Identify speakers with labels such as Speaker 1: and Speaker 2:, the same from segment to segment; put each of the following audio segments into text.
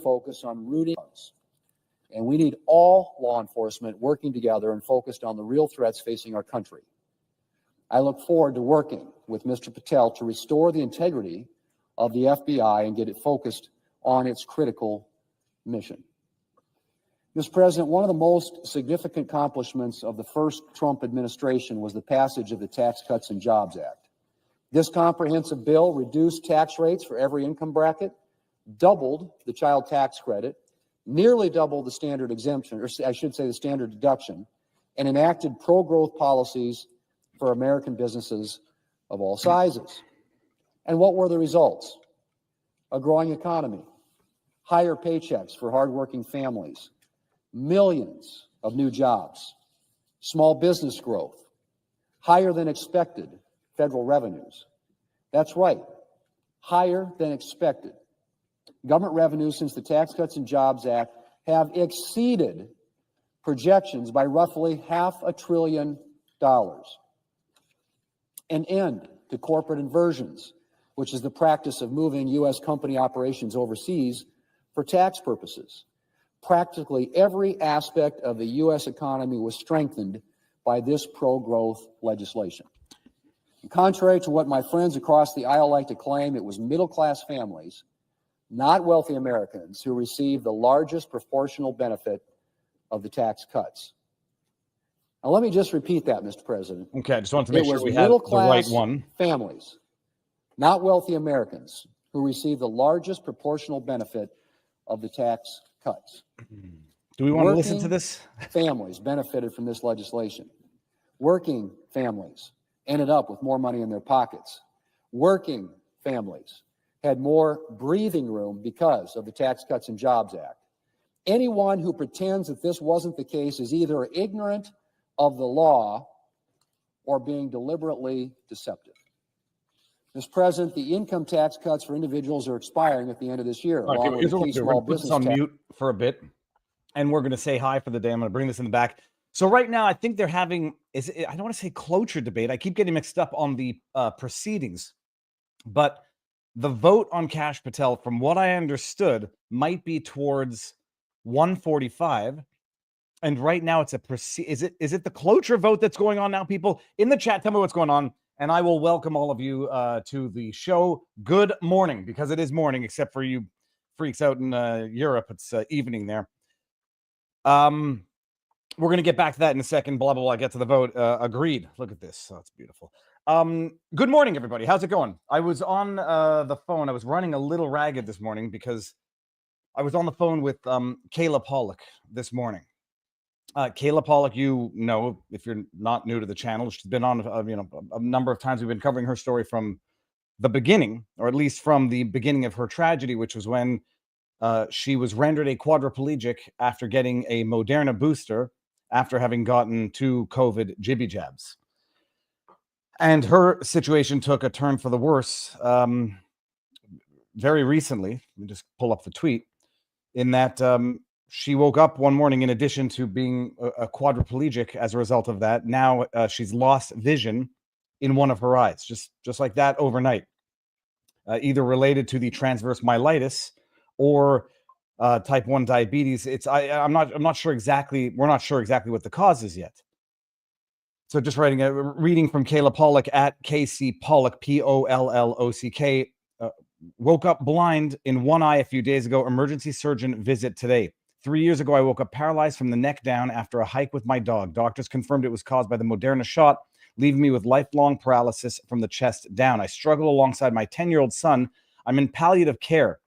Speaker 1: focus on rooting us. And we need all law enforcement working together and focused on the real threats facing our country. I look forward to working with Mr. Patel to restore the integrity of the FBI and get it focused on its critical mission. Mr. President, one of the most significant accomplishments of the first Trump administration was the passage of the Tax Cuts and Jobs Act. This comprehensive bill reduced tax rates for every income bracket, doubled the child tax credit, nearly doubled the standard exemption, or I should say the standard deduction, and enacted pro-growth policies for American businesses of all sizes. And what were the results? A growing economy, higher paychecks for hardworking families, millions of new jobs, small business growth, higher than expected federal revenues. That's right, higher than expected. Government revenues since the Tax Cuts and Jobs Act have exceeded projections by roughly $500 billion. An end to corporate inversions, which is the practice of moving U.S. company operations overseas for tax purposes. Practically every aspect of the U.S. economy was strengthened by this pro-growth legislation. And contrary to what my friends across the aisle like to claim, it was middle-class families, not wealthy Americans, who received the largest proportional benefit of the tax cuts. Now, let me just repeat that, Mr. President.
Speaker 2: Okay, I just wanted to make sure we had the right one.
Speaker 1: Families, not wealthy Americans, who received the largest proportional benefit of the tax cuts.
Speaker 2: Do we want to listen to this?
Speaker 1: Families benefited from this legislation. Working families ended up with more money in their pockets. Working families had more breathing room because of the Tax Cuts and Jobs Act. Anyone who pretends that this wasn't the case is either ignorant of the law or being deliberately deceptive. Mr. President, the income tax cuts for individuals are expiring at the end of this year.
Speaker 2: Okay, we're going to put this on mute for a bit, and we're going to say hi for the day. I'm going to bring this in the back. So right now, I think they're having, I don't want to say cloture debate. I keep getting mixed up on the proceedings, but the vote on Kash Patel, from what I understood, might be towards 145. And right now it's is it the cloture vote that's going on now? People in the chat, tell me what's going on, and I will welcome all of you to the show. Good morning, because it is morning, except for you freaks out in Europe. It's evening there. We're going to get back to that in a second. Blah, blah, blah. Get to the vote. Agreed. Look at this. Oh, it's beautiful. Good morning, everybody. How's it going? I was on the phone. I was running a little ragged this morning because I was on the phone with Kayla Pollock this morning. Kayla Pollock, you know, if you're not new to the channel, she's been on a number of times. We've been covering her story from the beginning, or at least from the beginning of her tragedy, which was when she was rendered a quadriplegic after getting a Moderna booster after having gotten 2 COVID jibby jabs. And her situation took a turn for the worse very recently. Let me just pull up the tweet. In that she woke up one morning, in addition to being a quadriplegic as a result of that, now she's lost vision in one of her eyes, just like that overnight, either related to the transverse myelitis or type 1 diabetes. I'm not sure exactly. We're not sure exactly what the cause is yet. So just reading from Kayla Pollock at KC Pollock, Pollock. Woke up blind in one eye a few days ago. Emergency surgeon visit today. 3 years ago, I woke up paralyzed from the neck down after a hike with my dog. Doctors confirmed it was caused by the Moderna shot, leaving me with lifelong paralysis from the chest down. I struggle alongside my 10-year-old son. I'm in palliative care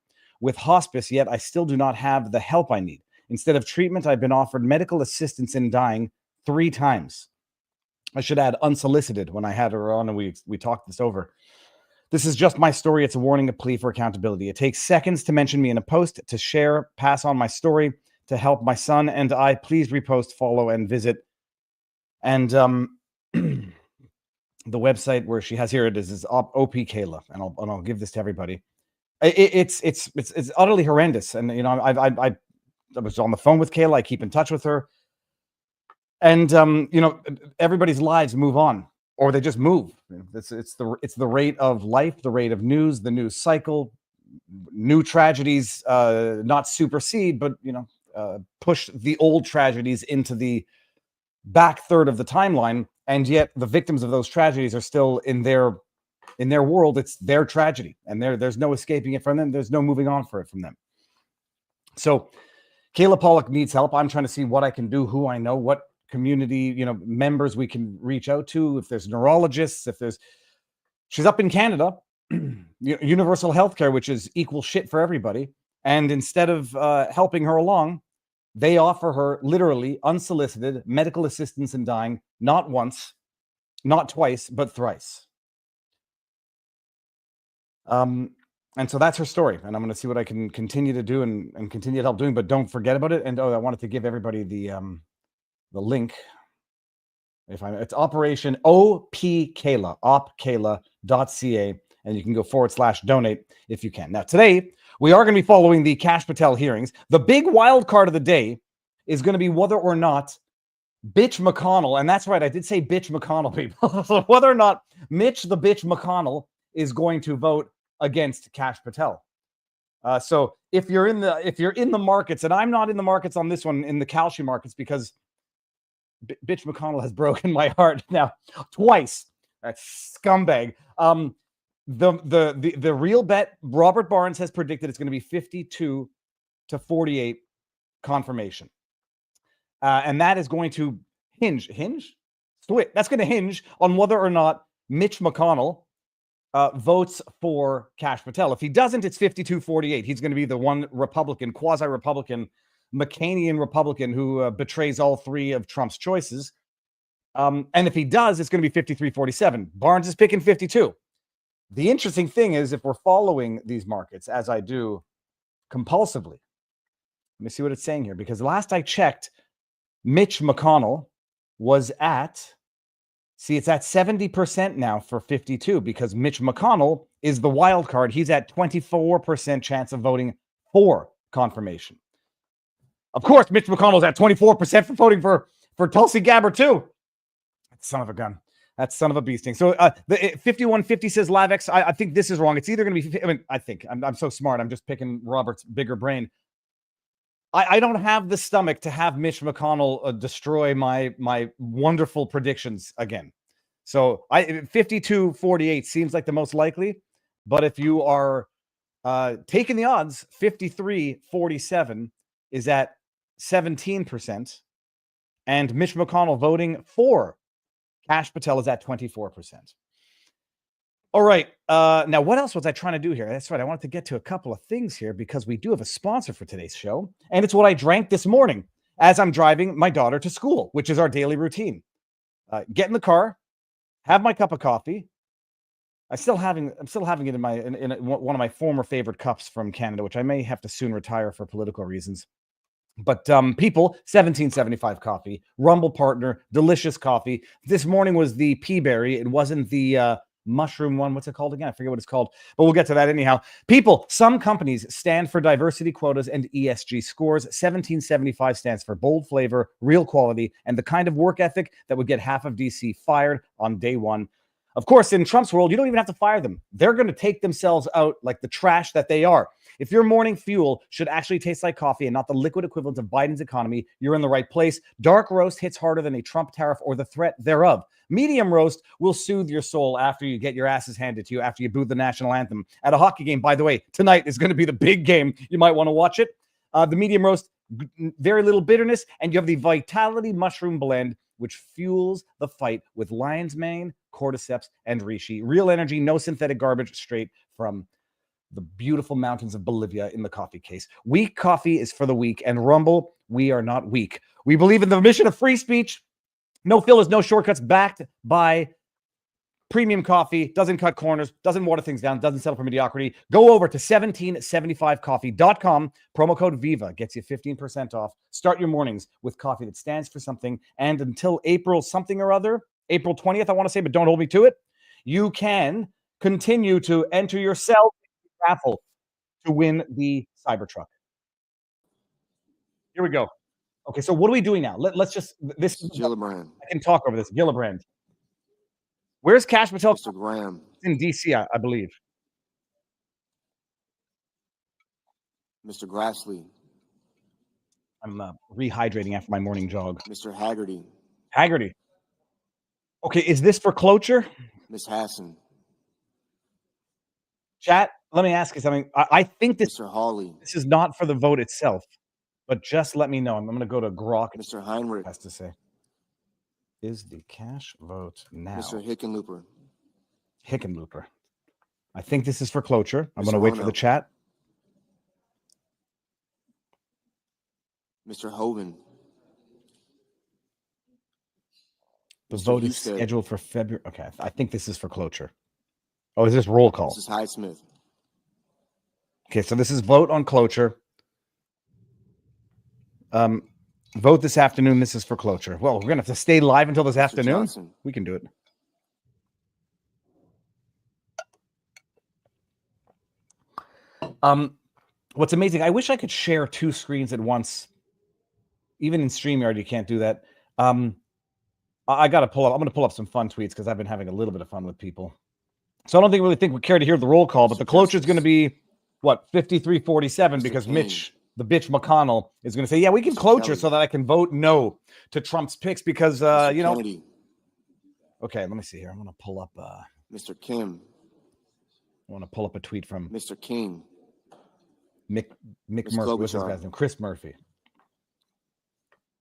Speaker 2: with hospice, yet I still do not have the help I need. Instead of treatment, I've been offered medical assistance in dying 3 times. I should add unsolicited when I had her on and we talked this over. This is just my story. It's a warning, a plea for accountability. It takes seconds to mention me in a post, to share, pass on my story, to help my son and I. Please repost, follow, and visit. And the website where she has, here it is OP Kayla, and I'll give this to everybody. It's utterly horrendous. And you know, I was on the phone with Kayla. I keep in touch with her. And you know, everybody's lives move on, or they just move. It's the rate of life, the rate of news, the news cycle. new tragedies not supersede, but push the old tragedies into the back third of the timeline, and yet the victims of those tragedies are still in their world. It's their tragedy, and there's no escaping it from them. There's no moving on for it from them. So Kayla Pollock needs help. I'm trying to see what I can do, who I know, what community members we can reach out to, if there's neurologists, she's up in Canada, universal healthcare, which is equal shit for everybody, and instead of helping her along, they offer her literally unsolicited medical assistance in dying, not once, not twice, but thrice. And so that's her story, and I'm going to see what I can continue to do and continue to help doing. But don't forget about it. And I wanted to give everybody the link. It's Operation OP Kayla, opkayla.ca, and you can go /donate if you can. Now today we are going to be following the Kash Patel hearings. The big wild card of the day is going to be whether or not Bitch McConnell, and that's right, I did say Bitch McConnell, people. So whether or not Mitch the Bitch McConnell is going to vote against Kash Patel. So if you're in the markets, and I'm not in the markets on this one, in the calcium markets, because Bitch McConnell has broken my heart now twice. That scumbag. The real bet, Robert Barnes has predicted it's going to be 52 to 48 confirmation. And that is going to hinge? That's going to hinge on whether or not Mitch McConnell votes for Kash Patel. If he doesn't, it's 52-48. He's going to be the one Republican, quasi-Republican, McCainian Republican who betrays all three of Trump's choices. And if he does, it's going to be 53-47. Barnes is picking 52. The interesting thing is, if we're following these markets, as I do compulsively, let me see what it's saying here, because last I checked, Mitch McConnell was at, it's at 70% now for 52, because Mitch McConnell is the wild card. He's at 24% chance of voting for confirmation. Of course, Mitch McConnell's at 24% for voting for Tulsi Gabbard too. That son of a gun. That son of a bee sting. So the 5150 says Lavex. I think this is wrong. It's either going to be, I think I'm so smart. I'm just picking Robert's bigger brain. I don't have the stomach to have Mitch McConnell destroy my wonderful predictions again. So 52-48 seems like the most likely, but if you are taking the odds, 53-47 is at 17%, and Mitch McConnell voting for Kash Patel is at 24%. All right. Now, what else was I trying to do here? That's right. I wanted to get to a couple of things here, because we do have a sponsor for today's show, and it's what I drank this morning as I'm driving my daughter to school, which is our daily routine. Get in the car, have my cup of coffee. I'm still having it in one of my former favorite cups from Canada, which I may have to soon retire for political reasons. But people, 1775 coffee, Rumble Partner, delicious coffee. This morning was the Peaberry. It wasn't the mushroom one. What's it called again? I forget what it's called, but we'll get to that anyhow. People, some companies stand for diversity quotas and ESG scores. 1775 stands for bold flavor, real quality, and the kind of work ethic that would get half of DC fired on day one. Of course, in Trump's world, you don't even have to fire them. They're going to take themselves out like the trash that they are. If your morning fuel should actually taste like coffee and not the liquid equivalent of Biden's economy, you're in the right place. Dark roast hits harder than a Trump tariff or the threat thereof. Medium roast will soothe your soul after you get your asses handed to you, after you boo the national anthem at a hockey game. By the way, tonight is going to be the big game. You might want to watch it. The medium roast, very little bitterness, and you have the Vitality Mushroom Blend, which fuels the fight with lion's mane, cordyceps, and reishi. Real energy, no synthetic garbage, straight from the beautiful mountains of Bolivia in the coffee case. Weak coffee is for the weak, and Rumble, we are not weak. We believe in the mission of free speech. No fillers, no shortcuts, backed by premium coffee, doesn't cut corners, doesn't water things down, doesn't settle for mediocrity. Go over to 1775coffee.com. Promo code VIVA gets you 15% off. Start your mornings with coffee that stands for something. And until April something or other, April 20th, I want to say, but don't hold me to it, you can continue to enter yourself raffle to win the Cybertruck. Here we go. Okay, so what are we doing now? Let's just, this is
Speaker 3: Gillibrand.
Speaker 2: I can talk over this. Gillibrand. Where's Kash Patel?
Speaker 3: Mr. Graham.
Speaker 2: In DC, I believe.
Speaker 3: Mr. Grassley.
Speaker 2: I'm rehydrating after my morning jog.
Speaker 3: Mr. Haggerty.
Speaker 2: Haggerty. Okay, is this for cloture?
Speaker 3: Ms. Hassan.
Speaker 2: Chat, let me ask you something. I think this
Speaker 3: Mr. Hawley.
Speaker 2: this is not for the vote itself, but just let me know. I'm going to go to Grok.
Speaker 3: Mr. Heinrich.
Speaker 2: Has to say, is the cash vote now?
Speaker 3: Mr. Hickenlooper.
Speaker 2: Hickenlooper. I think this is for cloture. I'm
Speaker 3: Mr.
Speaker 2: going to wait for
Speaker 3: Ono.
Speaker 2: the chat.
Speaker 3: Mr. Hoven.
Speaker 2: The
Speaker 3: Mr.
Speaker 2: vote is
Speaker 3: Husted.
Speaker 2: scheduled for February. Okay, I think this is for cloture. Oh, is this roll call?
Speaker 3: Mrs. Highsmith.
Speaker 2: Okay, so this is vote on cloture. Vote this afternoon. This is for cloture. Well, we're going to have to stay live until this
Speaker 3: Mr.
Speaker 2: afternoon.
Speaker 3: Johnson.
Speaker 2: We can do it. What's amazing, I wish I could share two screens at once. Even in StreamYard, you can't do that. I got to pull up. I'm going to pull up some fun tweets because I've been having a little bit of fun with people. So I don't really think we care to hear the roll call, but the cloture is going to be, what, 53-47 because
Speaker 3: Kane.
Speaker 2: Mitch, the bitch McConnell, is going to say, yeah, we can
Speaker 3: Mr.
Speaker 2: cloture
Speaker 3: Kelly.
Speaker 2: so that I can vote no to Trump's picks because,
Speaker 3: Mr.
Speaker 2: you know.
Speaker 3: Kennedy.
Speaker 2: Okay, let me see here. I'm going to pull up.
Speaker 3: Mr. Kim.
Speaker 2: I want to pull up a tweet from
Speaker 3: Mr. King.
Speaker 2: Mick
Speaker 3: Ms.
Speaker 2: Murphy. What's his
Speaker 3: Klobuchar.
Speaker 2: guy's name? Chris Murphy.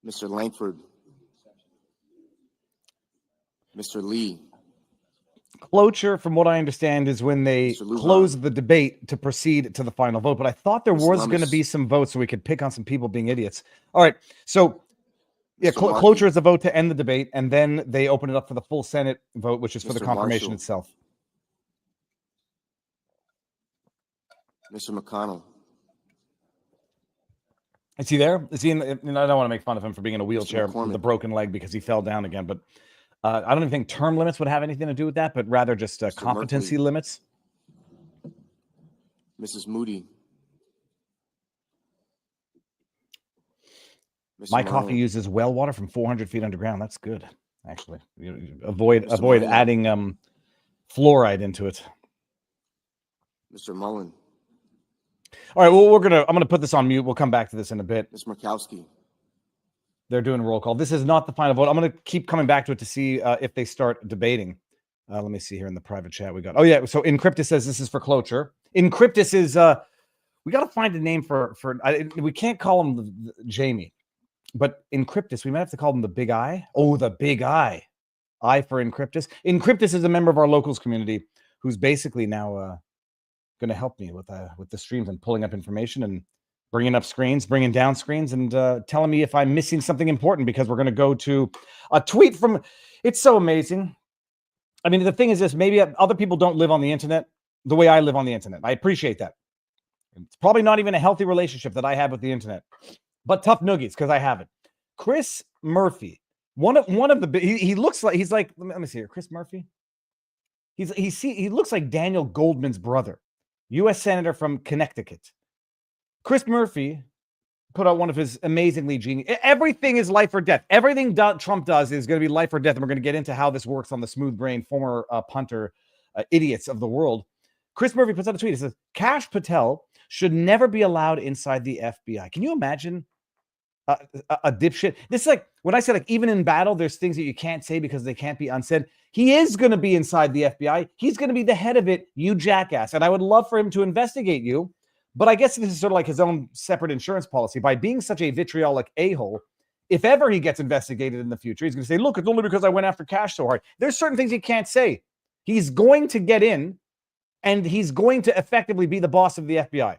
Speaker 3: Mr. Langford. Mr. Lee.
Speaker 2: Cloture, from what I understand, is when they
Speaker 3: Mr. Lujan.
Speaker 2: close the debate to proceed to the final vote. But I thought there
Speaker 3: Ms.
Speaker 2: was going to
Speaker 3: Lummis.
Speaker 2: be some votes so we could pick on some people being idiots. All right. So, yeah,
Speaker 3: Mr. Markey.
Speaker 2: cloture is a vote to end the debate, and then they open it up for the full Senate vote, which is for the
Speaker 3: Mr.
Speaker 2: confirmation
Speaker 3: Marshall.
Speaker 2: itself.
Speaker 3: Mr. McConnell.
Speaker 2: Is he there? Is he in? I don't want to make fun of him for being in a wheelchair with
Speaker 3: McCormick.
Speaker 2: a broken leg because he fell down again. But I don't even think term limits would have anything to do with that, but rather just
Speaker 3: Mr.
Speaker 2: competency
Speaker 3: Merkley.
Speaker 2: limits.
Speaker 3: Mrs. Moody. Mr.
Speaker 2: My coffee
Speaker 3: Malone.
Speaker 2: uses well water from 400 feet underground. That's good, actually. You avoid
Speaker 3: Mr.
Speaker 2: avoid
Speaker 3: Marino.
Speaker 2: adding fluoride into it.
Speaker 3: Mr. Mullen.
Speaker 2: All right, well, I'm gonna put this on mute. We'll come back to this in a bit.
Speaker 3: Ms. Murkowski.
Speaker 2: They're doing a roll call. This is not the final vote. I'm gonna keep coming back to it to see if they start debating. Let me see here in the private chat we got. Oh yeah, so Encryptus says this is for cloture. Encryptus is we got to find a name for we can't call him the Jamie, but Encryptus we might have to call him the Big Eye. Oh, the Big Eye. I for Encryptus. Encryptus is a member of our locals community who's basically now going to help me with the streams and pulling up information and bringing up screens, bringing down screens, and telling me if I'm missing something important because we're going to go to a tweet from. It's so amazing. I mean, the thing is this: maybe other people don't live on the internet the way I live on the internet. I appreciate that. It's probably not even a healthy relationship that I have with the internet, but tough noogies because I have it. Chris Murphy, one of the he looks like he's like let me see here. Chris Murphy. He looks like Daniel Goldman's brother, U.S. Senator from Connecticut. Chris Murphy put out one of his amazingly genius. Everything is life or death. Everything Trump does is going to be life or death, and we're going to get into how this works on the smooth brain former punter idiots of the world. Chris Murphy puts out a tweet. It says, Kash Patel should never be allowed inside the FBI. Can you imagine a dipshit? This is like, when I say like, even in battle, there's things that you can't say because they can't be unsaid. He is going to be inside the FBI. He's going to be the head of it, you jackass. And I would love for him to investigate you. But I guess this is sort of like his own separate insurance policy. By being such a vitriolic a-hole, if ever he gets investigated in the future, he's going to say, look, it's only because I went after Kash so hard. There's certain things he can't say. He's going to get in, and he's going to effectively be the boss of the FBI.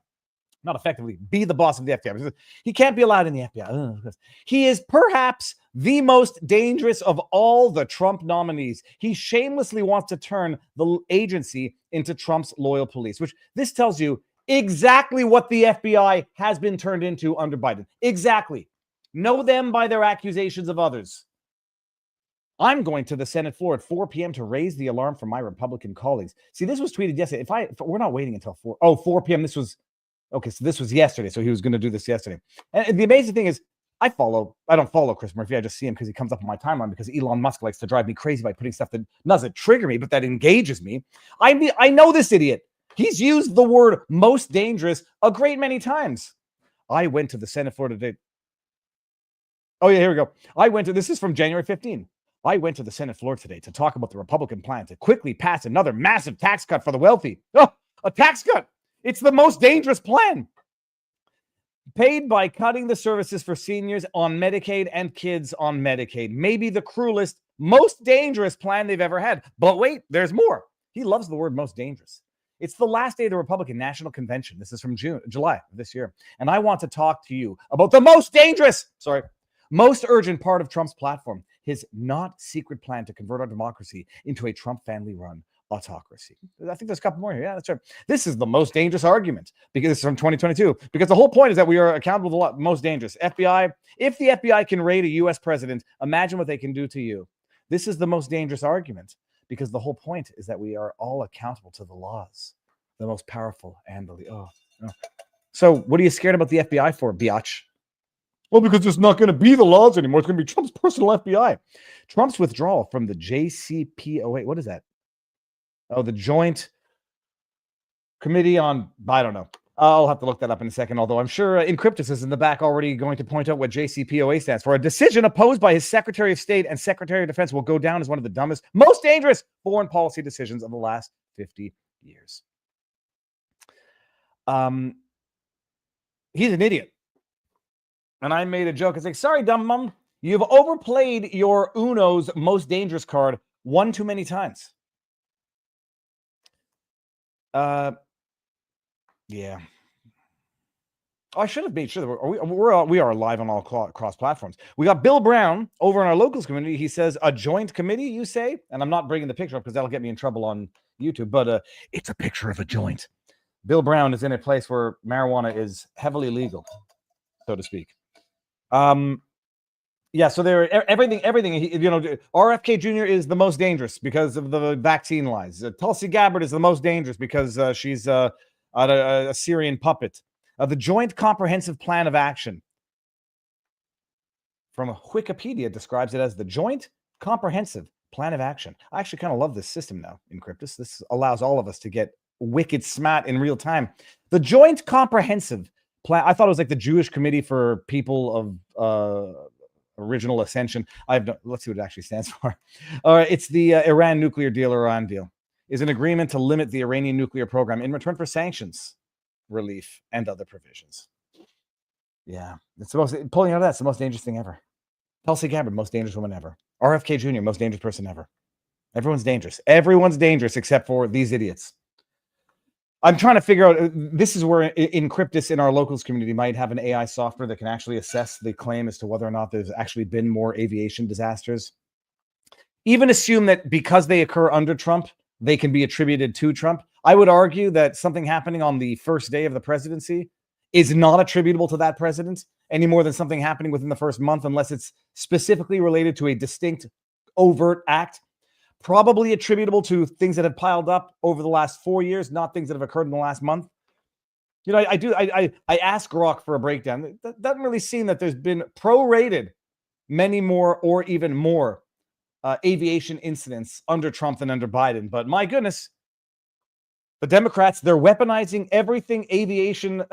Speaker 2: Not effectively, be the boss of the FBI. He can't be allowed in the FBI. He is perhaps the most dangerous of all the Trump nominees. He shamelessly wants to turn the agency into Trump's loyal police, which this tells you exactly what the FBI has been turned into under Biden. Exactly. Know them by their accusations of others. I'm going to the Senate floor at 4 p.m. to raise the alarm for my Republican colleagues. See, this was tweeted yesterday. If we're not waiting until 4 p.m. This was, okay, so this was yesterday. So he was going to do this yesterday. And the amazing thing is, I don't follow Chris Murphy. I just see him because he comes up on my timeline because Elon Musk likes to drive me crazy by putting stuff that doesn't trigger me, but that engages me. I know this idiot. He's used the word most dangerous a great many times. I went to the Senate floor today. Oh, yeah, here we go. This is from January 15. I went to the Senate floor today to talk about the Republican plan to quickly pass another massive tax cut for the wealthy. Oh, a tax cut. It's the most dangerous plan. Paid by cutting the services for seniors on Medicaid and kids on Medicaid. Maybe the cruelest, most dangerous plan they've ever had. But wait, there's more. He loves the word most dangerous. It's the last day of the Republican National Convention. This is from July of this year. And I want to talk to you about the most urgent part of Trump's platform, his not secret plan to convert our democracy into a Trump family-run autocracy. I think there's a couple more here. Yeah, that's right. This is the most dangerous argument because it's from 2022. Because the whole point is that we are accountable to the most dangerous. FBI, if the FBI can raid a U.S. president, imagine what they can do to you. This is the most dangerous argument because the whole point is that we are all accountable to the laws, the most powerful and the So what are you scared about the FBI for, biatch? Well, because it's not going to be the laws anymore. It's going to be Trump's personal FBI. Trump's withdrawal from the JCPOA. What is that? Oh, the Joint Committee on, I don't know. I'll have to look that up in a second, although I'm sure Encryptus is in the back already going to point out what JCPOA stands for. A decision opposed by his Secretary of State and Secretary of Defense will go down as one of the dumbest, most dangerous foreign policy decisions of the last 50 years. He's an idiot. And I made a joke. It's like, sorry, dumb mum, you've overplayed your Uno's most dangerous card one too many times. Yeah. Oh, I should have made sure that we are live on all cross platforms. We got Bill Brown over in our locals community. He says, a joint committee, you say? And I'm not bringing the picture up because that'll get me in trouble on YouTube, but it's a picture of a joint. Bill Brown is in a place where marijuana is heavily legal, so to speak. Yeah, so everything, RFK Jr. is the most dangerous because of the vaccine lies. Tulsi Gabbard is the most dangerous because she's a Syrian puppet. The Joint Comprehensive Plan of Action from Wikipedia describes it as the Joint Comprehensive Plan of Action. I actually kind of love this system now, Encryptus. This allows all of us to get wicked smart in real time. The Joint Comprehensive Plan, I thought it was like the Jewish Committee for People of Original Ascension. Let's see what it actually stands for. It's the Iran nuclear deal, Iran deal. Is an agreement to limit the Iranian nuclear program in return for sanctions, relief, and other provisions. Yeah, pulling out of that's the most dangerous thing ever. Tulsi Gabbard, most dangerous woman ever. RFK Jr., most dangerous person ever. Everyone's dangerous. Everyone's dangerous except for these idiots. I'm trying to figure out, this is where Encryptus in our locals community might have an AI software that can actually assess the claim as to whether or not there's actually been more aviation disasters. Even assume that because they occur under Trump, they can be attributed to Trump. I would argue that something happening on the first day of the presidency is not attributable to that president any more than something happening within the first month, unless it's specifically related to a distinct overt act. Probably attributable to things that have piled up over the last 4 years, not things that have occurred in the last month. I asked Grok for a breakdown. That doesn't really seem that there's been prorated many more or even more aviation incidents under Trump than under Biden. But my goodness, the Democrats, they're weaponizing everything aviation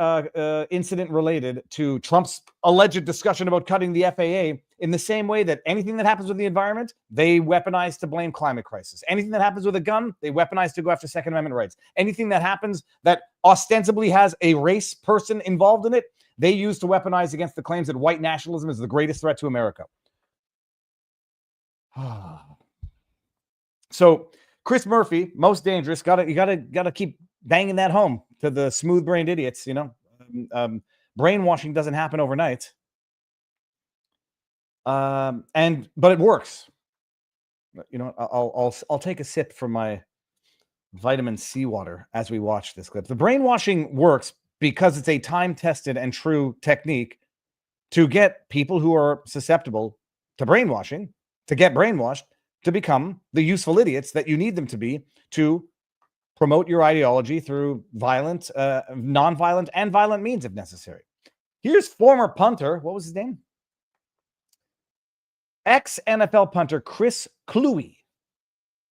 Speaker 2: incident related to Trump's alleged discussion about cutting the FAA in the same way that anything that happens with the environment, they weaponize to blame climate crisis. Anything that happens with a gun, they weaponize to go after Second Amendment rights. Anything that happens that ostensibly has a race person involved in it, they use to weaponize against the claims that white nationalism is the greatest threat to America. So Chris Murphy, most dangerous. You gotta keep banging that home to the smooth-brained idiots. Brainwashing doesn't happen overnight. But it works. I'll take a sip from my vitamin C water as we watch this clip. The brainwashing works because it's a time-tested and true technique to get people who are susceptible to brainwashing to get brainwashed to become the useful idiots that you need them to be to promote your ideology through violent, non-violent, and violent means if necessary. Here's former punter. What was his name? Ex-NFL punter Chris Cluey,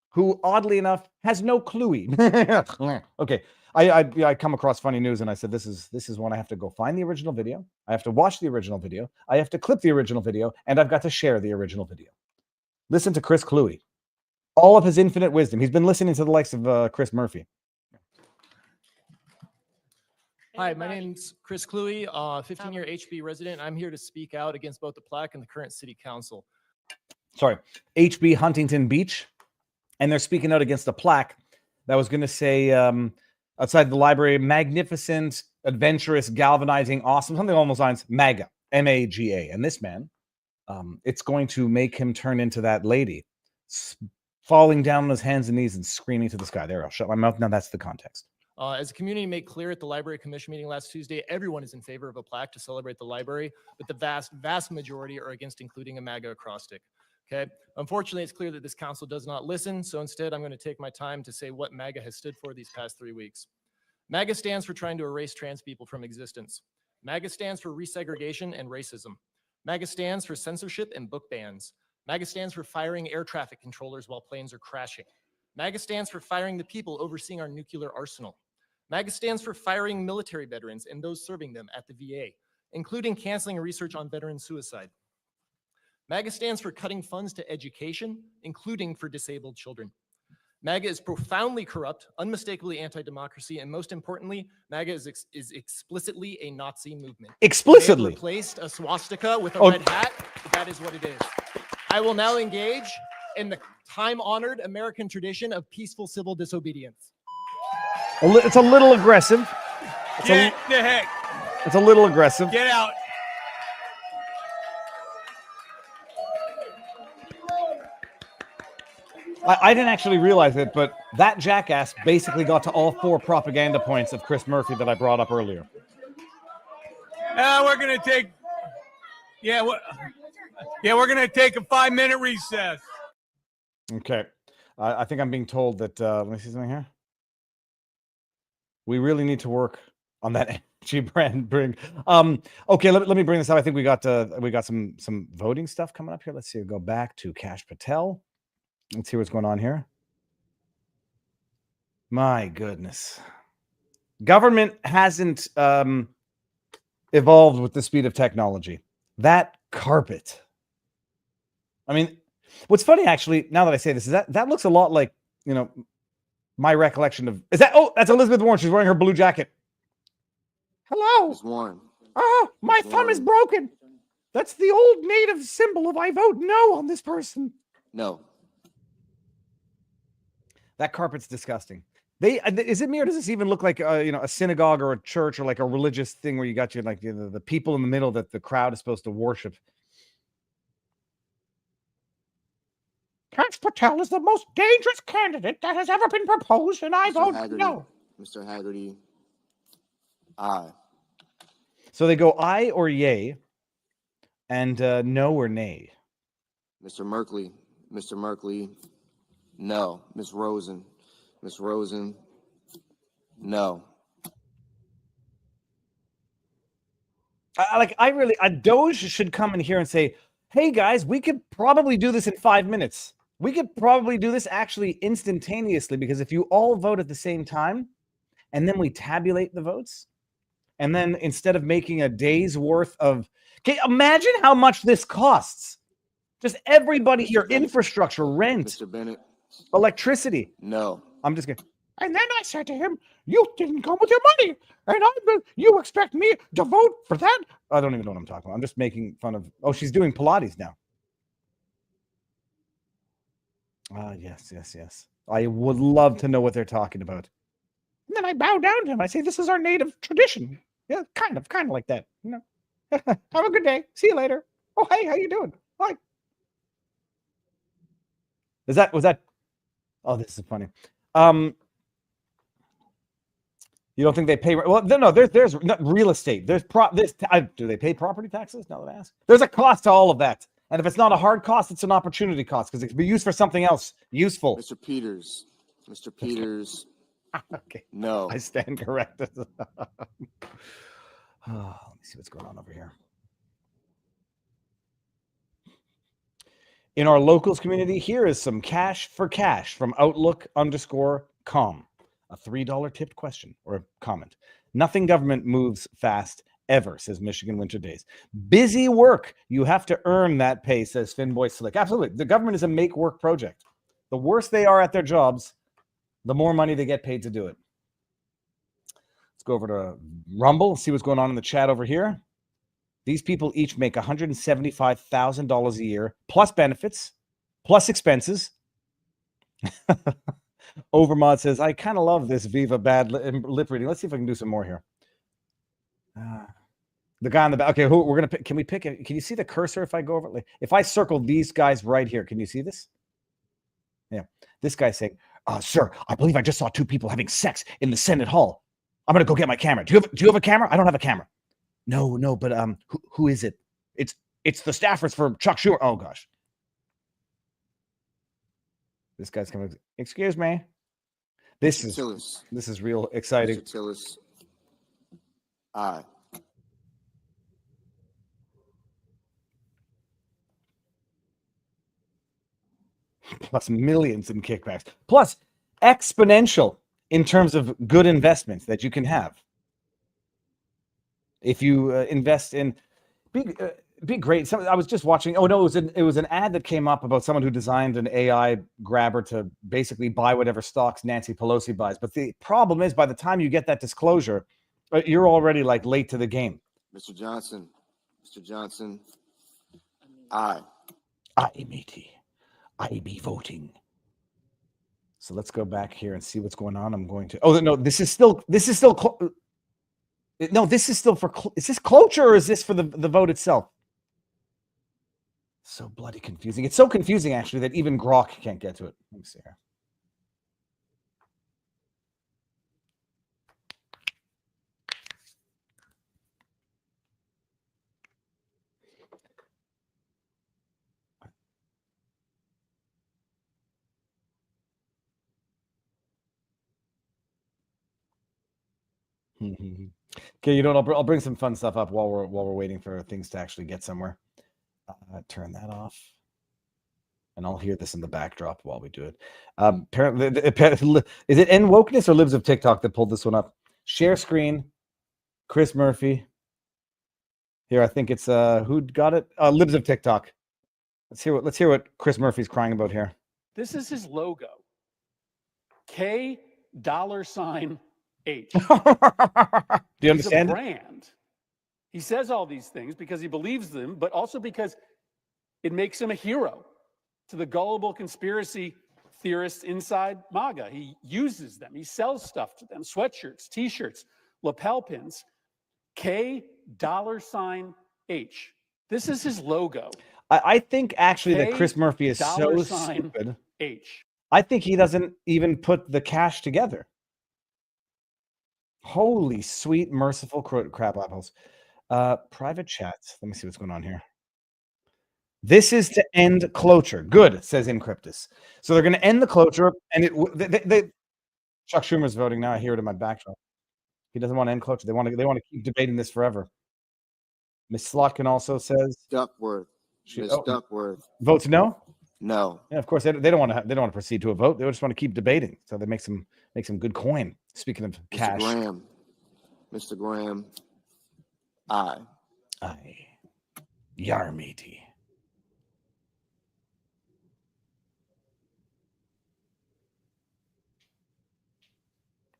Speaker 2: who oddly enough has no cluey. Okay. I come across funny news and I said, this is one I have to go find the original video. I have to watch the original video. I have to clip the original video, and I've got to share the original video. Listen to Chris Cluey. All of his infinite wisdom. He's been listening to the likes of Chris Murphy.
Speaker 4: Hi, my name's Chris Cluey, 15-year HB resident. I'm here to speak out against both the plaque and the current city council.
Speaker 2: Sorry, HB Huntington Beach. And they're speaking out against a plaque that was going to say outside the library, magnificent, adventurous, galvanizing, awesome, something along those lines, MAGA, M-A-G-A. And this man, it's going to make him turn into that lady, falling down on his hands and knees and screaming to the sky. There, I'll shut my mouth. Now that's the context.
Speaker 4: As the community made clear at the Library Commission meeting last Tuesday, everyone is in favor of a plaque to celebrate the library, but the vast majority are against including a MAGA acrostic. Okay. Unfortunately, it's clear that this council does not listen. So instead, I'm going to take my time to say what MAGA has stood for these past 3 weeks. MAGA stands for trying to erase trans people from existence. MAGA stands for resegregation and racism. MAGA stands for censorship and book bans. MAGA stands for firing air traffic controllers while planes are crashing. MAGA stands for firing the people overseeing our nuclear arsenal. MAGA stands for firing military veterans and those serving them at the VA, including canceling research on veteran suicide. MAGA stands for cutting funds to education, including for disabled children. MAGA is profoundly corrupt, unmistakably anti-democracy, and most importantly, MAGA is explicitly a Nazi movement.
Speaker 2: Explicitly.
Speaker 4: They have replaced a swastika with a red hat. That is what it is. I will now engage in the time-honored American tradition of peaceful civil disobedience.
Speaker 2: It's a little aggressive.
Speaker 5: Get the heck.
Speaker 2: It's a little aggressive.
Speaker 5: Get out.
Speaker 2: I didn't actually realize it, but that jackass basically got to all 4 propaganda points of Chris Murphy that I brought up earlier.
Speaker 5: We're going to take, we're going to take a 5-minute recess.
Speaker 2: Okay. I think I'm being told that, let me see something here. We really need to work on that energy brand bring. Okay, let me bring this up. I think we got some voting stuff coming up here. Let's see. Go back to Kash Patel. Let's see what's going on here. My goodness. Government hasn't evolved with the speed of technology. That carpet. I mean, what's funny, actually, now that I say this, is that looks a lot like, my recollection of... that's Elizabeth Warren. She's wearing her blue jacket. Hello.
Speaker 3: Ms. Warren.
Speaker 2: Oh, my
Speaker 3: Ms.
Speaker 2: thumb is
Speaker 3: Warren.
Speaker 2: broken. That's the old native symbol of I vote no on this person.
Speaker 3: No.
Speaker 2: That carpet's disgusting. Is it me, or does this even look like a synagogue or a church or like a religious thing where you got the people in the middle that the crowd is supposed to worship? Kash Patel is the most dangerous candidate that has ever been proposed, and I vote no.
Speaker 3: Mr. Haggerty. Aye.
Speaker 2: So they go aye or yay, and no or nay.
Speaker 3: Mr. Merkley. Mr. Merkley. No. Ms. Rosen. Ms. Rosen. No.
Speaker 2: DOGE should come in here and say, hey guys, we could probably do this in 5 minutes. We could probably do this actually instantaneously, because if you all vote at the same time and then we tabulate the votes, and then instead of making a day's worth of, imagine how much this costs. Just everybody, your infrastructure, rent,
Speaker 3: Mr. Bennett.
Speaker 2: electricity.
Speaker 3: No.
Speaker 2: I'm just kidding. And then I said to him, you didn't come with your money, and you expect me to vote for that? I don't even know what I'm talking about. I'm just making fun of... Oh, she's doing Pilates now. Yes. I would love to know what they're talking about. And then I bow down to him. I say, this is our native tradition. Yeah, kind of like that. Have a good day. See you later. Oh, hey, how you doing? Hi. Was that? Oh, this is funny. You don't think they pay? Well, no. There's real estate. Do they pay property taxes? Now that I ask, there's a cost to all of that, and if it's not a hard cost, it's an opportunity cost because it can be used for something else useful.
Speaker 3: Mr. Peters. Mr. Peters.
Speaker 2: Okay.
Speaker 3: No.
Speaker 2: I stand corrected. Let me see what's going on over here. In our locals community, here is some cash for cash from Outlook_com. A $3 tipped question or comment. Nothing government moves fast ever, says Michigan Winter Days. Busy work. You have to earn that pay, says Finboy Slick. Absolutely. The government is a make work project. The worse they are at their jobs, the more money they get paid to do it. Let's go over to Rumble, see what's going on in the chat over here. These people each make $175,000 a year, plus benefits, plus expenses. Overmod says, I kind of love this Viva bad lip reading. Let's see if I can do some more here. The guy on the back. Okay, we're going to pick. Can we pick it? Can you see the cursor if I go over? If I circle these guys right here, can you see this? Yeah. This guy's saying, sir, I believe I just saw two people having sex in the Senate hall. I'm going to go get my camera. Do you have a camera? I don't have a camera. No, but who is it? It's the staffers for Chuck Schumer. Oh gosh. This guy's coming. Excuse me. This is real exciting.
Speaker 3: Mr. Tillis. Aye.
Speaker 2: Plus millions in kickbacks. Plus exponential in terms of good investments that you can have. If you invest in be great. I was just watching. Oh no, it was an ad that came up about someone who designed an AI grabber to basically buy whatever stocks Nancy Pelosi buys. But the problem is, by the time you get that disclosure, you're already like late to the game.
Speaker 3: Mr. Johnson. Aye.
Speaker 2: Aye, matey. I be voting. So let's go back here and see what's going on. I'm going to. Oh no, this is still. No, this is still for. Is this cloture or is this for the vote itself? So bloody confusing. It's so confusing, actually, that even Grok can't get to it. Let me see here. Okay, you know what? I'll bring some fun stuff up while we're waiting for things to actually get somewhere. Turn that off, and I'll hear this in the backdrop while we do it. Apparently, is it N Wokeness or Libs of TikTok that pulled this one up? Share screen. Chris Murphy. Here, I think it's who got it? Libs of TikTok. Let's hear what Chris Murphy's crying about here.
Speaker 6: This is his logo. K$H.
Speaker 2: Do you understand?
Speaker 6: He's a brand. He says all these things because he believes them, but also because it makes him a hero to the gullible conspiracy theorists inside MAGA. He uses them. He sells stuff to them, sweatshirts, T-shirts, lapel pins. K$H. This is his logo.
Speaker 2: I think actually that Chris Murphy is so stupid.
Speaker 6: H.
Speaker 2: I think he doesn't even put the cash together. Holy sweet, merciful crab apples. Private chats. Let me see what's going on here. This is to end cloture. Good, says Encryptus. So they're going to end the cloture, and Chuck Schumer's voting now. I hear it in my backdrop. He doesn't want to end cloture. They want to keep debating this forever. Miss Slotkin also says
Speaker 3: Duckworth. Duckworth
Speaker 2: votes no.
Speaker 3: No.
Speaker 2: Yeah, of course they don't want to proceed to a vote. They just want to keep debating. So they make some good coin. Speaking of cash,
Speaker 3: Mr. Graham. Aye.
Speaker 2: Yar matey.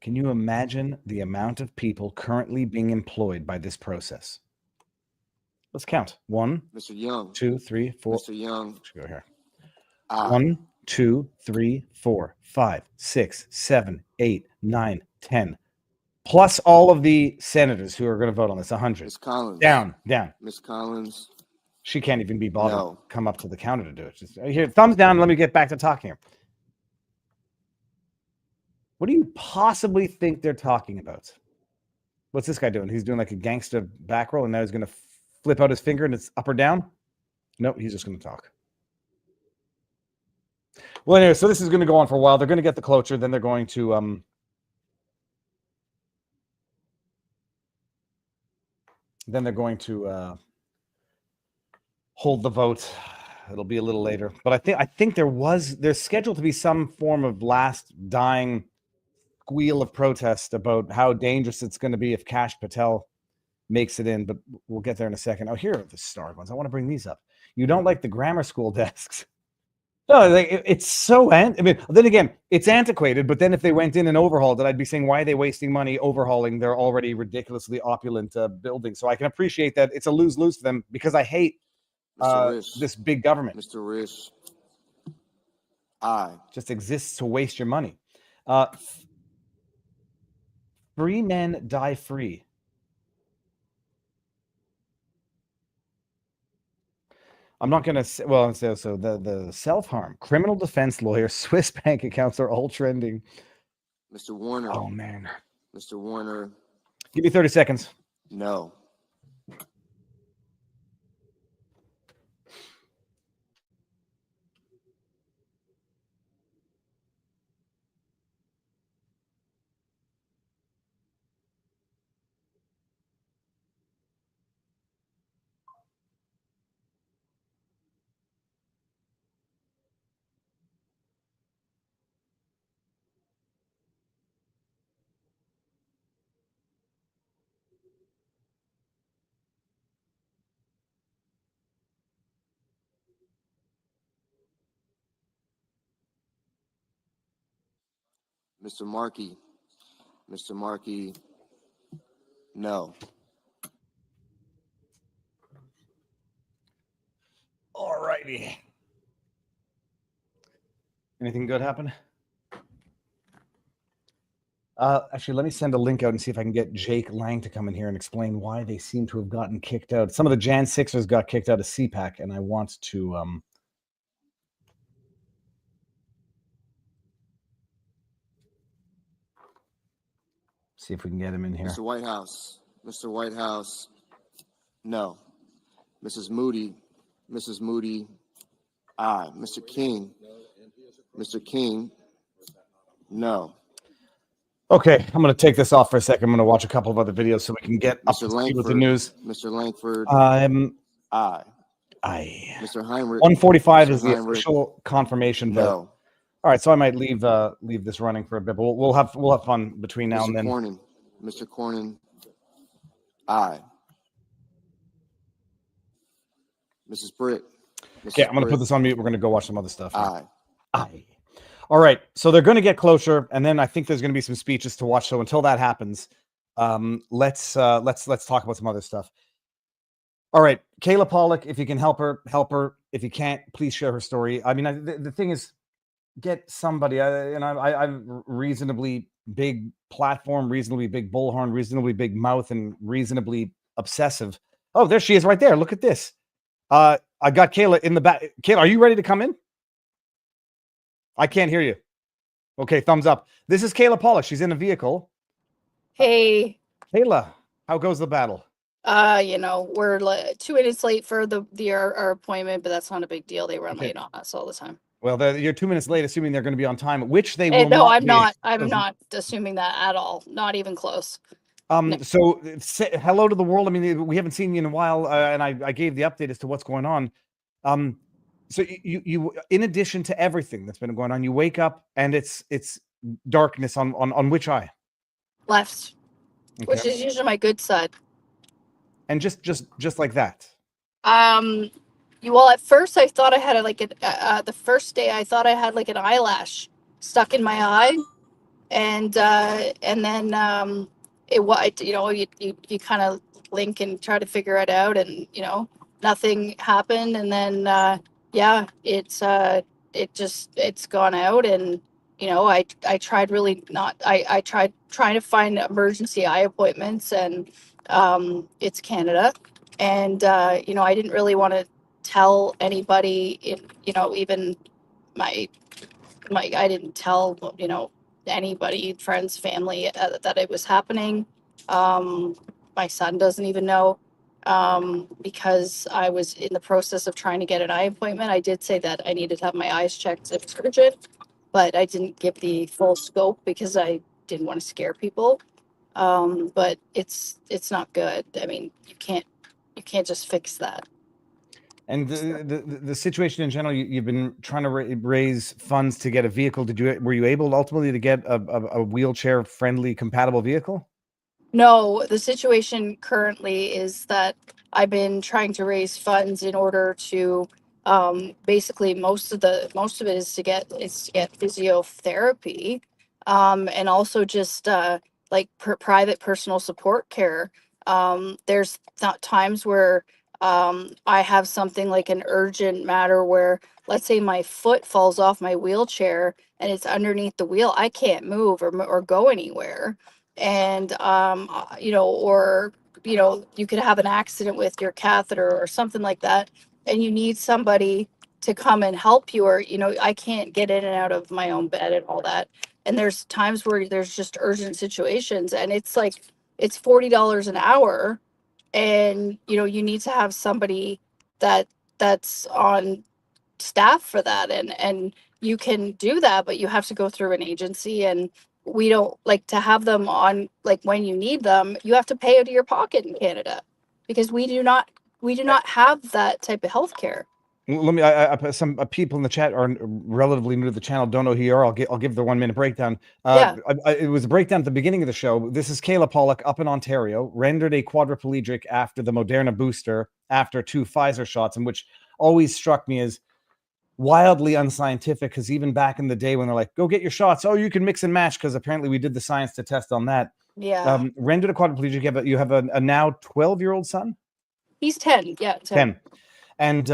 Speaker 2: Can you imagine the amount of people currently being employed by this process? Let's count. 1,
Speaker 3: Mr. Young.
Speaker 2: 2, 3, 4.
Speaker 3: Mr. Young.
Speaker 2: Let's go here.
Speaker 3: Aye.
Speaker 2: 1, 2, 3, 4, 5, 6, 7, 8, 9, 10. Plus all of the senators who are going to vote on this, 100.
Speaker 3: Ms. Collins.
Speaker 2: Down.
Speaker 3: Ms. Collins.
Speaker 2: She can't even be bothered
Speaker 3: No.
Speaker 2: to come up to the counter to do it. Just here, thumbs down. Let me get back to talking here. What do you possibly think they're talking about? What's this guy doing? He's doing like a gangster back roll, and now he's going to flip out his finger and it's up or down? Nope, he's just going to talk. Well, anyway, so this is going to go on for a while. They're going to get the cloture, then they're going to hold the vote. It'll be a little later, but I think there's scheduled to be some form of last dying squeal of protest about how dangerous it's going to be if Kash Patel makes it in, but we'll get there in a second. Oh, here are the star ones. I want to bring these up. You don't like the grammar school desks. No, it's so I mean, then again, it's antiquated, but then if they went in and overhauled it, I'd be saying, why are they wasting money overhauling their already ridiculously opulent building? So I can appreciate that it's a lose-lose for them, because I hate
Speaker 3: Mr. Rish.
Speaker 2: this big government.
Speaker 3: Mr. Rish. Aye.
Speaker 2: Just exists to waste your money. Free men die free. I'm not going to say, well, so the self-harm, criminal defense lawyer, Swiss bank accounts are all trending.
Speaker 3: Mr. Warner.
Speaker 2: Oh, man.
Speaker 3: Mr. Warner.
Speaker 2: Give me 30 seconds.
Speaker 3: No. Mr. Markey. Mr. Markey. No.
Speaker 2: All righty. Anything good happen? Actually, let me send a link out and see if I can get Jake Lang to come in here and explain why they seem to have gotten kicked out. Some of the Jan 6'ers got kicked out of CPAC, and I want to see if we can get him in here.
Speaker 3: Mr. Whitehouse. Mr. Whitehouse. No. Mrs. Moody. Mrs. Moody. Aye. Mr. King. Mr. King. No.
Speaker 2: Okay, I'm going to take this off for a second. I'm going to watch a couple of other videos so we can get up to
Speaker 3: Mr.
Speaker 2: speed with the
Speaker 3: Langford.
Speaker 2: news.
Speaker 3: Mr. Langford.
Speaker 2: Aye.
Speaker 3: Mr. Heinrich.
Speaker 2: 145
Speaker 3: Mr.
Speaker 2: is the
Speaker 3: Heinrich.
Speaker 2: official confirmation vote.
Speaker 3: No.
Speaker 2: All right, so I might leave this running for a bit, but we'll have fun between now
Speaker 3: Mr.
Speaker 2: and then.
Speaker 3: Cornyn. Mr. Cornyn. Aye. Mrs. Britt.
Speaker 2: Okay, I'm going to put this on mute. We're going to go watch some other stuff.
Speaker 3: Aye.
Speaker 2: Aye. All right, so they're going to get cloture, and then I think there's going to be some speeches to watch. So until that happens, let's talk about some other stuff. All right, Kayla Pollock, if you can help her. If you can't, please share her story. I mean, the thing is, get somebody. I've reasonably big platform, reasonably big bullhorn, reasonably big mouth, and reasonably obsessive. Oh, there she is, right there. Look at this. I got Kayla in the back. Kayla, are you ready to come in? I can't hear you. Okay, thumbs up. This is Kayla Pollock. She's in a vehicle.
Speaker 7: Hey,
Speaker 2: Kayla, how goes the battle?
Speaker 7: we're 2 minutes late for our appointment, but that's not a big deal. They run
Speaker 2: Okay.
Speaker 7: late on us all the time.
Speaker 2: Well, you're 2 minutes late, assuming they're going to be on time, which they
Speaker 7: And
Speaker 2: will
Speaker 7: no,
Speaker 2: not
Speaker 7: I'm
Speaker 2: be.
Speaker 7: not. I'm not assuming that at all. Not even close. No.
Speaker 2: So say hello to the world. I mean, we haven't seen you in a while, and I gave the update as to what's going on. So you in addition to everything that's been going on, you wake up and it's darkness on which eye?
Speaker 7: Left, which
Speaker 2: Okay.
Speaker 7: is usually my good side.
Speaker 2: And just like that.
Speaker 7: Well, at first I thought I had the first day I thought I had like an eyelash stuck in my eye, and then it was you kind of link and try to figure it out, and nothing happened, and then it's gone out, and I tried really not I tried trying to find emergency eye appointments, and it's Canada, and I didn't really want to tell anybody, even my I didn't tell anybody, friends, family, that it was happening. My son doesn't even know, because I was in the process of trying to get an eye appointment. I did say that I needed to have my eyes checked if it's urgent, but I didn't give the full scope because I didn't want to scare people. But it's not good. I mean, you can't just fix that.
Speaker 2: And the situation in general, you've been trying to raise funds to get a vehicle. Were you able ultimately to get a wheelchair friendly compatible vehicle?
Speaker 7: No, the situation currently is that I've been trying to raise funds in order to basically most of it is to get physiotherapy, and also just like private personal support care. There's times where I have something like an urgent matter where, let's say my foot falls off my wheelchair and it's underneath the wheel, I can't move or go anywhere. And or you could have an accident with your catheter or something like that, and you need somebody to come and help you, or I can't get in and out of my own bed and all that. And there's times where there's just urgent situations, and it's like it's $40 an hour, and you need to have somebody that's on staff for that, and you can do that, but you have to go through an agency, and we don't like to have them on, like, when you need them you have to pay out of your pocket in Canada, because we do not have that type of health care.
Speaker 2: Let me. Some people in the chat are relatively new to the channel, don't know who you are. I'll give the 1 minute breakdown.
Speaker 7: Yeah.
Speaker 2: It was a breakdown at the beginning of the show. This is Kayla Pollock up in Ontario, rendered a quadriplegic after the Moderna booster after 2 Pfizer shots, and which always struck me as wildly unscientific, because even back in the day when they're like, go get your shots, oh, you can mix and match, because apparently we did the science to test on that.
Speaker 7: Yeah.
Speaker 2: Rendered a quadriplegic. You have a now 12-year-old son.
Speaker 7: He's 10. Yeah, 10.
Speaker 2: And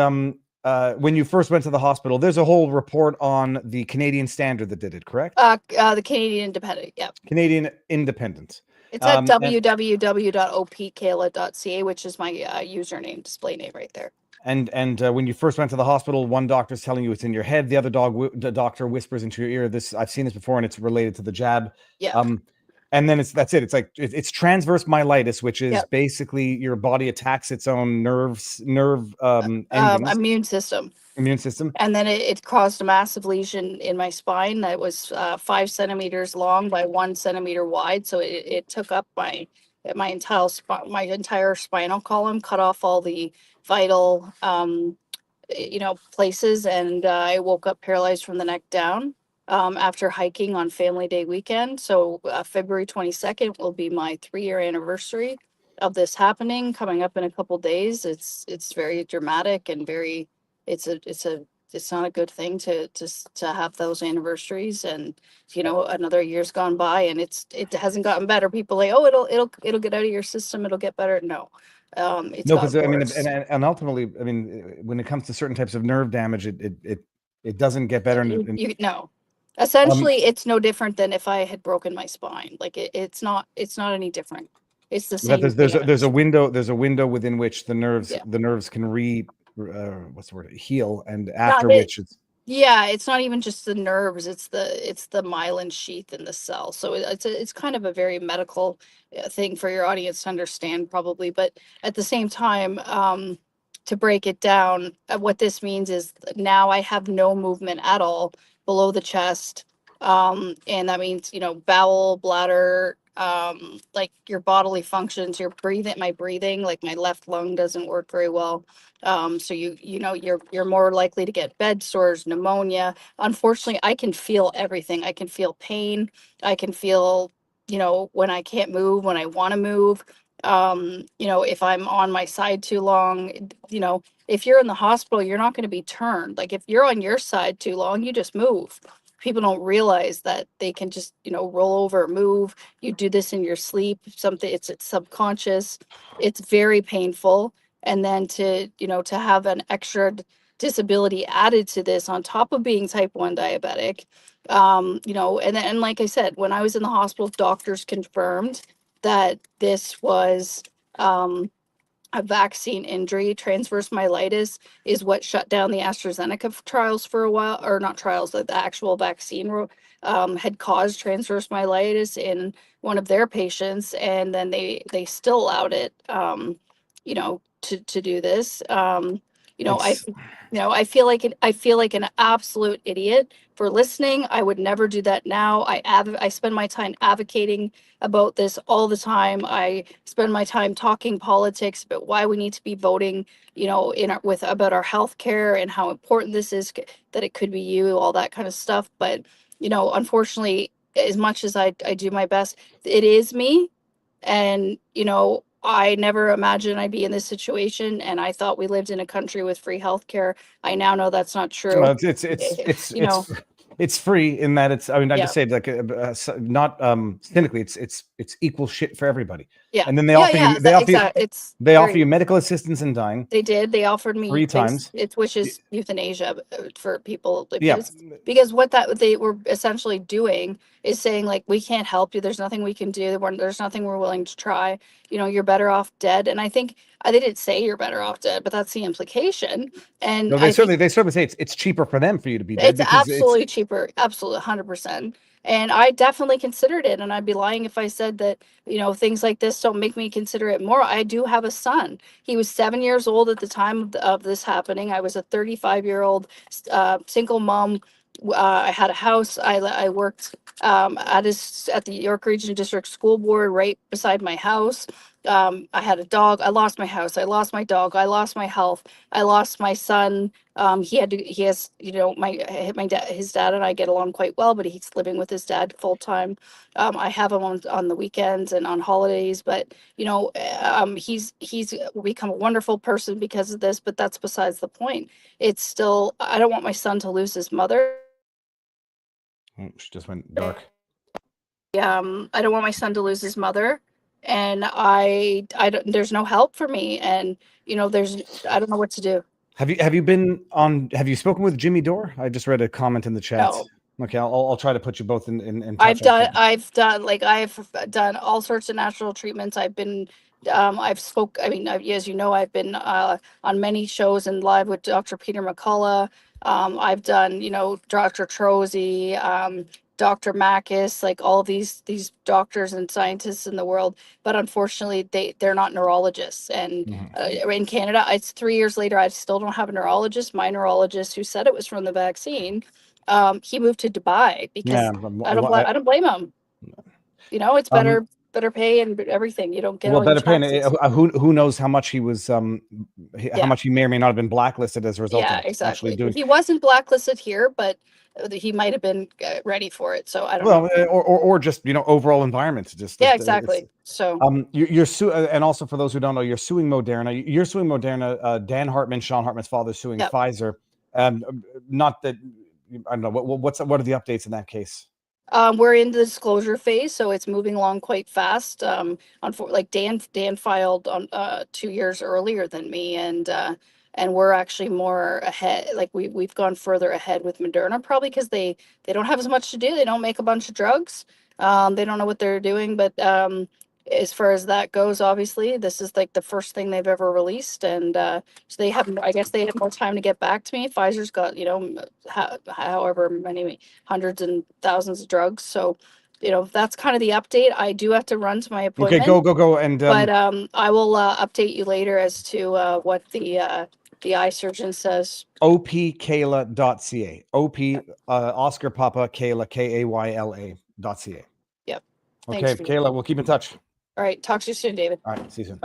Speaker 2: when you first went to the hospital, there's a whole report on the Canadian Standard that did it, correct?
Speaker 7: The Canadian Independent. Yeah.
Speaker 2: Canadian Independent.
Speaker 7: It's at www.opkayla.ca, which is my username, display name right there.
Speaker 2: And when you first went to the hospital, one doctor's telling you it's in your head. The other doctor whispers into your ear. I've seen this before, and it's related to the jab.
Speaker 7: Yeah.
Speaker 2: And then that's it. It's like it's transverse myelitis, which is basically your body attacks its own endings.
Speaker 7: Immune system. And then it caused a massive lesion in my spine that was 5 centimeters long by 1 centimeter wide. So it took up my entire spinal column, cut off all the vital places, and I woke up paralyzed from the neck down after hiking on Family Day weekend. So February 22nd will be my 3-year anniversary of this happening, coming up in a couple days. It's very dramatic and very it's not a good thing to have those anniversaries, and another year's gone by and it hasn't gotten better. People like, oh, it'll get out of your system, it'll get better. No. It's
Speaker 2: no, because
Speaker 7: worse.
Speaker 2: and ultimately, when it comes to certain types of nerve damage, it doesn't get better.
Speaker 7: No, essentially, it's no different than if I had broken my spine. Like it's not any different. It's the same.
Speaker 2: There's a window within which the nerves can heal, and after which it's.
Speaker 7: Yeah, it's not even just the nerves, it's the myelin sheath in the cell. So it's kind of a very medical thing for your audience to understand, probably. But at the same time, to break it down, what this means is now I have no movement at all below the chest. And that means, bowel, bladder, like your bodily functions, your breathing, like my left lung doesn't work very well. So you're more likely to get bed sores, pneumonia. Unfortunately, I can feel everything. I can feel pain. I can feel, when I can't move, when I want to move. If I'm on my side too long, if you're in the hospital, you're not going to be turned. Like if you're on your side too long, you just move. People don't realize that they can just, roll over, move. You do this in your sleep, it's subconscious. It's very painful. And then to have an extra disability added to this on top of being type 1 diabetic, and like I said, when I was in the hospital, doctors confirmed that this was a vaccine injury. Transverse myelitis is what shut down the AstraZeneca trials for a while, or not trials, the actual vaccine had caused transverse myelitis in one of their patients, and then they still allowed it, to do this.
Speaker 2: It's
Speaker 7: I feel like I feel like an absolute idiot for listening. I would never do that now. I spend my time advocating about this all the time. I spend my time talking politics about why we need to be voting, about our health care and how important this is, that it could be you, all that kind of stuff. But, unfortunately, as much as I do my best, it is me. And, I never imagined I'd be in this situation. And I thought we lived in a country with free healthcare. I now know that's not true.
Speaker 2: it's free in that it's. I mean, I
Speaker 7: Yeah.
Speaker 2: just say like not cynically. It's equal shit for everybody.
Speaker 7: Yeah.
Speaker 2: And then they
Speaker 7: Yeah,
Speaker 2: offer
Speaker 7: yeah,
Speaker 2: you they offer you
Speaker 7: it's
Speaker 2: they offer
Speaker 7: very-
Speaker 2: you medical assistance in dying.
Speaker 7: They did. They offered me
Speaker 2: 3 times.
Speaker 7: which is euthanasia for people.
Speaker 2: Yeah.
Speaker 7: Because what they were essentially doing is saying, like, we can't help you. There's nothing we can do. There's nothing we're willing to try. You're better off dead. And I think they didn't say you're better off dead, but that's the implication. And
Speaker 2: No, they certainly say it's cheaper for them for you to be dead
Speaker 7: it's
Speaker 2: because
Speaker 7: absolutely cheaper. Absolutely, 100%. And I definitely considered it. And I'd be lying if I said that, things like this don't make me consider it more. I do have a son. He was 7 years old at the time of this happening. I was a 35-year-old single mom. I had a house. I worked at the York Region District School Board right beside my house. I had a dog. I lost my house. I lost my dog. I lost my health. I lost my son. He has, my dad, his dad and I get along quite well, but he's living with his dad full time. I have him on the weekends and on holidays, but he's become a wonderful person because of this, but that's besides the point. It's still, I don't want my son to lose his mother.
Speaker 2: Oh, she just went dark.
Speaker 7: I don't want my son to lose his mother, and I don't, there's no help for me, and I don't know what to do.
Speaker 2: Have you spoken with Jimmy Dore? I just read a comment in the chat.
Speaker 7: No.
Speaker 2: Okay, I'll try to put you both in touch.
Speaker 7: I've done all sorts of natural treatments. I've been as you know, I've been on many shows and live with Dr. Peter McCullough. I've done, Dr. Trozy, Dr. Makis, like all these doctors and scientists in the world, but unfortunately they're not neurologists. And in Canada, it's 3 years later, I still don't have a neurologist. My neurologist, who said it was from the vaccine, he moved to Dubai because I don't blame him. It's better pay and everything. You don't get all
Speaker 2: better
Speaker 7: your
Speaker 2: pay.
Speaker 7: taxes.
Speaker 2: Who knows how much he was how much he may or may not have been blacklisted as a result
Speaker 7: Yeah,
Speaker 2: of
Speaker 7: exactly.
Speaker 2: actually doing.
Speaker 7: He wasn't blacklisted here, but he might have been ready for it. So I don't know.
Speaker 2: Or just overall environment.
Speaker 7: Exactly. So
Speaker 2: you're suing, and also for those who don't know, you're suing Moderna. You're suing Moderna. Dan Hartman, Sean Hartman's father, suing Pfizer. Not that I don't know what are the updates in that case.
Speaker 7: We're in the disclosure phase, so it's moving along quite fast. Like Dan filed on 2 years earlier than me, and we're actually more ahead. Like we've gone further ahead with Moderna, probably because they don't have as much to do. They don't make a bunch of drugs. They don't know what they're doing, but as far as that goes, obviously this is like the first thing they've ever released, and so they have, I guess they have more time to get back to me. Pfizer's got however many hundreds and thousands of drugs, so that's kind of the update. I do have to run to my appointment.
Speaker 2: Okay, go, and
Speaker 7: but I will update you later as to what the eye surgeon says.
Speaker 2: opkayla.ca. OP Oscar Papa Kayla KAYLA.ca.
Speaker 7: Yep.
Speaker 2: Okay,
Speaker 7: Thanks,
Speaker 2: Kayla, we'll keep in touch.
Speaker 7: All right, talk to you soon, David.
Speaker 2: All right, see you soon.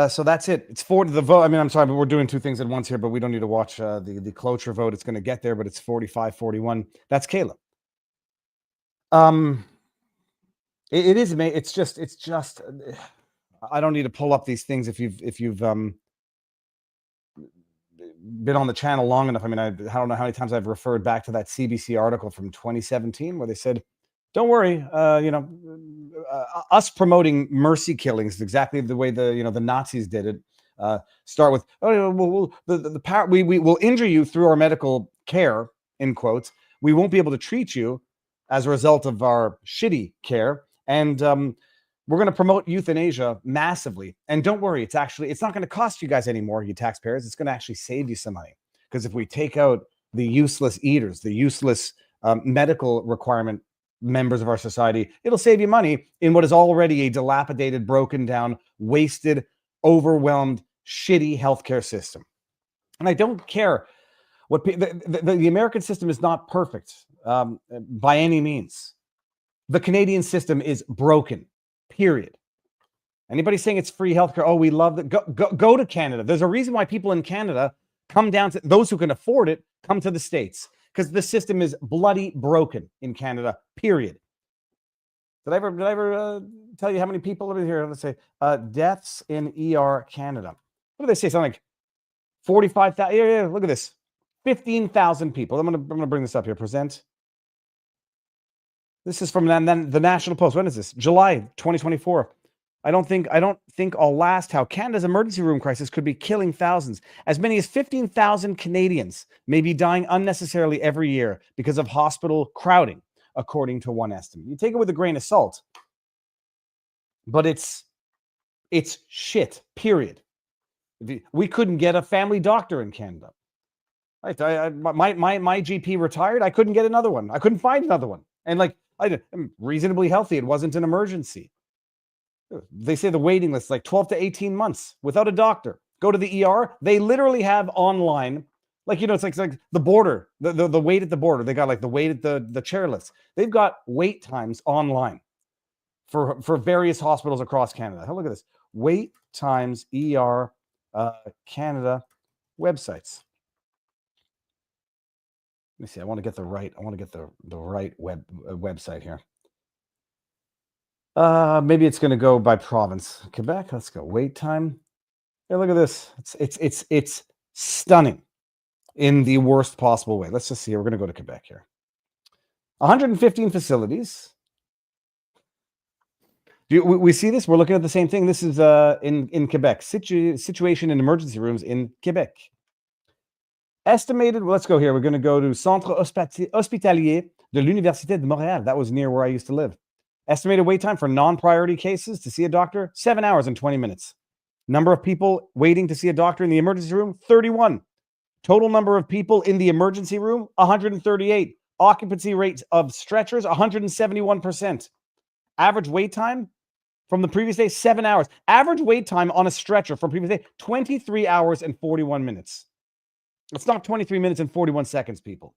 Speaker 2: So that's it. It's for the vote. I mean, I'm sorry, but we're doing two things at once here, but we don't need to watch the cloture vote. It's going to get there, but it's 45-41. That's Kayla. It is amazing. It's just I don't need to pull up these things if you've been on the channel long enough. I mean, I don't know how many times I've referred back to that CBC article from 2017 where they said, don't worry, us promoting mercy killings is exactly the way the Nazis did it. Start with, we will injure you through our medical care, in quotes. We won't be able to treat you as a result of our shitty care, and we're going to promote euthanasia massively. And don't worry, it's not going to cost you guys anymore, you taxpayers. It's going to actually save you some money, because if we take out the useless eaters, the useless medical requirement members of our society, it'll save you money in what is already a dilapidated, broken down, wasted, overwhelmed, shitty healthcare system. And I don't care what the American system is not perfect by any means. The Canadian system is broken, period. Anybody saying it's free healthcare, oh, we love that, go to Canada. There's a reason why people in Canada come down to, those who can afford it, come to the States, because the system is bloody broken in Canada, period. Did I ever tell you how many people over here? Let's say deaths in ER Canada. What do they say? Something like 45,000. Yeah, look at this. 15,000 people. I'm gonna bring this up here. Present. This is from the National Post. When is this? July 2024. I don't think I'll last how Canada's emergency room crisis could be killing thousands. As many as 15,000 Canadians may be dying unnecessarily every year because of hospital crowding, according to one estimate. You take it with a grain of salt, but it's shit, period. We couldn't get a family doctor in Canada. My GP retired. I couldn't get another one. I couldn't find another one. And I'm reasonably healthy. It wasn't an emergency. They say the waiting list is like 12 to 18 months without a doctor. Go to the ER. They literally have online, it's like the border, the wait at the border. They got like the wait at the chair list. They've got wait times online for various hospitals across Canada. Look at this. Wait times ER Canada websites. Let me see. I want to get the right website here. Maybe it's going to go by province. Quebec. Let's go. Wait time. Hey, look at this. It's stunning in the worst possible way. Let's just see. We're going to go to Quebec here. 115 facilities. We see this? We're looking at the same thing. This is in Quebec. Situation in emergency rooms in Quebec. Estimated, let's go here. We're going to go to Centre Hospitalier de l'Université de Montréal. That was near where I used to live. Estimated wait time for non-priority cases to see a doctor, 7 hours and 20 minutes. Number of people waiting to see a doctor in the emergency room, 31. Total number of people in the emergency room, 138. Occupancy rates of stretchers, 171%. Average wait time from the previous day, 7 hours. Average wait time on a stretcher from previous day, 23 hours and 41 minutes. It's not 23 minutes and 41 seconds, people.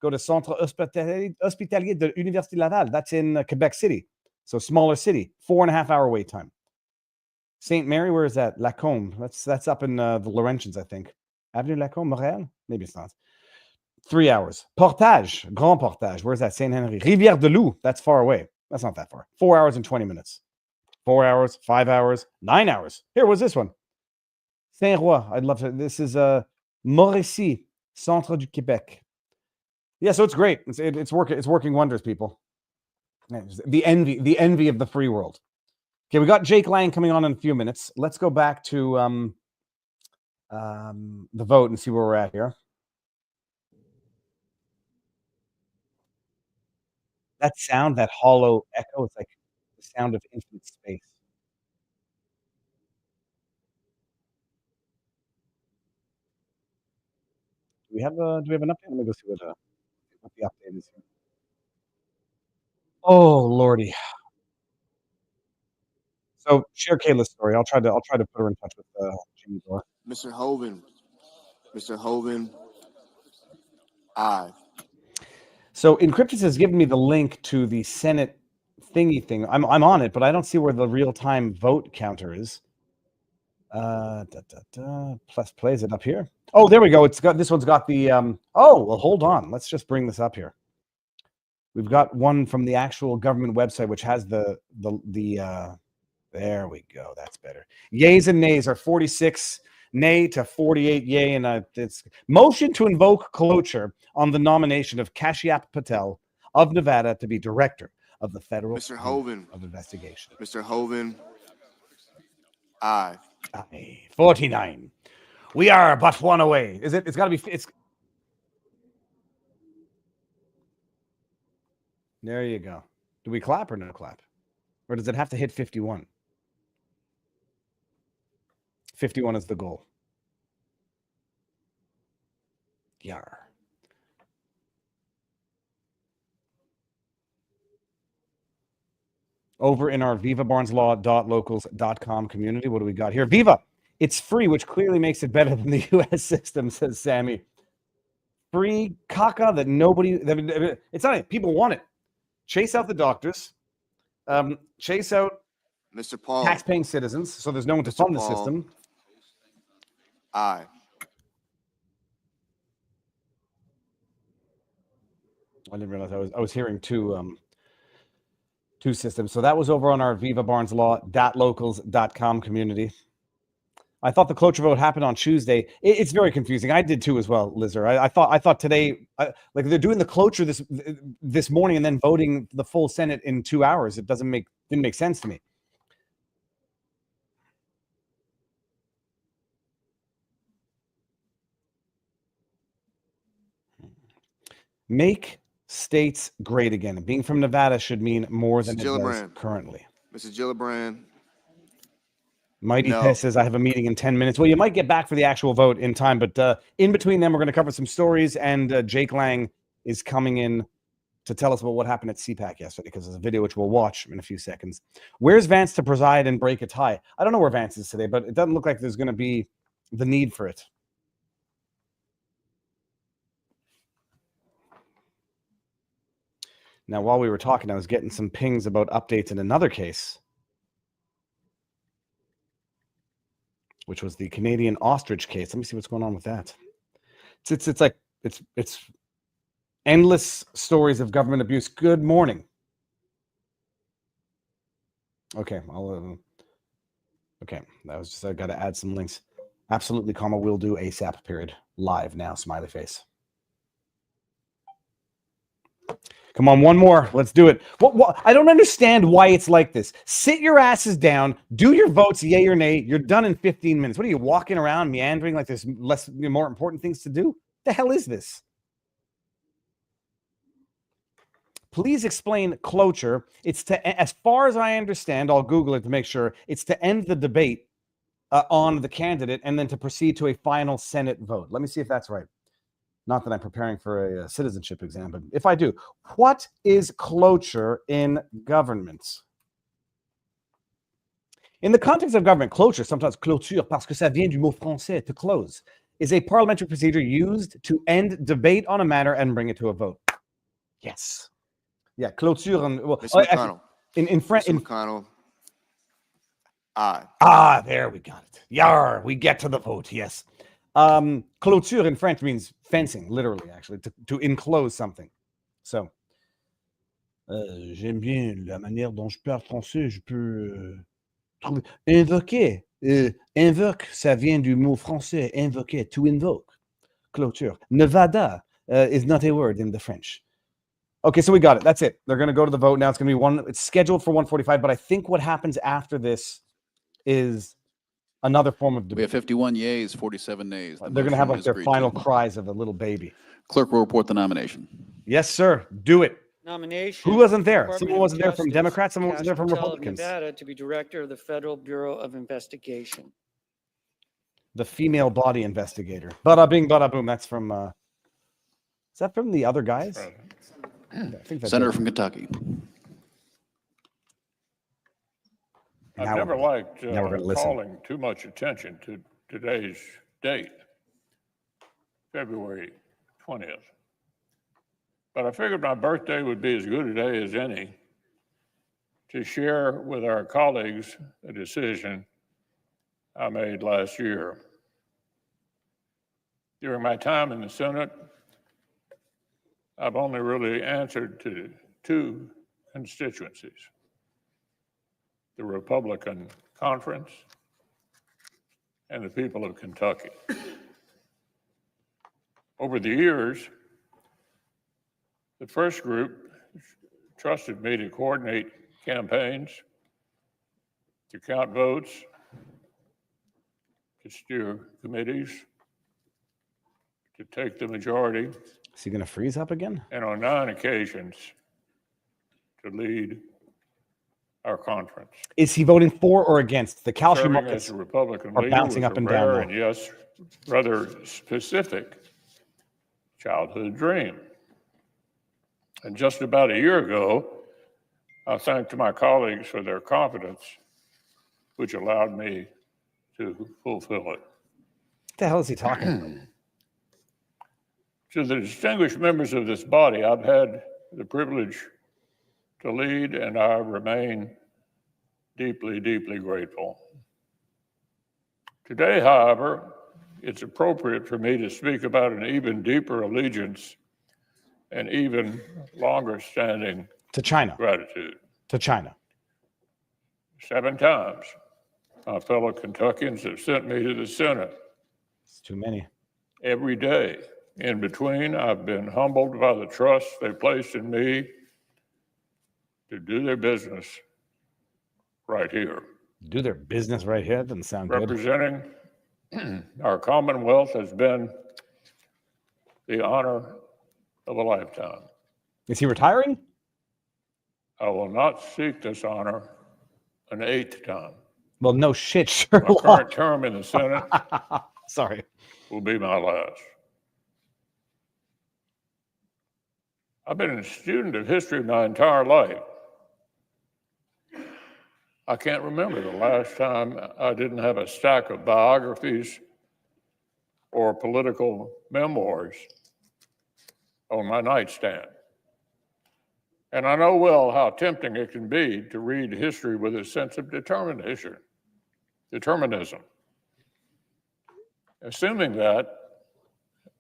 Speaker 2: Go to Centre Hospitalier de l'Université Laval. That's in Quebec City. So smaller city, 4.5 hour wait time. St. Mary, where is that? Lacombe. That's up in the Laurentians, I think. Avenue Lacombe, Montréal? Maybe it's not. 3 hours. Portage, Grand Portage. Where's that? Saint Henry. Rivière-de-Loup. That's far away. That's not that far. 4 hours and 20 minutes. 4 hours, 5 hours, 9 hours. Here was this one. Saint-Roi. I'd love to. This is Mauricie, Centre du Québec. Yeah, so it's great. It's working wonders, people. The envy of the free world. Okay, we got Jake Lang coming on in a few minutes. Let's go back to the vote and see where we're at here. That sound, that hollow echo, it's like the sound of infinite space. Do we have an update? Let me go see what the update is here. Oh lordy. So share Kayla's story. I'll try to put her in touch with Jimmy Dore.
Speaker 3: Mr. Hoven, aye.
Speaker 2: So Encryptus has given me the link to the Senate thingy thing. I'm on it, but I don't see where the real-time vote counter is. Plus play, is it up here? Oh, there we go. This one's got the oh, well, hold on. Let's just bring this up here. We've got one from the actual government website, which has the there we go. That's better. Yays and nays are 46 nay to 48 yay, and it's motion to invoke cloture on the nomination of Kash Patel of Nevada to be director of the Federal
Speaker 3: Mr. Hoven
Speaker 2: of Investigation.
Speaker 3: Mr. Hoven, aye.
Speaker 2: Aye. 49. We are but one away. Is it? It's got to be. It's. There you go. Do we clap or no clap? Or does it have to hit 51? 51 is the goal. Yar. Over in our vivabarneslaw.locals.com community, what do we got here? Viva It's free, which clearly makes it better than the U.S. system, says Sammy. Free caca that nobody, it's not, people want it. Chase out the doctors, chase out
Speaker 3: Mr. Paul.
Speaker 2: tax-paying citizens, so there's no one to
Speaker 3: Mr.
Speaker 2: fund the
Speaker 3: Paul.
Speaker 2: system.
Speaker 3: Aye.
Speaker 2: I didn't realize I was hearing two systems. So that was over on our vivabarneslaw.locals.com community. I thought the cloture vote happened on Tuesday. It's very confusing. I did too as well, Lizzer. I thought today, like they're doing the cloture this morning and then voting the full Senate in 2 hours. It didn't make sense to me. Make states great again. Being from Nevada should mean more than it does currently.
Speaker 3: Mr. Gillibrand.
Speaker 2: Mighty
Speaker 3: No.
Speaker 2: Piss says, I have a meeting in 10 minutes. Well, you might get back for the actual vote in time, but in between them, we're going to cover some stories, and Jake Lang is coming in to tell us about what happened at CPAC yesterday, because there's a video which we'll watch in a few seconds. Where's Vance to preside and break a tie? I don't know where Vance is today, but it doesn't look like there's going to be the need for it. Now, while we were talking, I was getting some pings about updates in another case, which was the Canadian ostrich case. Let me see what's going on with that. It's endless stories of government abuse. Good morning. Okay, okay, that was just, I got to add some links. Absolutely, comma, will do ASAP, period. Live now, smiley face. Come on, one more. Let's do it. What? I don't understand why it's like this. Sit your asses down. Do your votes, yay or nay. You're done in 15 minutes. What are you walking around meandering like there's more important things to do? The hell is this? Please explain cloture. It's to, as far as I understand, I'll Google it to make sure. It's to end the debate on the candidate and then to proceed to a final Senate vote. Let me see if that's right. Not that I'm preparing for a citizenship exam, but if I do, what is cloture in government? In the context of government, cloture, sometimes clôture, parce que ça vient du mot français, to close, is a parliamentary procedure used to end debate on a matter and bring it to a vote. Yes. Yeah, clôture. Well,
Speaker 3: Mr. McConnell.
Speaker 2: In French.
Speaker 3: Mr. McConnell. Aye.
Speaker 2: Ah, there we got it. Yar, we get to the vote, yes. Clôture in French means fencing, literally, actually, to enclose something. So, j'aime bien la manière dont je parle français. Je peux trouver. Invoquer. Invoque, ça vient du mot français. Invoquer, to invoke. Clôture. Nevada is not a word in the French. Okay, so we got it. That's it. They're going to go to the vote now. It's going to be one. It's scheduled for 1:45, but I think what happens after this is another form of debate.
Speaker 8: We have 51 yeas, 47 nays.
Speaker 2: They're going to have like their final cries of a little baby.
Speaker 8: Clerk will report the nomination.
Speaker 2: Yes, sir. Do it.
Speaker 9: Nomination.
Speaker 2: Who wasn't there?
Speaker 9: Department
Speaker 2: Someone
Speaker 9: of
Speaker 2: wasn't there from
Speaker 9: Justice,
Speaker 2: Democrats. Someone wasn't there from
Speaker 9: Kash Patel of
Speaker 2: Republicans.
Speaker 9: Nevada to be director of the Federal Bureau of Investigation.
Speaker 2: The female body investigator. Bada bing, bada boom. That's from. Is that from the other guys? I think that's
Speaker 8: Senator
Speaker 2: it.
Speaker 8: from Kentucky.
Speaker 2: Now
Speaker 10: I've never
Speaker 2: we're-
Speaker 10: liked
Speaker 2: now we're gonna listen.
Speaker 10: calling too much attention to today's date, February 20th. But I figured my birthday would be as good a day as any to share with our colleagues a decision I made last year. During my time in the Senate, I've only really answered to two constituencies: the Republican Conference and the people of Kentucky. Over the years, the first group trusted me to coordinate campaigns, to count votes, to steer committees, to take the majority,
Speaker 2: Is he going to freeze up again?
Speaker 10: and on 9 occasions, to lead our conference.
Speaker 2: Is he voting for or against? The calcium
Speaker 10: Serving
Speaker 2: markets
Speaker 10: as a Republican
Speaker 2: are
Speaker 10: leader
Speaker 2: bouncing
Speaker 10: was
Speaker 2: up
Speaker 10: a
Speaker 2: and down
Speaker 10: rare
Speaker 2: now.
Speaker 10: and yes, rather specific childhood dream. And just about a year ago, I thanked my colleagues for their confidence, which allowed me to fulfill it.
Speaker 2: What the hell is he talking about?
Speaker 10: To the distinguished members of this body, I've had the privilege to lead, and I remain deeply, deeply grateful. Today, however, it's appropriate for me to speak about an even deeper allegiance and even longer standing
Speaker 2: To China.
Speaker 10: gratitude.
Speaker 2: To China.
Speaker 10: 7 times, my fellow Kentuckians have sent me to the Senate.
Speaker 2: It's too many.
Speaker 10: Every day in between, I've been humbled by the trust they placed in me to do their business right here.
Speaker 2: Do their business right here. Doesn't sound good.
Speaker 10: Representing our Commonwealth has been the honor of a lifetime.
Speaker 2: Is he retiring?
Speaker 10: I will not seek this honor an 8th time.
Speaker 2: Well, no shit,
Speaker 10: My
Speaker 2: Sherlock.
Speaker 10: current term in the Senate
Speaker 2: Sorry.
Speaker 10: will be my last. I've been a student of history my entire life. I can't remember the last time I didn't have a stack of biographies or political memoirs on my nightstand. And I know well how tempting it can be to read history with a sense of determinism. Assuming that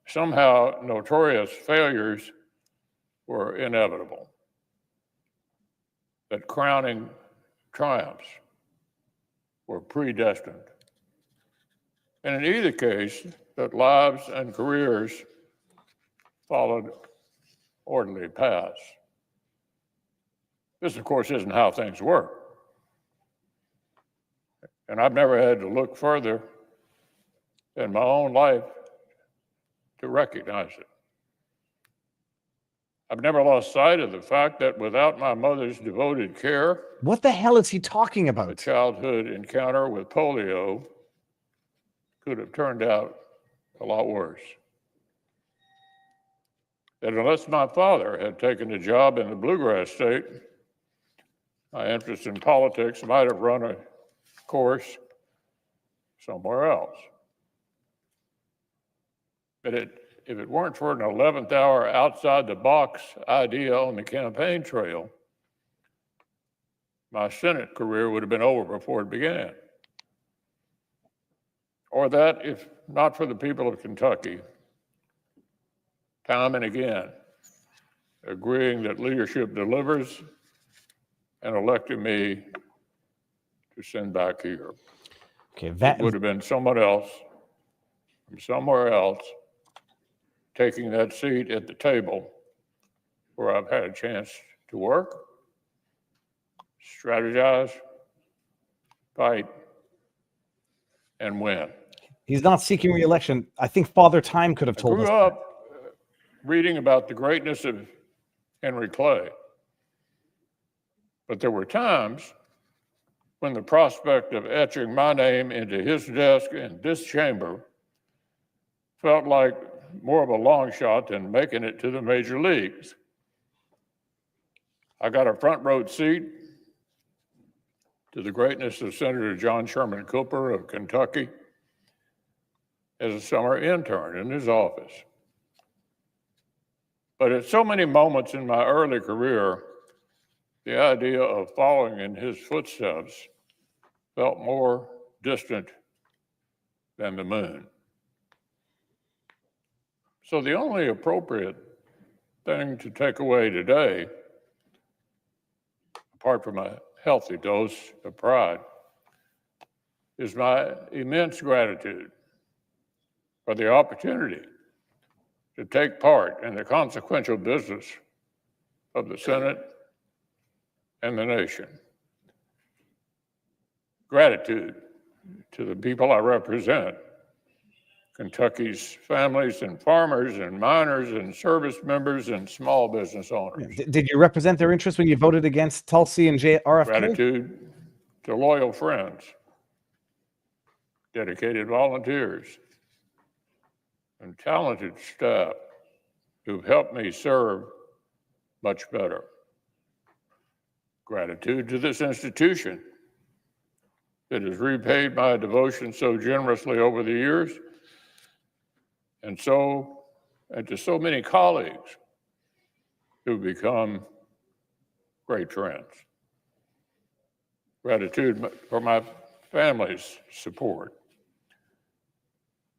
Speaker 10: somehow notorious failures were inevitable, that crowning triumphs were predestined. And in either case, that lives and careers followed orderly paths. This, of course, isn't how things work. And I've never had to look further in my own life to recognize it. I've never lost sight of the fact that without my mother's devoted care,
Speaker 2: What the hell is he talking
Speaker 10: a
Speaker 2: about?
Speaker 10: childhood encounter with polio could have turned out a lot worse. That unless my father had taken a job in the bluegrass state, my interest in politics might have run a course somewhere else. But if it weren't for an 11th hour outside the box idea on the campaign trail, my Senate career would have been over before it began. Or that, if not for the people of Kentucky, time and again, agreeing that leadership delivers and electing me to send back here.
Speaker 2: Okay,
Speaker 10: It would have been someone else from somewhere else taking that seat at the table where I've had a chance to work, strategize, fight, and win.
Speaker 2: he's not seeking re-election. I think Father Time could have
Speaker 10: I
Speaker 2: told
Speaker 10: grew
Speaker 2: us.
Speaker 10: up reading about the greatness of Henry Clay. But there were times when the prospect of etching my name into his desk in this chamber felt like more of a long shot than making it to the major leagues. I got a front row seat to the greatness of Senator John Sherman Cooper of Kentucky as a summer intern in his office. But at so many moments in my early career, the idea of following in his footsteps felt more distant than the moon. So the only appropriate thing to take away today, apart from a healthy dose of pride, is my immense gratitude for the opportunity to take part in the consequential business of the Senate and the nation. Gratitude to the people I represent, Kentucky's families and farmers and miners and service members and small business owners.
Speaker 2: Did you represent their interests when you voted against Tulsi and RFK?
Speaker 10: Gratitude to loyal friends, dedicated volunteers, and talented staff who've helped me serve much better. Gratitude to this institution that has repaid my devotion so generously over the years, and to so many colleagues who've become great friends. Gratitude for my family's support.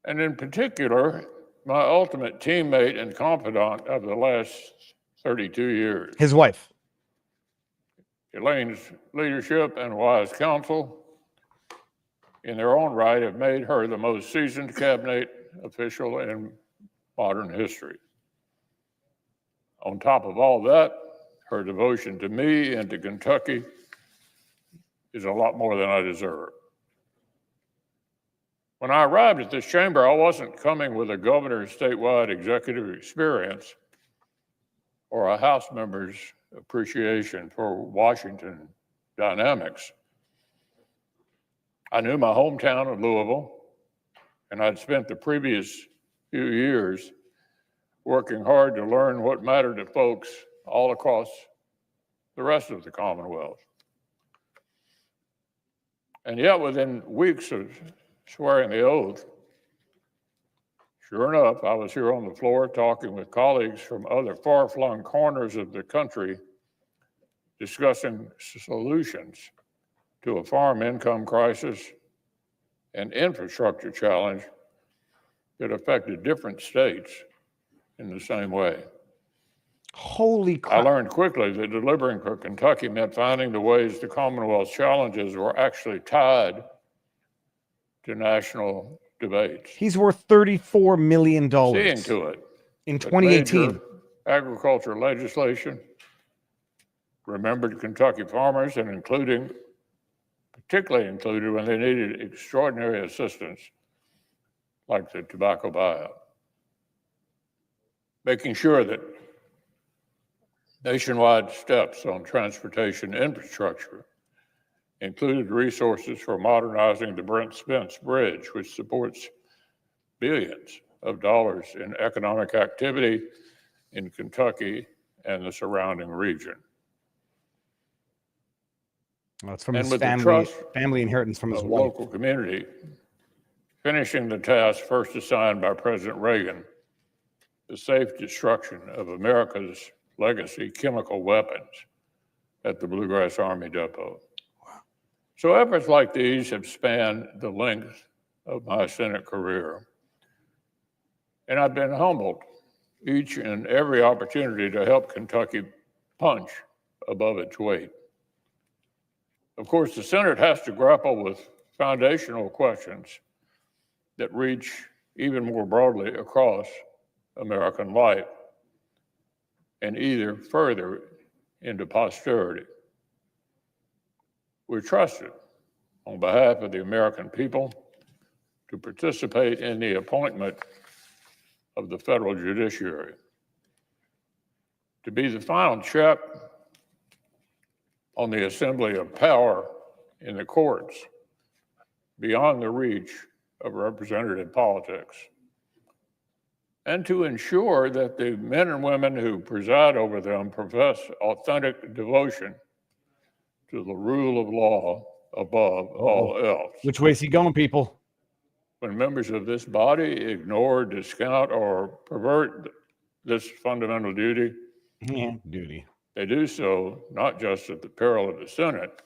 Speaker 10: And in particular, my ultimate teammate and confidant of the last 32 years.
Speaker 2: His wife.
Speaker 10: Elaine's leadership and wise counsel in their own right have made her the most seasoned cabinet official in modern history. On top of all that, her devotion to me and to Kentucky is a lot more than I deserve. When I arrived at this chamber, I wasn't coming with a governor's statewide executive experience or a House member's appreciation for Washington dynamics. I knew my hometown of Louisville, and I'd spent the previous few years working hard to learn what mattered to folks all across the rest of the Commonwealth. And yet, within weeks of swearing the oath, sure enough, I was here on the floor talking with colleagues from other far-flung corners of the country, discussing solutions to a farm income crisis and infrastructure challenge that affected different states in the same way.
Speaker 2: Holy
Speaker 10: I
Speaker 2: crap.
Speaker 10: learned quickly that delivering for Kentucky meant finding the ways the Commonwealth's challenges were actually tied to national debates.
Speaker 2: He's worth $34 million
Speaker 10: Seeing to it
Speaker 2: in
Speaker 10: that
Speaker 2: 2018.
Speaker 10: major agriculture legislation remembered Kentucky farmers and particularly included when they needed extraordinary assistance, like the tobacco buyout. Making sure that nationwide steps on transportation infrastructure included resources for modernizing the Brent Spence Bridge, which supports billions of dollars in economic activity in Kentucky and the surrounding region.
Speaker 2: Well, it's from
Speaker 10: And
Speaker 2: his
Speaker 10: with the
Speaker 2: family,
Speaker 10: trust
Speaker 2: family inheritance from his
Speaker 10: of
Speaker 2: wife.
Speaker 10: local community, finishing the task first assigned by President Reagan, the safe destruction of America's legacy chemical weapons at the Bluegrass Army Depot. So efforts like these have spanned the length of my Senate career. And I've been humbled each and every opportunity to help Kentucky punch above its weight. Of course, the Senate has to grapple with foundational questions that reach even more broadly across American life and either further into posterity. We're trusted on behalf of the American people to participate in the appointment of the federal judiciary, to be the final check on the assembly of power in the courts beyond the reach of representative politics, and to ensure that the men and women who preside over them profess authentic devotion to the rule of law above all else.
Speaker 2: Which way is he going, people?
Speaker 10: When members of this body ignore, discount, or pervert this fundamental duty,
Speaker 2: Yeah, duty.
Speaker 10: they do so not just at the peril of the Senate,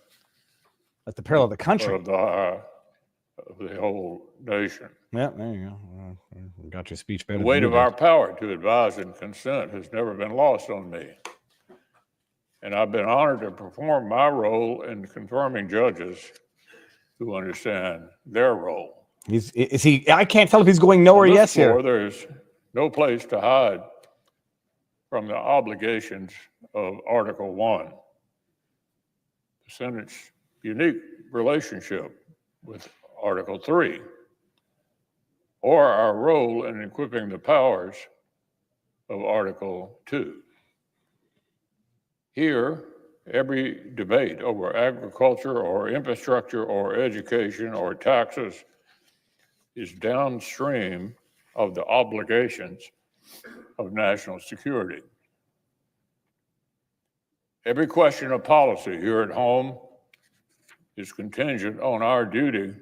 Speaker 2: At the peril of the
Speaker 10: but
Speaker 2: country.
Speaker 10: of the whole nation.
Speaker 2: Yeah, there you go. Got your speech better
Speaker 10: The
Speaker 2: than
Speaker 10: weight
Speaker 2: you
Speaker 10: of
Speaker 2: did.
Speaker 10: our power to advise and consent has never been lost on me. And I've been honored to perform my role in confirming judges who understand their role.
Speaker 2: Is he? I can't tell if he's going no or
Speaker 10: On this
Speaker 2: yes
Speaker 10: floor,
Speaker 2: here.
Speaker 10: there's no place to hide from the obligations of Article 1, the Senate's unique relationship with Article 3, or our role in equipping the powers of Article 2. Here, every debate over agriculture or infrastructure or education or taxes is downstream of the obligations of national security. Every question of policy here at home is contingent on our duty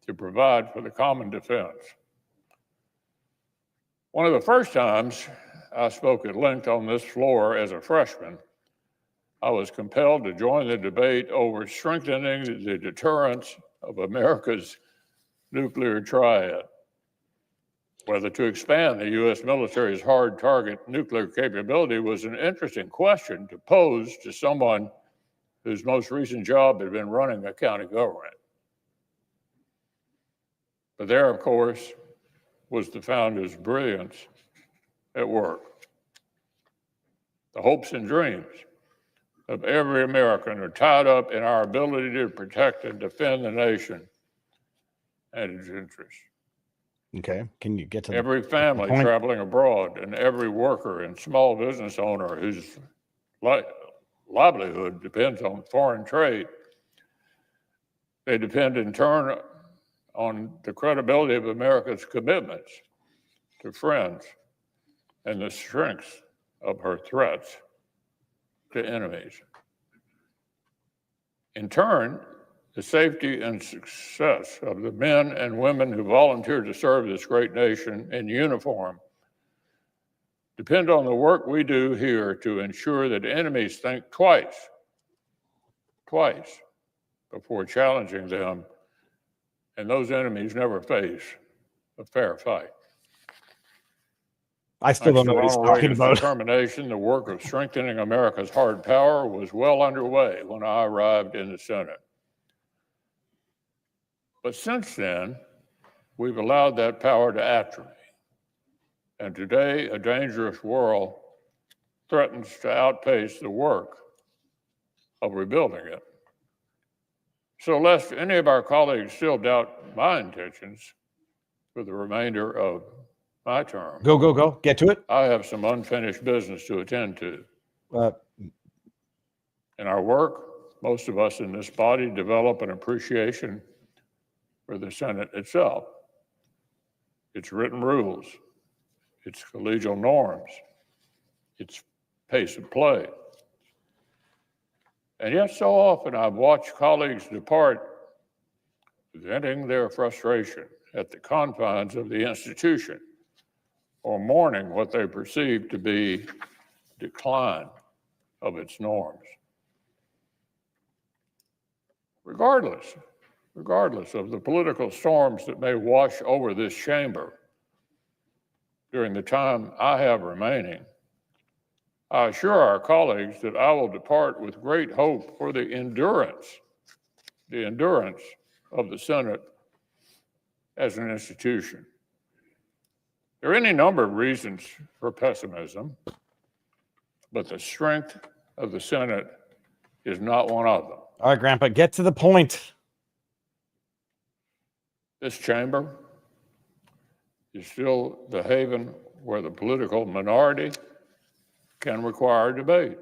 Speaker 10: to provide for the common defense. One of the first times I spoke at length on this floor as a freshman, I was compelled to join the debate over strengthening the deterrence of America's nuclear triad. Whether to expand the U.S. military's hard target nuclear capability was an interesting question to pose to someone whose most recent job had been running a county government. But there, of course, was the founder's brilliance at work. The hopes and dreams of every American are tied up in our ability to protect and defend the nation and its interests.
Speaker 2: Okay, can you get to
Speaker 10: Every family
Speaker 2: point?
Speaker 10: traveling abroad and every worker and small business owner whose livelihood depends on foreign trade, they depend in turn on the credibility of America's commitments to friends and the strength of her threats to enemies. In turn, the safety and success of the men and women who volunteer to serve this great nation in uniform depend on the work we do here to ensure that enemies think twice before challenging them, and those enemies never face a fair fight.
Speaker 2: I still don't know what he's
Speaker 10: Ronald
Speaker 2: talking
Speaker 10: Reagan's
Speaker 2: about.
Speaker 10: determination, the work of strengthening America's hard power was well underway when I arrived in the Senate. But since then, we've allowed that power to atrophy. And today, a dangerous world threatens to outpace the work of rebuilding it. So lest any of our colleagues still doubt my intentions for the remainder of my term,
Speaker 2: Go. Get to it.
Speaker 10: I have some unfinished business to attend to. In our work, most of us in this body develop an appreciation for the Senate itself, its written rules, its collegial norms, its pace of play. And yet so often I've watched colleagues depart, venting their frustration at the confines of the institution or mourning what they perceive to be decline of its norms. Regardless of the political storms that may wash over this chamber during the time I have remaining, I assure our colleagues that I will depart with great hope for the endurance of the Senate as an institution. There are any number of reasons for pessimism, but the strength of the Senate is not one of them.
Speaker 2: All right, Grandpa, get to the point.
Speaker 10: This chamber is still the haven where the political minority can require debate.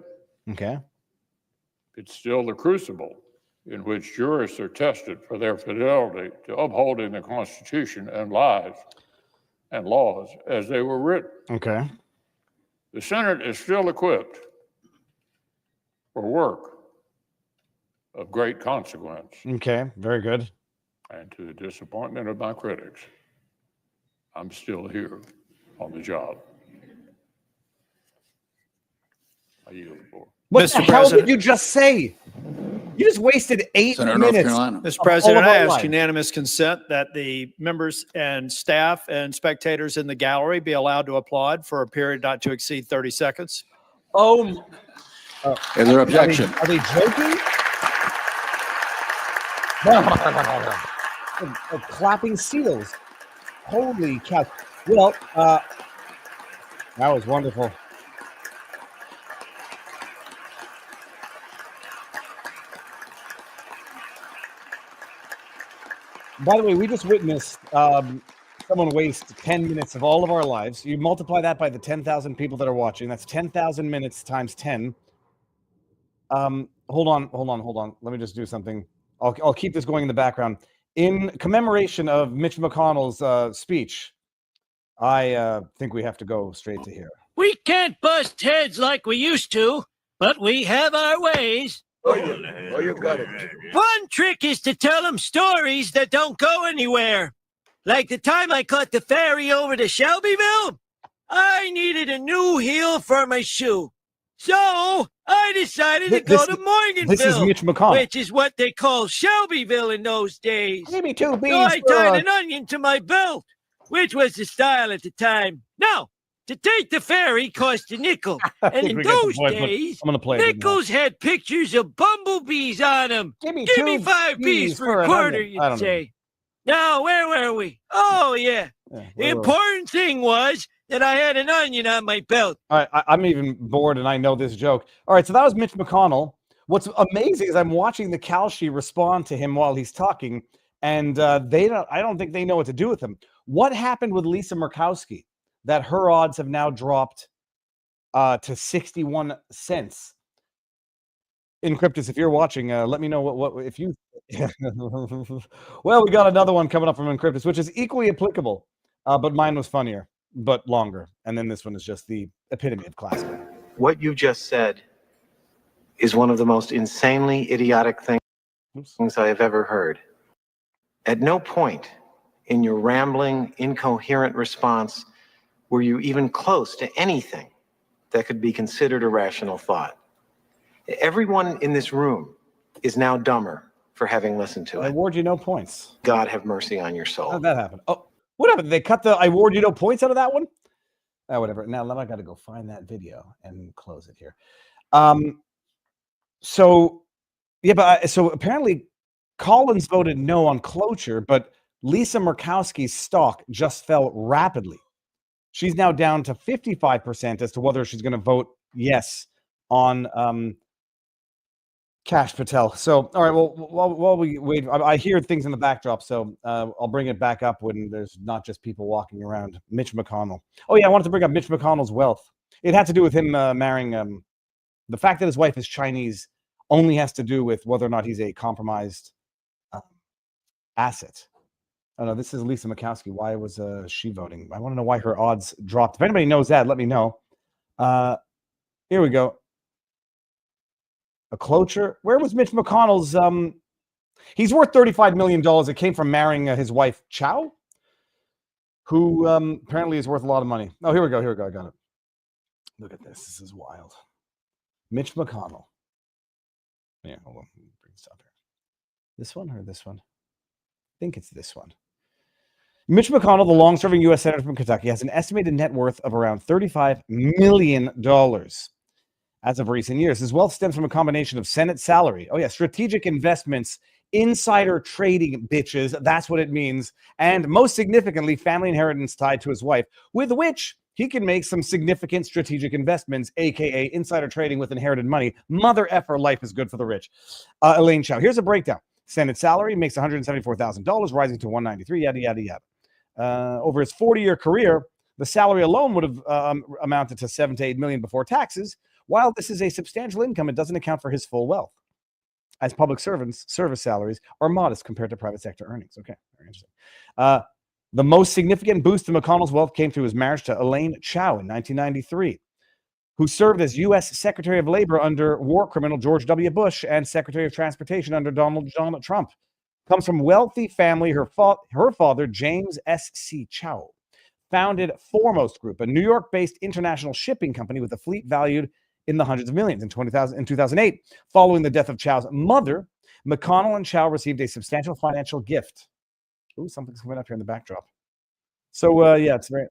Speaker 2: Okay.
Speaker 10: It's still the crucible in which jurists are tested for their fidelity to upholding the Constitution and laws as they were written.
Speaker 2: Okay.
Speaker 10: The Senate is still equipped for work of great consequence.
Speaker 2: Okay, very good.
Speaker 10: And to the disappointment of my critics, I'm still here on the job. I yield the floor.
Speaker 2: What
Speaker 11: Mr.
Speaker 2: the hell
Speaker 11: President.
Speaker 2: did you just say? You just wasted 8
Speaker 8: Senator, North
Speaker 2: minutes.
Speaker 8: Carolina.
Speaker 11: Mr.
Speaker 2: all
Speaker 11: President,
Speaker 2: of
Speaker 11: I
Speaker 2: our
Speaker 11: ask
Speaker 2: lives.
Speaker 11: unanimous consent that the members and staff and spectators in the gallery be allowed to applaud for a period not to exceed 30 seconds.
Speaker 2: Oh,
Speaker 8: Is there objection?
Speaker 2: are they joking? No. Clapping seals. Holy cow. Well, that was wonderful. By the way, we just witnessed someone waste 10 minutes of all of our lives. You multiply that by the 10,000 people that are watching. That's 10,000 minutes times 10. Hold on. Let me just do something. I'll keep this going in the background. In commemoration of Mitch McConnell's speech, I think we have to go straight to here.
Speaker 12: We can't bust heads like we used to, but we have our ways.
Speaker 8: Oh, you got it.
Speaker 12: One trick is to tell them stories that don't go anywhere. Like the time I caught the ferry over to Shelbyville, I needed a new heel for my shoe. So I decided to go to Morganville,
Speaker 2: This is Mitch McConnell.
Speaker 12: which is what they call Shelbyville in those days.
Speaker 2: Give me 2
Speaker 12: So
Speaker 2: beans
Speaker 12: I
Speaker 2: for
Speaker 12: tied an onion to my belt, which was the style at the time. Now, to take the ferry cost a nickel.
Speaker 2: I
Speaker 12: And
Speaker 2: think
Speaker 12: in
Speaker 2: we get the
Speaker 12: those
Speaker 2: point, but
Speaker 12: days,
Speaker 2: I'm gonna play it now.
Speaker 12: nickels had pictures of bumblebees on them.
Speaker 2: Give me
Speaker 12: Give me
Speaker 2: 2
Speaker 12: 5 bees for a
Speaker 2: an
Speaker 12: quarter,
Speaker 2: onion. I
Speaker 12: you'd
Speaker 2: don't know.
Speaker 12: say. Now, where were we? Oh, yeah.
Speaker 2: Yeah,
Speaker 12: The
Speaker 2: where were we?
Speaker 12: important thing was that I had an onion on my belt.
Speaker 2: All right, I'm even bored and I know this joke. All right, so that was Mitch McConnell. What's amazing is I'm watching the Kalshi respond to him while he's talking, and I don't think they know what to do with him. What happened with Lisa Murkowski that her odds have now dropped to 61 cents? Encryptus, if you're watching, let me know what if you. Well, we got another one coming up from Encryptus, which is equally applicable, but mine was funnier but longer, and then this one is just the epitome of classic.
Speaker 13: What you just said is one of the most insanely idiotic things I have ever heard. At no point in your rambling, incoherent response were you even close to anything that could be considered a rational thought. Everyone in this room is now dumber for having listened to
Speaker 2: I
Speaker 13: it.
Speaker 2: award you no points.
Speaker 13: God have mercy on your soul.
Speaker 2: How'd that happen? Oh, what happened? They cut the I award you no points out of that one? Whatever. Now I got to go find that video and close it here. So apparently Collins voted no on cloture, but Lisa Murkowski's stock just fell rapidly. She's now down to 55% as to whether she's going to vote yes on Kash Patel. So, all right, well, while we wait, I hear things in the backdrop, so I'll bring it back up when there's not just people walking around. Mitch McConnell. Oh, yeah, I wanted to bring up Mitch McConnell's wealth. It had to do with him marrying the fact that his wife is Chinese only has to do with whether or not he's a compromised asset. Oh, no, this is Lisa Murkowski. Why was she voting? I want to know why her odds dropped. If anybody knows that, let me know. Here we go. A cloture. Where was Mitch McConnell's? He's worth $35 million. It came from marrying his wife, Chow, who apparently is worth a lot of money. Oh, here we go. I got it. Look at this. This is wild. Mitch McConnell. Yeah, hold on. Bring this up here. This one or this one? I think it's this one. Mitch McConnell, the long-serving U.S. Senator from Kentucky, has an estimated net worth of around $35 million as of recent years. His wealth stems from a combination of Senate salary, strategic investments, insider trading, bitches, that's what it means, and most significantly, family inheritance tied to his wife, with which he can make some significant strategic investments, aka insider trading with inherited money. Mother effer, life is good for the rich. Elaine Chow. Here's a breakdown. Senate salary makes $174,000, rising to $193,000, yada, yada, yada. Over his 40-year career, the salary alone would have amounted to $7 to $8 million before taxes. While this is a substantial income, it doesn't account for his full wealth, as public servants' service salaries are modest compared to private sector earnings. Okay, very interesting. The most significant boost to McConnell's wealth came through his marriage to Elaine Chow in 1993, who served as U.S. Secretary of Labor under war criminal George W. Bush and Secretary of Transportation under Donald Trump. Comes from wealthy family. Her father, James S.C. Chow, founded Foremost Group, a New York-based international shipping company with a fleet valued in the hundreds of millions. In 2008, following the death of Chow's mother, McConnell and Chow received a substantial financial gift. Ooh, something's coming up here in the backdrop. So, it's very...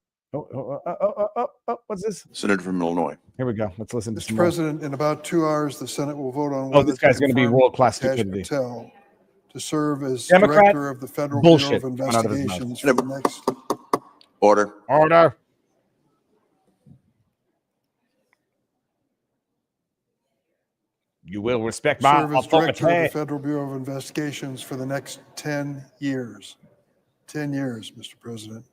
Speaker 2: what's this?
Speaker 8: Senator from Illinois.
Speaker 2: Here we go. Let's listen to
Speaker 14: Mr. President, in about 2 hours, the Senate will vote on
Speaker 2: this guy's going to be world-class
Speaker 14: Kash
Speaker 2: stupidity.
Speaker 14: Patel to serve as
Speaker 2: Democrat
Speaker 14: Director of the Federal
Speaker 2: bullshit
Speaker 14: Bureau of
Speaker 2: coming out of his mouth.
Speaker 14: Investigations for the next...
Speaker 8: Order.
Speaker 2: You will respect my
Speaker 14: serve as Director of the
Speaker 2: authority.
Speaker 14: Federal Bureau of Investigations for the next 10 years. 10 years, Mr. President.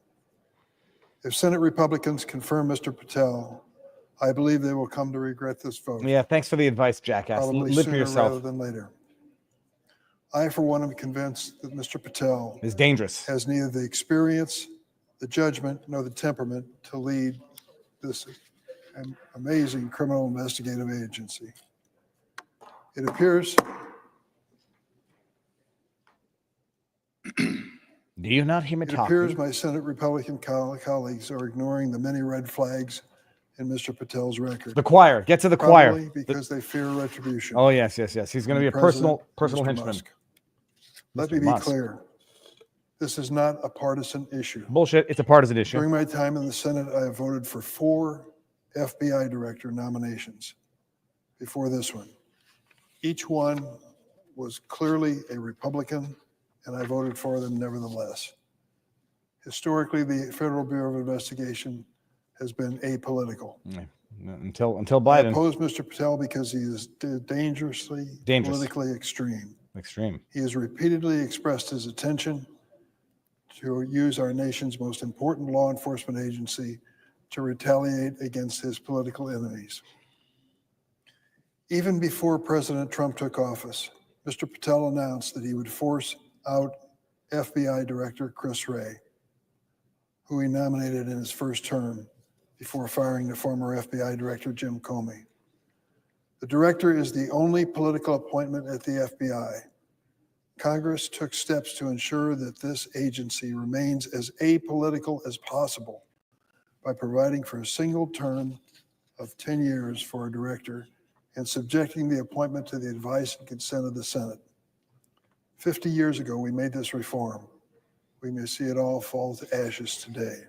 Speaker 14: If Senate Republicans confirm Mr. Patel, I believe they will come to regret this vote.
Speaker 2: Yeah, thanks for the advice, jackass.
Speaker 14: Probably
Speaker 2: Live for
Speaker 14: sooner rather
Speaker 2: yourself.
Speaker 14: than later. I, for one, am convinced that Mr. Patel
Speaker 2: It's dangerous.
Speaker 14: has neither the experience, the judgment, nor the temperament to lead this amazing criminal investigative agency. It appears
Speaker 2: Do you not hear me
Speaker 14: It appears
Speaker 2: talking?
Speaker 14: my Senate Republican colleagues are ignoring the many red flags in Mr. Patel's record.
Speaker 2: The choir. Get to the choir.
Speaker 14: Probably because they fear retribution.
Speaker 2: Oh, yes, yes, yes. He's going to be a personal
Speaker 14: Mr.
Speaker 2: henchman.
Speaker 14: Musk. Let
Speaker 2: Mr.
Speaker 14: me be
Speaker 2: Musk.
Speaker 14: clear. This is not a partisan issue.
Speaker 2: Bullshit. It's a partisan issue.
Speaker 14: During my time in the Senate, I have voted for 4 FBI director nominations before this one. Each one was clearly a Republican, and I voted for them nevertheless. Historically, the Federal Bureau of Investigation has been apolitical.
Speaker 2: Until
Speaker 14: I
Speaker 2: Biden.
Speaker 14: oppose Mr. Patel because he is dangerously politically extreme.
Speaker 2: Extreme.
Speaker 14: He has repeatedly expressed his intention to use our nation's most important law enforcement agency to retaliate against his political enemies. Even before President Trump took office, Mr. Patel announced that he would force out FBI Director Chris Wray, who he nominated in his first term before firing the former FBI Director Jim Comey. The director is the only political appointment at the FBI. Congress took steps to ensure that this agency remains as apolitical as possible by providing for a single term of 10 years for a director and subjecting the appointment to the advice and consent of the Senate. 50 years ago, we made this reform. We may see it all fall to ashes today.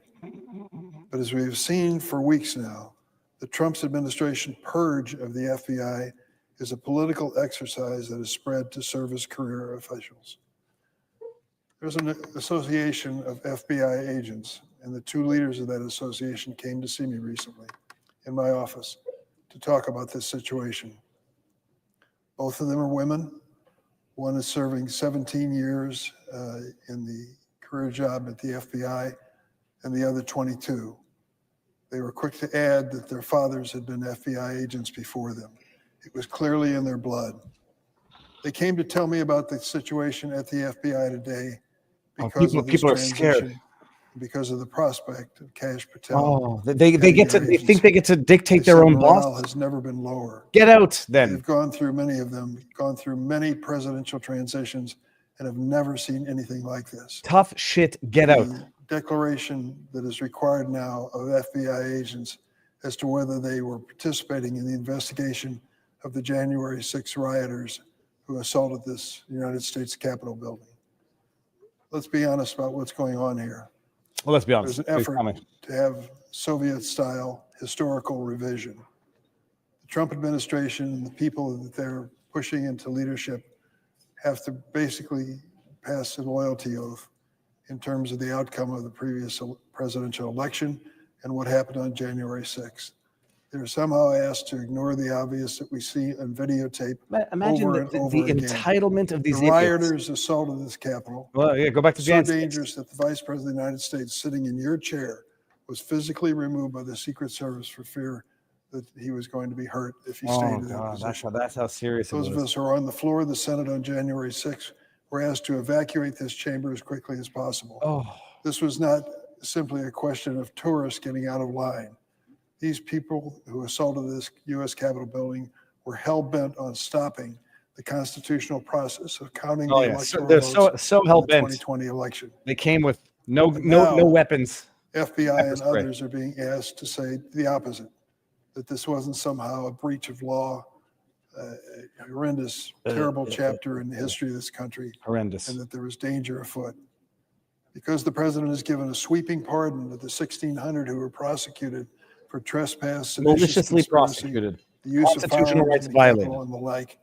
Speaker 14: But as we have seen for weeks now, the Trump administration purge of the FBI is a political exercise that is spread to service career officials. There's an association of FBI agents, and the 2 leaders of that association came to see me recently in my office to talk about this situation. Both of them are women. One is serving 17 years in the career job at the FBI, and the other 22. They were quick to add that their fathers had been FBI agents before them. It was clearly in their blood. They came to tell me about the situation at the FBI today because of this
Speaker 2: people are scared.
Speaker 14: transition, because of the prospect of Kash Patel.
Speaker 2: Oh, they think they get to dictate
Speaker 14: They
Speaker 2: their
Speaker 14: said
Speaker 2: own
Speaker 14: morale
Speaker 2: boss.
Speaker 14: has never been lower.
Speaker 2: Get out then.
Speaker 14: They've gone through many of them, gone through many presidential transitions, and have never seen anything like this.
Speaker 2: Tough shit. Get out.
Speaker 14: The declaration that is required now of FBI agents as to whether they were participating in the investigation of the January 6th rioters who assaulted this United States Capitol building. Let's be honest about what's going on here.
Speaker 2: Well, let's be honest.
Speaker 14: There's an effort to have Soviet-style historical revision. The Trump administration and the people that they're pushing into leadership have to basically pass a loyalty oath in terms of the outcome of the previous presidential election and what happened on January 6th. They're somehow asked to ignore the obvious that we see on videotape.
Speaker 2: Imagine
Speaker 14: over
Speaker 2: the
Speaker 14: and over again.
Speaker 2: entitlement of these
Speaker 14: The
Speaker 2: idiots.
Speaker 14: rioters assaulted this Capitol.
Speaker 2: Well, yeah, go back to
Speaker 14: So
Speaker 2: Jan's.
Speaker 14: dangerous that the Vice President of the United States sitting in your chair was physically removed by the Secret Service for fear that he was going to be hurt if he stayed
Speaker 2: Oh
Speaker 14: in that
Speaker 2: God,
Speaker 14: position.
Speaker 2: that's how serious it
Speaker 14: Those of
Speaker 2: was.
Speaker 14: us who are on the floor of the Senate on January 6th were asked to evacuate this chamber as quickly as possible.
Speaker 2: Oh,
Speaker 14: This was not simply a question of tourists getting out of line. These people who assaulted this U.S. Capitol building were hell-bent on stopping the constitutional process of counting the electoral
Speaker 2: they're
Speaker 14: votes
Speaker 2: so
Speaker 14: in the
Speaker 2: hell-bent.
Speaker 14: 2020 election.
Speaker 2: They came with no
Speaker 14: now-
Speaker 2: weapons.
Speaker 14: FBI
Speaker 2: Pepper
Speaker 14: and
Speaker 2: spray.
Speaker 14: others are being asked to say the opposite, that this wasn't somehow a breach of law, a horrendous, terrible chapter in the history of this country,
Speaker 2: Horrendous.
Speaker 14: and that there was danger afoot. Because the president has given a sweeping pardon to the 1,600 who were prosecuted for trespass, seditious
Speaker 2: Maliciously
Speaker 14: conspiracy,
Speaker 2: prosecuted.
Speaker 14: the use of
Speaker 2: Constitutional
Speaker 14: firearms
Speaker 2: rights
Speaker 14: in the Capitol
Speaker 2: violated.
Speaker 14: and the like,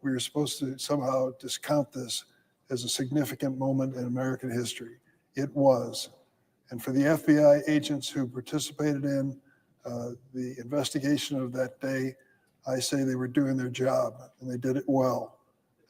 Speaker 14: we are supposed to somehow discount this as a significant moment in American history. It was. And for the FBI agents who participated in the investigation of that day, I say they were doing their job and they did it well.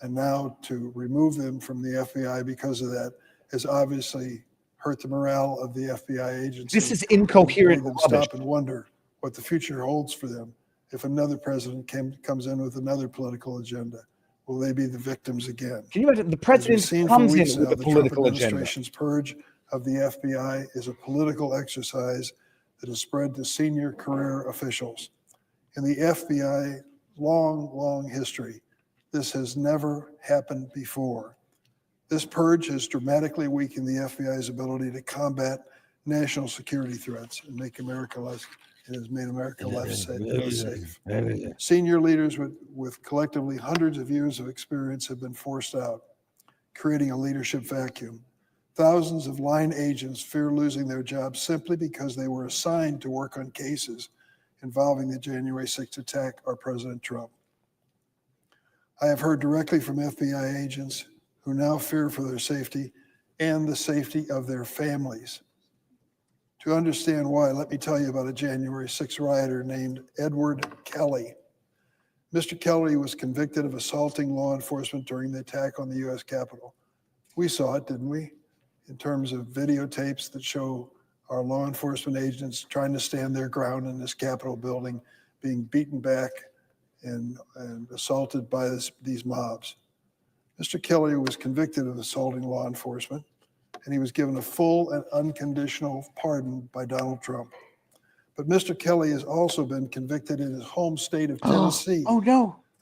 Speaker 14: And now to remove them from the FBI because of that has obviously hurt the morale of the FBI agency.
Speaker 2: This is incoherent
Speaker 14: Made them
Speaker 2: rubbish.
Speaker 14: stop and wonder what the future holds for them if another president comes in with another political agenda. Will they be the victims again?
Speaker 2: Can you imagine the
Speaker 14: As we've
Speaker 2: president
Speaker 14: seen
Speaker 2: comes
Speaker 14: for
Speaker 2: in
Speaker 14: weeks
Speaker 2: with
Speaker 14: now,
Speaker 2: a
Speaker 14: the
Speaker 2: political
Speaker 14: Trump
Speaker 2: agenda?
Speaker 14: administration's purge of the FBI is a political exercise that has spread to senior career officials. In the FBI long history, This has never happened before. This purge has dramatically weakened the FBI's ability to combat national security threats and make America less. It has made America less safe. Senior leaders with collectively hundreds of years of experience have been forced out, creating a leadership vacuum. Thousands of line agents fear losing their jobs simply because they were assigned to work on cases involving the January 6th attack or President Trump. I have heard directly from FBI agents who now fear for their safety and the safety of their families. To understand why, let me tell you about a January 6th rioter named Edward Kelly. Mr. Kelly was convicted of assaulting law enforcement during the attack on the U.S. Capitol. We saw it, didn't we? In terms of videotapes that show our law enforcement agents trying to stand their ground in this Capitol building, being beaten back and assaulted by these mobs. Mr. Kelly was convicted of assaulting law enforcement, and he was given a full and unconditional pardon by Donald Trump. But Mr. Kelly has also been convicted in his home state of Tennessee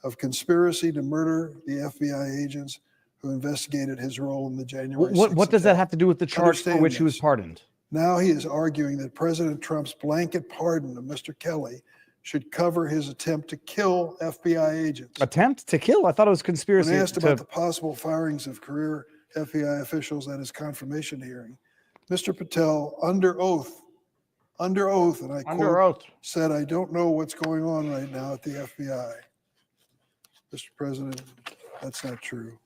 Speaker 14: of conspiracy to murder the FBI agents who investigated his role in the January 6th
Speaker 2: What does that
Speaker 14: attack.
Speaker 2: have to do with the charge for which he was pardoned?
Speaker 14: Now he is arguing that President Trump's blanket pardon of Mr. Kelly should cover his attempt to kill FBI agents.
Speaker 2: Attempt to kill? I thought it was conspiracy.
Speaker 14: When asked about the possible firings of career FBI officials at his confirmation hearing, Mr. Patel, under oath, and I quote, said, "I don't know what's going on right now at the FBI." Mr. President, that's not true.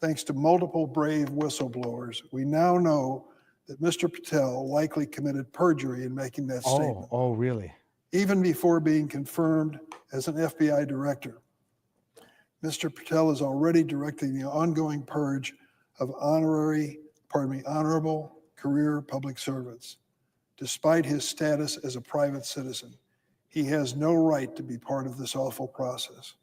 Speaker 14: Thanks to multiple brave whistleblowers, we now know that Mr. Patel likely committed perjury in making that statement.
Speaker 2: Oh, really?
Speaker 14: Even before being confirmed as an FBI director. Mr. Patel is already directing the ongoing purge of honorable career public servants. Despite his status as a private citizen, he has no right to be part of this awful process.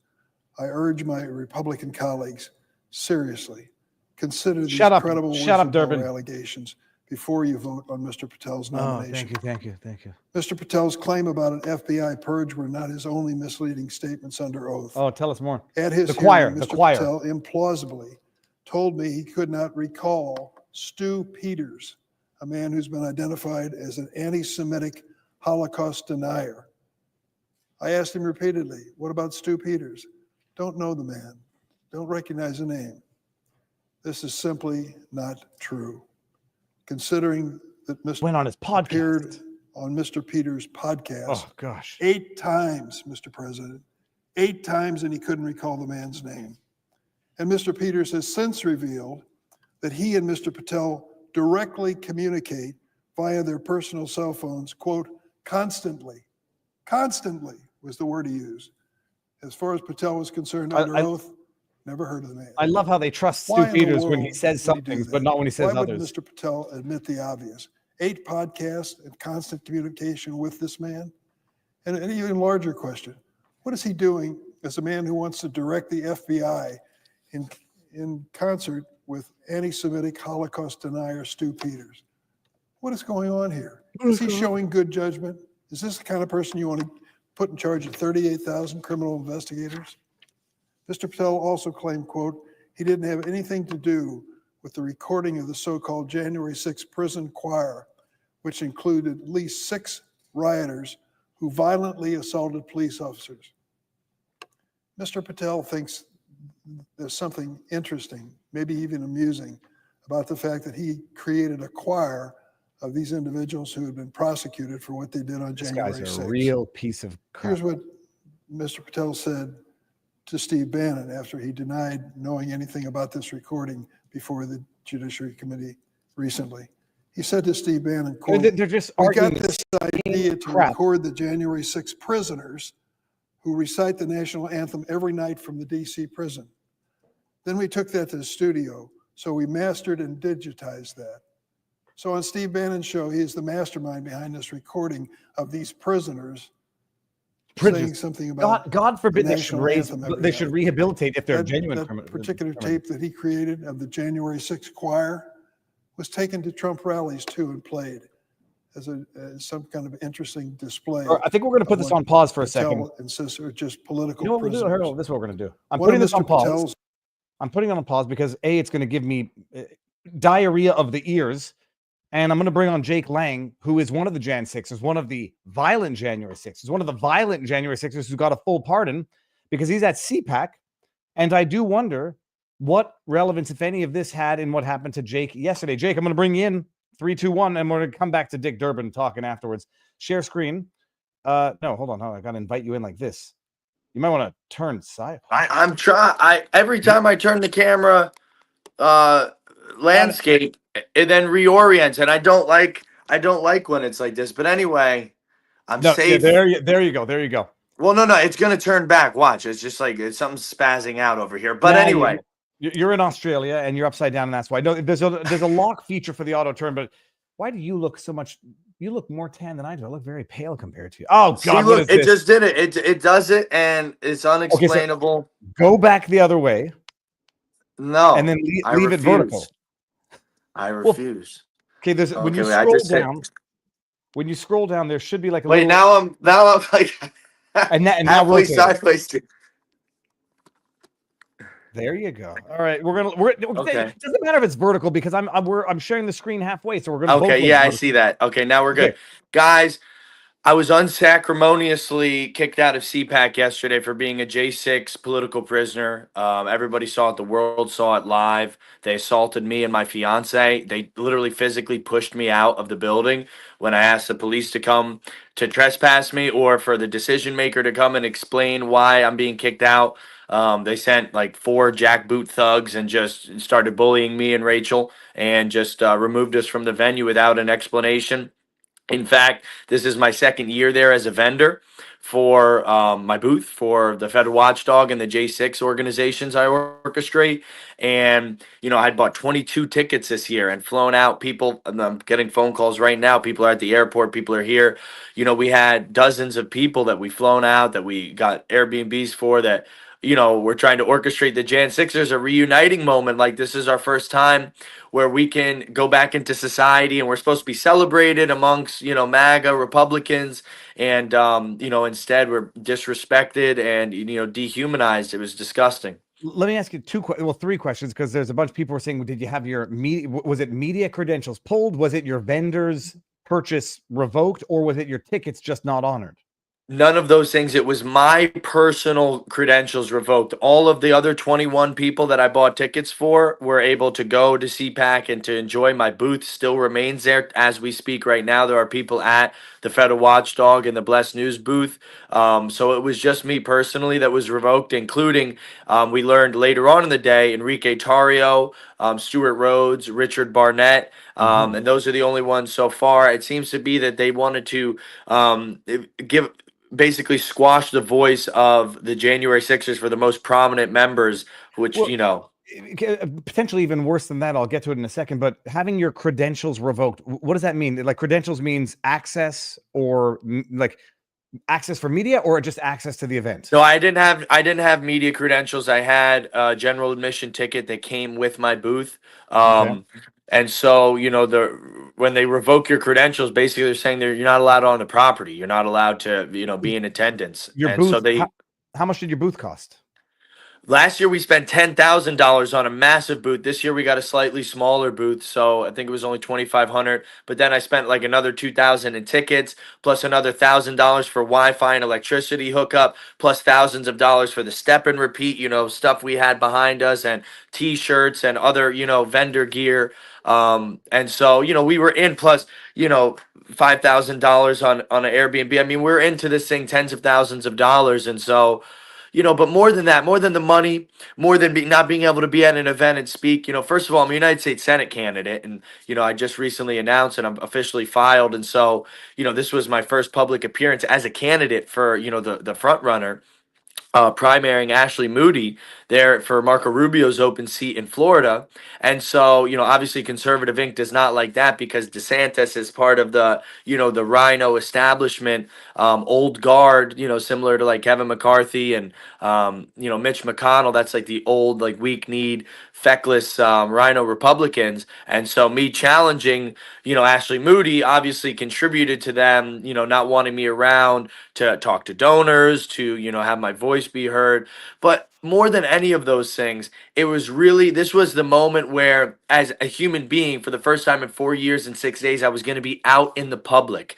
Speaker 14: I urge my Republican colleagues, seriously, consider these credible whistleblower allegations before you vote on Mr. Patel's nomination.
Speaker 2: Thank you.
Speaker 14: Mr. Patel's claim about an FBI purge were not his only misleading statements under oath.
Speaker 2: Oh, tell us more.
Speaker 14: At his
Speaker 2: hearing,
Speaker 14: Mr. Patel implausibly told me he could not recall Stu Peters, a man who's been identified as an anti-Semitic Holocaust denier. I asked him repeatedly, what about Stu Peters? Don't know the man. Don't recognize the name. This is simply not true. Considering that Mr.
Speaker 2: Went on his podcast.
Speaker 14: Appeared on Mr. Peters' podcast.
Speaker 2: Oh, gosh.
Speaker 14: 8 times, Mr. President. 8 times, and he couldn't recall the man's name. And Mr. Peters has since revealed that he and Mr. Patel directly communicate via their personal cell phones, quote, constantly. Constantly was the word he used. As far as Patel was concerned, under oath, never heard of the man.
Speaker 2: I love how they trust Stu Peters when he says some things, but not when he says
Speaker 14: Why
Speaker 2: others.
Speaker 14: wouldn't Mr. Patel admit the obvious? 8 podcasts and constant communication with this man? And an even larger question, what is he doing as a man who wants to direct the FBI in concert with anti-Semitic Holocaust denier Stu Peters? What is going on here? Is he showing good judgment? Is this the kind of person you want to put in charge of 38,000 criminal investigators? Mr. Patel also claimed, quote, he didn't have anything to do with the recording of the so-called January 6th prison choir, which included at least 6 rioters who violently assaulted police officers. Mr. Patel thinks there's something interesting, maybe even amusing, about the fact that he created a choir of these individuals who had been prosecuted for what they did on January 6th.
Speaker 2: This guy's a real piece of crap.
Speaker 14: Here's what Mr. Patel said to Steve Bannon after he denied knowing anything about this recording before the Judiciary Committee recently. He said to Steve Bannon, quote,
Speaker 2: they're just
Speaker 14: we got
Speaker 2: arguing
Speaker 14: this idea to
Speaker 2: crap.
Speaker 14: record the January 6th prisoners who recite the national anthem every night from the DC prison. Then we took that to the studio, so we mastered and digitized that. So on Steve Bannon's show, he is the mastermind behind this recording of these prisoners saying something about
Speaker 2: God forbid
Speaker 14: the
Speaker 2: they should
Speaker 14: national anthem every
Speaker 2: they should
Speaker 14: night.
Speaker 2: rehabilitate if they're
Speaker 14: That
Speaker 2: genuine.
Speaker 14: particular tape that he created of the January 6th choir was taken to Trump rallies too and played as some kind of interesting display.
Speaker 2: I think we're going to put this on pause for a second.
Speaker 14: Patel insists are just political
Speaker 2: You know what we'll do?
Speaker 14: prisoners.
Speaker 2: Harold, this is what we're going to do. I'm
Speaker 14: One
Speaker 2: putting
Speaker 14: of
Speaker 2: this on
Speaker 14: Mr.
Speaker 2: pause.
Speaker 14: Patel's
Speaker 2: I'm putting it on pause because A, it's going to give me diarrhea of the ears. And I'm going to bring on Jake Lang, who is one of the Jan 6ers, one of the violent January 6ers, one of the violent January 6ers who got a full pardon because he's at CPAC. And I do wonder what relevance, if any, of this had in what happened to Jake yesterday. Jake, I'm going to bring you in 3, 2, 1, and we're going to come back to Dick Durbin talking afterwards. Share screen. No, hold on. I got to invite you in like this. You might want to turn side.
Speaker 15: I'm trying. Every time I turn the camera, landscape, it then reorients, and I don't like when it's like this. But anyway, I'm safe.
Speaker 2: Yeah, there you go.
Speaker 15: Well, no, it's gonna turn back. Watch, it's just like it's something spazzing out over here. But anyway,
Speaker 2: you're in Australia and you're upside down, and that's why. No, there's a lock feature for the auto turn. But why do you look so much? You look more tan than I do. I look very pale compared to you. Oh God!
Speaker 15: see, look, it just did it. It does it, and it's unexplainable.
Speaker 2: Okay, so go back the other way.
Speaker 15: No,
Speaker 2: and then leave it vertical.
Speaker 15: I refuse.
Speaker 2: Okay, there's when you scroll down. When you scroll down, there should be like a
Speaker 15: wait.
Speaker 2: little...
Speaker 15: Now I'm like
Speaker 2: and now
Speaker 15: halfway sideways.
Speaker 2: There you go. All right, okay. It doesn't matter if it's vertical because I'm sharing the screen halfway, so we're gonna.
Speaker 15: Okay, yeah, I see that. Okay, now we're good, guys. I was unsacrimoniously kicked out of CPAC yesterday for being a J6 political prisoner. Everybody saw it. The world saw it live. They assaulted me and my fiance. They literally physically pushed me out of the building when I asked the police to come to trespass me or for the decision maker to come and explain why I'm being kicked out. They sent like 4 jackboot thugs and just started bullying me and Rachel and just removed us from the venue without an explanation. In fact, this is my second year there as a vendor for my booth for the Federal Watchdog and the J6 organizations I orchestrate. And, I had bought 22 tickets this year and flown out people. And I'm getting phone calls right now. People are at the airport. People are here. We had dozens of people that we flown out, that we got Airbnbs for, that, we're trying to orchestrate the Jan 6ers, a reuniting moment. Like, this is our first time where we can go back into society, and we're supposed to be celebrated amongst, MAGA Republicans. And, instead we're disrespected and, dehumanized. It was disgusting.
Speaker 2: Let me ask you 3 questions, because there's a bunch of people who are saying, did you have your was it media credentials pulled? Was it your vendor's purchase revoked, or was it your tickets just not honored?
Speaker 15: None of those things. It was my personal credentials revoked. All of the other 21 people that I bought tickets for were able to go to CPAC and to enjoy. My booth still remains there as we speak right now. There are people at the Federal Watchdog and the Blessed News booth. So it was just me personally that was revoked, including we learned later on in the day, Enrique Tarrio, Stuart Rhodes, Richard Barnett, and those are the only ones so far. It seems to be that they wanted to basically squash the voice of the January 6ers for the most prominent members, which,
Speaker 2: potentially even worse than that. I'll get to it in a second, but having your credentials revoked, what does that mean? Like, credentials means access, or like access for media, or just access to the event?
Speaker 15: No, I didn't have media credentials. I had a general admission ticket that came with my booth.
Speaker 2: Okay.
Speaker 15: And so, when they revoke your credentials, basically they're saying you're not allowed on the property. You're not allowed to, be in attendance.
Speaker 2: Your booth, how much did your booth cost?
Speaker 15: Last year we spent $10,000 on a massive booth. This year we got a slightly smaller booth, so I think it was only $2,500. But then I spent like another $2,000 in tickets, plus another $1,000 for Wi-Fi and electricity hookup, plus thousands of dollars for the step and repeat, stuff we had behind us, and T-shirts and other, vendor gear. And so, we were in, plus, $5,000 on an Airbnb. I mean, we're into this thing tens of thousands of dollars, and so. But more than that, more than the money, more than not being able to be at an event and speak, first of all, I'm a United States Senate candidate, and, I just recently announced and I'm officially filed. And so, this was my first public appearance as a candidate for, the front runner. primarying Ashley Moody there for Marco Rubio's open seat in Florida. And so, obviously Conservative Inc. does not like that because DeSantis is part of the, the Rhino establishment, old guard, similar to like Kevin McCarthy and, Mitch McConnell. That's like the old, like weak-kneed, feckless Rhino Republicans. And so me challenging, Ashley Moody obviously contributed to them, not wanting me around to talk to donors, to, have my voice be heard. But more than any of those things, this was the moment where, as a human being, for the first time in 4 years and 6 days, I was going to be out in the public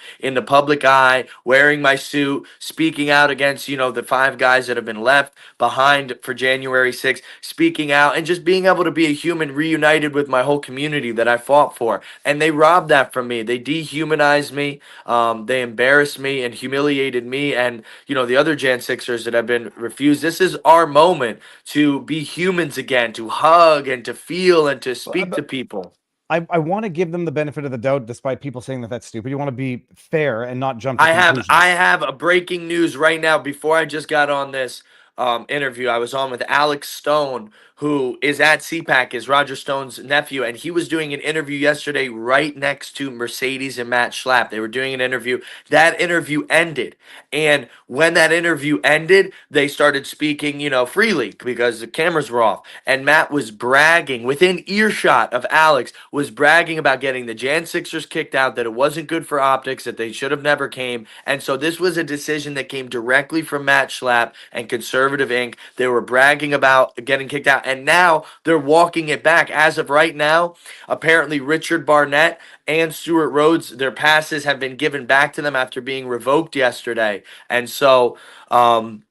Speaker 15: eye, wearing my suit, speaking out against, the 5 guys that have been left behind for January 6th, speaking out and just being able to be a human reunited with my whole community that I fought for. And they robbed that from me. They dehumanized me. They embarrassed me and humiliated me and, the other Jan 6ers that have been refused. This is our moment to be humans again, to hug and to feel and to speak to people.
Speaker 2: I want to give them the benefit of the doubt, despite people saying that that's stupid. You want to be fair and not jump to conclusions.
Speaker 15: I have a breaking news right now. Before I just got on this interview, I was on with Alex Stone, who is at CPAC, is Roger Stone's nephew, and he was doing an interview yesterday right next to Mercedes and Matt Schlapp. They were doing an interview. That interview ended, and when that interview ended, they started speaking, freely because the cameras were off. And Matt was bragging, within earshot of Alex, was bragging about getting the Jan 6ers kicked out, that it wasn't good for optics, that they should have never came. And so this was a decision that came directly from Matt Schlapp and Conservative Inc. They were bragging about getting kicked out, and now they're walking it back. As of right now, apparently Richard Barnett and Stuart Rhodes, their passes have been given back to them after being revoked yesterday. And so, we're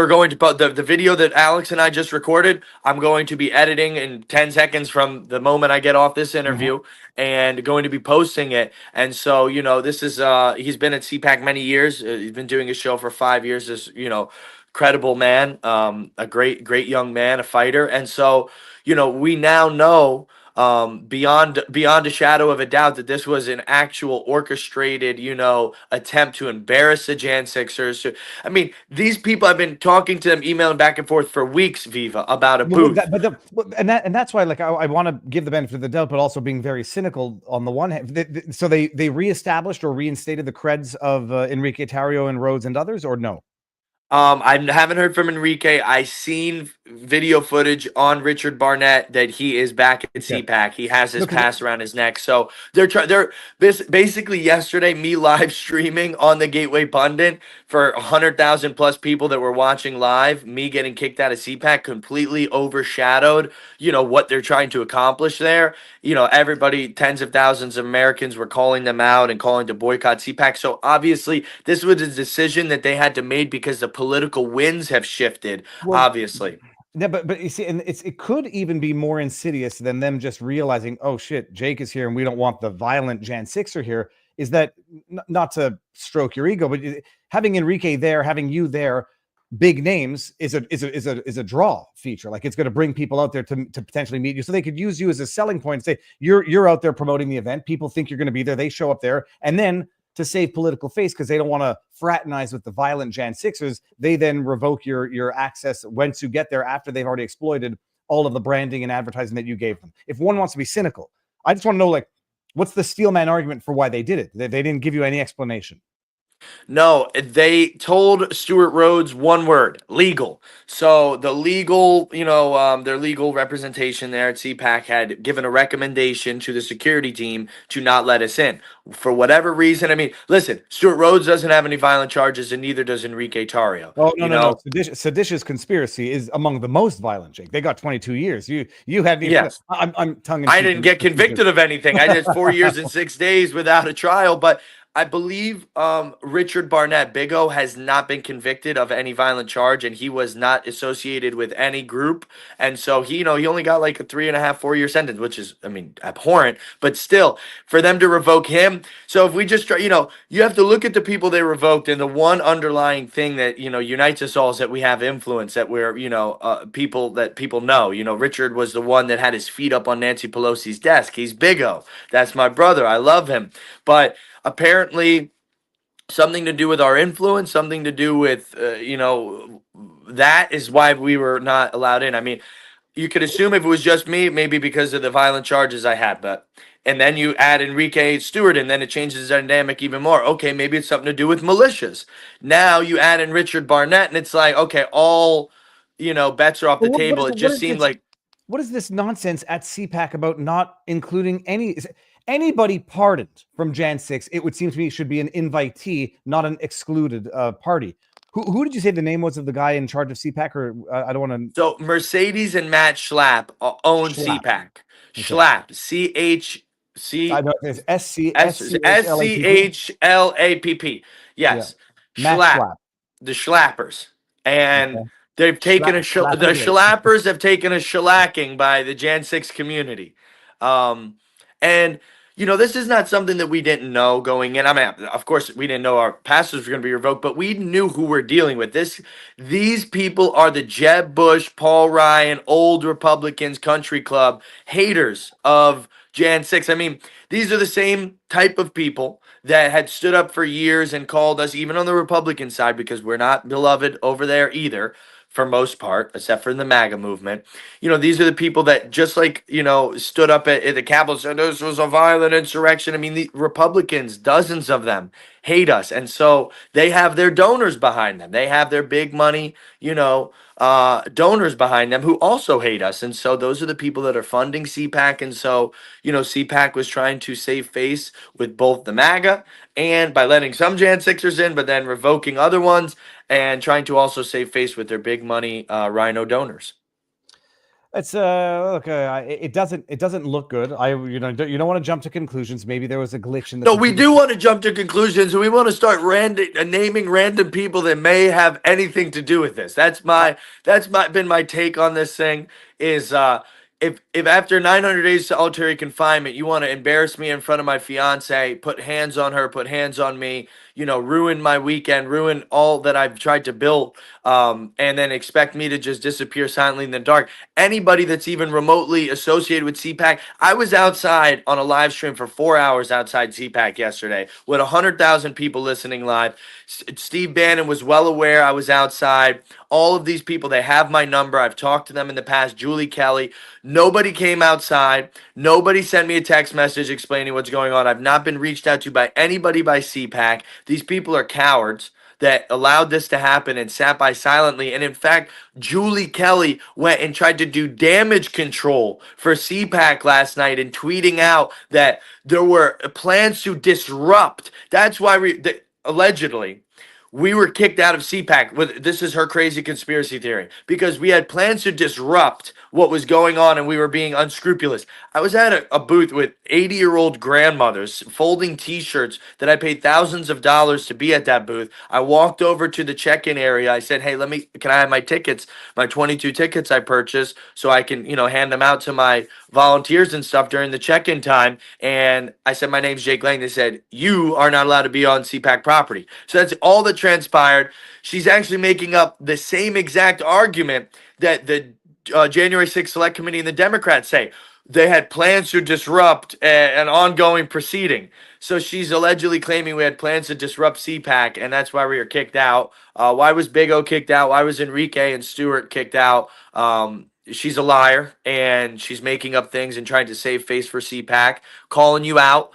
Speaker 15: going to put the video that Alex and I just recorded. I'm going to be editing in 10 seconds from the moment I get off this interview and going to be posting it. And so, this is, he's been at CPAC many years. He's been doing his show for 5 years. This, credible man, a great young man, a fighter. And so, we now know, beyond a shadow of a doubt, that this was an actual orchestrated, attempt to embarrass the Jan 6ers. I mean, these people, I've been talking to them, emailing back and forth for weeks, Viva, about a booth.
Speaker 2: And that's why, like, I want to give the benefit of the doubt, but also being very cynical on the one hand. So they reestablished or reinstated the creds of Enrique Tarrio and Rhodes and others, or no?
Speaker 15: I haven't heard from Enrique. I seen video footage on Richard Barnett that he is back at CPAC. He has his pass around his neck. So they're basically yesterday, me live streaming on the Gateway Pundit for 100,000 plus people that were watching live. Me getting kicked out of CPAC completely overshadowed, what they're trying to accomplish there. Everybody, tens of thousands of Americans were calling them out and calling to boycott CPAC. So obviously this was a decision that they had to make because the political winds have shifted, obviously.
Speaker 2: Yeah, but you see, and it could even be more insidious than them just realizing, oh shit, Jake is here and we don't want the violent Jan 6er here. Is that not to stroke your ego, but having Enrique there, having you there, big names is a draw feature. Like, it's going to bring people out there to potentially meet you, so they could use you as a selling point and say you're out there promoting the event. People think you're going to be there. They show up there, and then to save political face, because they don't want to fraternize with the violent Jan 6ers, they then revoke your access once you get there after they've already exploited all of the branding and advertising that you gave them. If one wants to be cynical, I just want to know, like, what's the steelman argument for why they did it? They didn't give you any explanation.
Speaker 15: No, they told Stuart Rhodes one word: legal. So the legal, their legal representation there at CPAC had given a recommendation to the security team to not let us in. For whatever reason, I mean, listen, Stuart Rhodes doesn't have any violent charges, and neither does Enrique Tarrio.
Speaker 2: Oh, no. Seditious conspiracy is among the most violent, Jake. They got 22 years. You had...
Speaker 15: Yes.
Speaker 2: I'm tongue in
Speaker 15: I
Speaker 2: cheek.
Speaker 15: didn't get convicted of anything. I did 4 years and 6 days without a trial, but I believe Richard Barnett, Big O, has not been convicted of any violent charge, and he was not associated with any group. And so he only got like a 3.5, 4 year sentence, which is, I mean, abhorrent, but still, for them to revoke him. So if we just try, you have to look at the people they revoked, and the one underlying thing that, unites us all is that we have influence, that we're, people that people know. Richard was the one that had his feet up on Nancy Pelosi's desk. He's Big O. That's my brother. I love him. But apparently, something to do with our influence, something to do with, that is why we were not allowed in. I mean, you could assume if it was just me, maybe because of the violent charges I had, and then you add Enrique Stewart, and then it changes the dynamic even more. Okay, maybe it's something to do with militias. Now you add in Richard Barnett, and it's like, okay, all, bets are off the table. It just seemed like.
Speaker 2: What is this nonsense at CPAC about not including anybody pardoned from Jan 6? It would seem to me should be an invitee, not an excluded party. Who did you say the name was of the guy in charge of CPAC? Or I don't want to.
Speaker 15: So Mercedes and Matt Schlapp own CPAC. Schlapp,
Speaker 2: I know it's
Speaker 15: SCHLAPP. Yes,
Speaker 2: Matt
Speaker 15: Schlapp, the Schlappers, and they've taken the Schlappers have taken a shellacking by the Jan 6 community, and. This is not something that we didn't know going in. I mean, of course, we didn't know our pastors were going to be revoked, but we knew who we're dealing with. These people are the Jeb Bush, Paul Ryan, old Republicans, country club haters of Jan 6. I mean, these are the same type of people that had stood up for years and called us, even on the Republican side, because we're not beloved over there either, for most part, except for in the MAGA movement. These are the people that just like, stood up at the Capitol and said this was a violent insurrection. I mean, the Republicans, dozens of them, hate us. And so they have their donors behind them. They have their big money, donors behind them who also hate us. And so those are the people that are funding CPAC. And so, CPAC was trying to save face with both the MAGA and by letting some Jan 6ers in, but then revoking other ones and trying to also save face with their big money Rhino donors.
Speaker 2: It's look, it doesn't look good. You don't want to jump to conclusions. Maybe there was a glitch in the.
Speaker 15: No, we do want to jump to conclusions, and we want to start naming random people that may have anything to do with this. That's been my take on this thing. Is if after 900 days solitary confinement, you want to embarrass me in front of my fiance, put hands on her, put hands on me, ruin my weekend, ruin all that I've tried to build, and then expect me to just disappear silently in the dark. Anybody that's even remotely associated with CPAC, I was outside on a live stream for 4 hours outside CPAC yesterday with 100,000 people listening live. Steve Bannon was well aware I was outside. All of these people, they have my number. I've talked to them in the past. Julie Kelly. Nobody came outside. Nobody sent me a text message explaining what's going on. I've not been reached out to by anybody by CPAC. These people are cowards that allowed this to happen and sat by silently. And in fact, Julie Kelly went and tried to do damage control for CPAC last night and tweeting out that there were plans to disrupt. That's why allegedly, we were kicked out of CPAC. This is her crazy conspiracy theory, because we had plans to disrupt what was going on and we were being unscrupulous. I was at a booth with 80-year-old grandmothers folding T-shirts that I paid thousands of dollars to be at that booth. I walked over to the check-in area. I said, hey, can I have my tickets, my 22 tickets I purchased, so I can, hand them out to my volunteers and stuff during the check-in time. And I said, my name's Jake Lang. They said, you are not allowed to be on CPAC property. So that's all that transpired. She's actually making up the same exact argument that the January 6th Select Committee and the Democrats say. They had plans to disrupt an ongoing proceeding. So she's allegedly claiming we had plans to disrupt CPAC, and that's why we were kicked out. Why was Big O kicked out? Why was Enrique and Stewart kicked out? She's a liar, and she's making up things and trying to save face for CPAC, calling you out.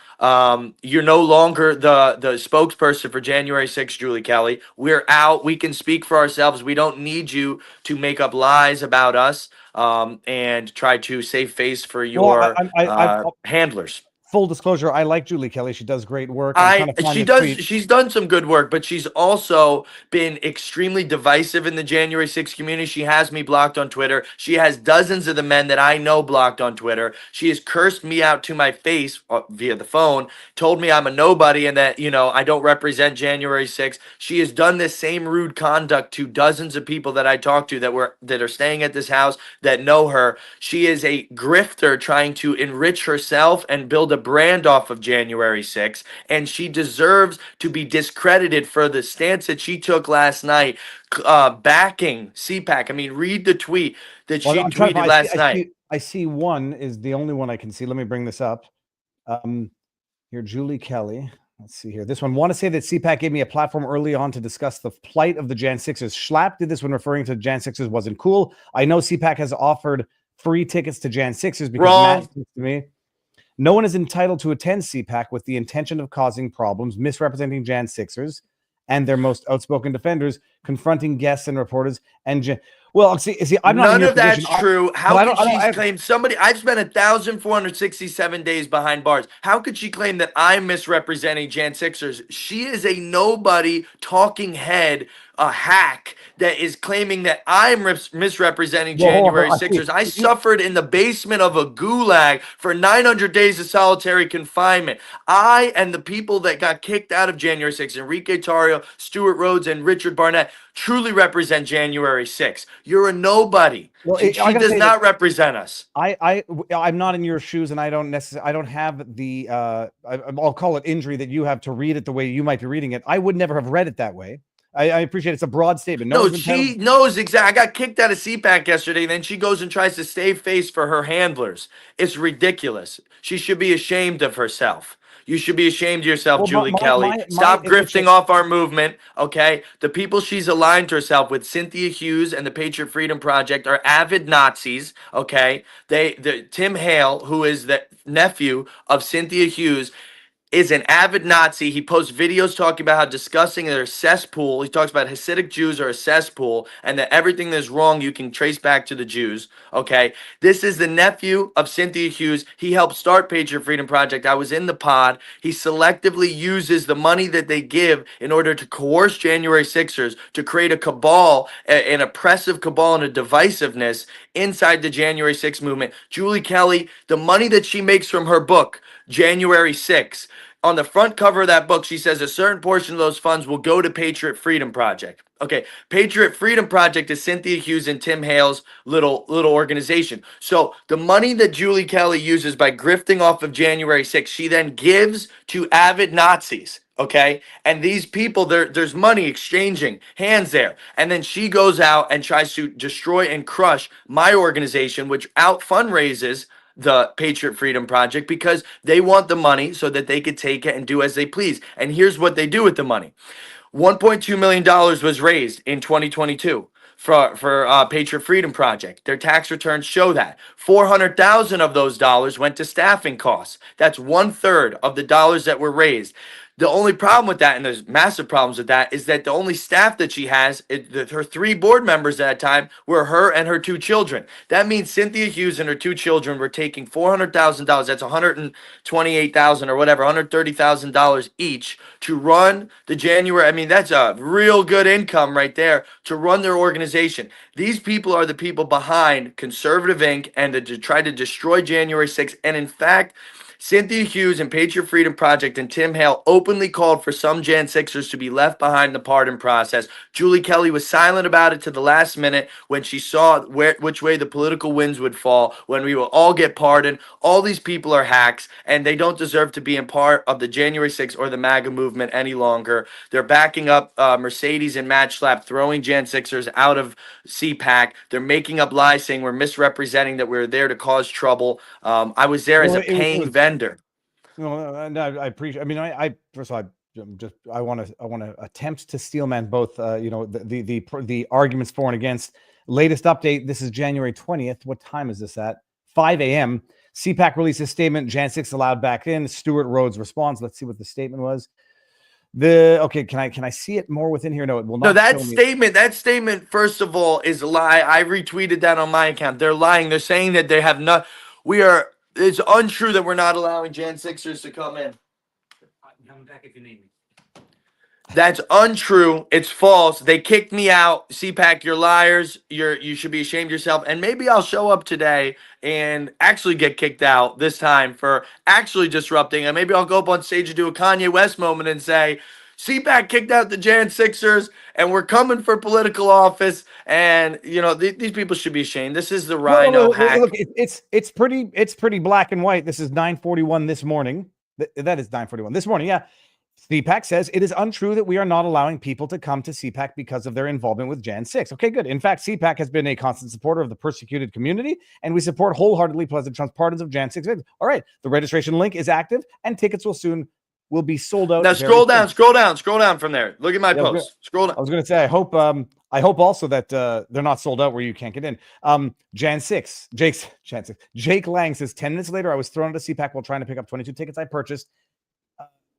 Speaker 15: You're no longer the spokesperson for January 6th, Julie Kelly. We're out. We can speak for ourselves. We don't need you to make up lies about us and try to save face for your handlers.
Speaker 2: Full disclosure, I like Julie Kelly. She does great work.
Speaker 15: She's done some good work, but she's also been extremely divisive in the January 6th community. She has me blocked on Twitter. She has dozens of the men that I know blocked on Twitter. She has cursed me out to my face via the phone, told me I'm a nobody and that, I don't represent January 6th. She has done this same rude conduct to dozens of people that I talked to that are staying at this house that know her. She is a grifter trying to enrich herself and build a brand off of January 6th, and she deserves to be discredited for the stance that she took last night, backing CPAC. I mean, read the tweet that she tweeted last night.
Speaker 2: I see one is the only one I can see. Let me bring this up. Here, Julie Kelly. Let's see here. This one, want to say that CPAC gave me a platform early on to discuss the plight of the Jan 6ers. Schlapp did this when referring to Jan 6ers wasn't cool. I know CPAC has offered free tickets to Jan 6ers because
Speaker 15: Wrong.
Speaker 2: Matt said to me, no one is entitled to attend CPAC with the intention of causing problems, misrepresenting Jan 6ers and their most outspoken defenders, confronting guests and reporters. And well, see, I'm not in
Speaker 15: None
Speaker 2: your
Speaker 15: of that's
Speaker 2: position.
Speaker 15: true. How
Speaker 2: I
Speaker 15: could
Speaker 2: don't-
Speaker 15: she claim somebody? I've spent 1,467 days behind bars. How could she claim that I'm misrepresenting Jan Sixers? She is a nobody talking head, a hack that is claiming that I'm misrepresenting
Speaker 2: Well, hold on,
Speaker 15: January
Speaker 2: hold on.
Speaker 15: Sixers. I suffered in the basement of a gulag for 900 days of solitary confinement. I and the people that got kicked out of January 6th, Enrique Tarrio, Stuart Rhodes, and Richard Barnett, truly represent January 6th. You're a nobody.
Speaker 2: Well,
Speaker 15: She
Speaker 2: I gotta
Speaker 15: does
Speaker 2: say
Speaker 15: not represent us.
Speaker 2: I'm not in your shoes, and I don't have the I'll call it injury that you have to read it the way you might be reading it. I would never have read it that way. I appreciate it's a broad statement.
Speaker 15: No,
Speaker 2: one's
Speaker 15: she
Speaker 2: entitled-
Speaker 15: knows exactly. I got kicked out of CPAC yesterday. Then she goes and tries to save face for her handlers. It's ridiculous. She should be ashamed of herself. You should be ashamed of yourself,
Speaker 2: Well,
Speaker 15: Julie Kelly. Stop grifting off our movement, okay? The people she's aligned herself with, Cynthia Hughes and the Patriot Freedom Project, are avid Nazis, okay? Tim Hale, who is the nephew of Cynthia Hughes, is an avid Nazi. He posts videos talking about how disgusting they're a cesspool. He talks about Hasidic Jews are a cesspool and that everything that's wrong you can trace back to the Jews. Okay. This is the nephew of Cynthia Hughes. He helped start Patriot Freedom Project. I was in the pod. He selectively uses the money that they give in order to coerce January 6ers to create a cabal, an oppressive cabal and a divisiveness inside the January 6th movement. Julie Kelly, the money that she makes from her book, January 6th, on the front cover of that book, she says a certain portion of those funds will go to Patriot Freedom Project. Okay, Patriot Freedom Project is Cynthia Hughes and Tim Hale's little organization. So the money that Julie Kelly uses by grifting off of January 6th, she then gives to avid Nazis. Okay, and these people, there's money exchanging hands there, and then she goes out and tries to destroy and crush my organization, which out fundraises the Patriot Freedom Project because they want the money so that they could take it and do as they please. And here's what they do with the money. $1.2 million was raised in 2022 for Patriot Freedom Project. Their tax returns show that. $400,000 of those dollars went to staffing costs. That's 1/3 of the dollars that were raised. The only problem with that, and there's massive problems with that, is that the only staff that she has, her 3 board members at that time, were her and her 2 children. That means Cynthia Hughes and her 2 children were taking $400,000, that's $128,000 or whatever, $130,000 each to run the January. I mean, that's a real good income right there to run their organization. These people are the people behind Conservative Inc. and to try to destroy January 6th. And in fact, Cynthia Hughes and Patriot Freedom Project and Tim Hale openly called for some Jan 6ers to be left behind in the pardon process. Julie Kelly was silent about it to the last minute when she saw which way the political winds would fall, when we will all get pardoned. All these people are hacks, and they don't deserve to be in part of the January 6th or the MAGA movement any longer. They're backing up Mercedes and Matt Schlapp, throwing Jan 6ers out of CPAC. They're making up lies saying we're misrepresenting, that we're there to cause trouble. I was there as a paying vendor.
Speaker 2: No, and I appreciate. I mean, I first of all, I want to attempt to steelman both. The arguments for and against. Latest update. This is January 20th. What time is this at? 5 a.m. CPAC released a statement. Jan 6 allowed back in. Stuart Rhodes responds. Let's see what the statement was. Can I see it more within here? No, it will not.
Speaker 15: No, that statement, first of all, is a lie. I retweeted that on my account. They're lying. They're saying that they have not. It's untrue that we're not allowing Jan 6ers to come in.
Speaker 16: Come back if you need me.
Speaker 15: That's untrue. It's false. They kicked me out. CPAC, you're liars. You should be ashamed of yourself. And maybe I'll show up today and actually get kicked out this time for actually disrupting. And maybe I'll go up on stage and do a Kanye West moment and say, CPAC kicked out the Jan 6ers, and we're coming for political office. And these people should be ashamed. This is the Rhino hack.
Speaker 2: Look, it's pretty black and white. This is 9:41 this morning. That is 9:41 this morning. Yeah. CPAC says it is untrue that we are not allowing people to come to CPAC because of their involvement with Jan 6. Okay, good. In fact, CPAC has been a constant supporter of the persecuted community, and we support wholeheartedly President Trump's pardons of Jan 6 victims. All right, the registration link is active, and tickets will soon will be sold out.
Speaker 15: Now
Speaker 2: very
Speaker 15: scroll
Speaker 2: soon.
Speaker 15: scroll down from there. Look at my
Speaker 2: Yeah,
Speaker 15: post. Scroll down.
Speaker 2: I was going to say, I hope also that they're not sold out where you can't get in. Jake Lang says 10 minutes later, I was thrown into CPAC while trying to pick up 22 tickets I purchased.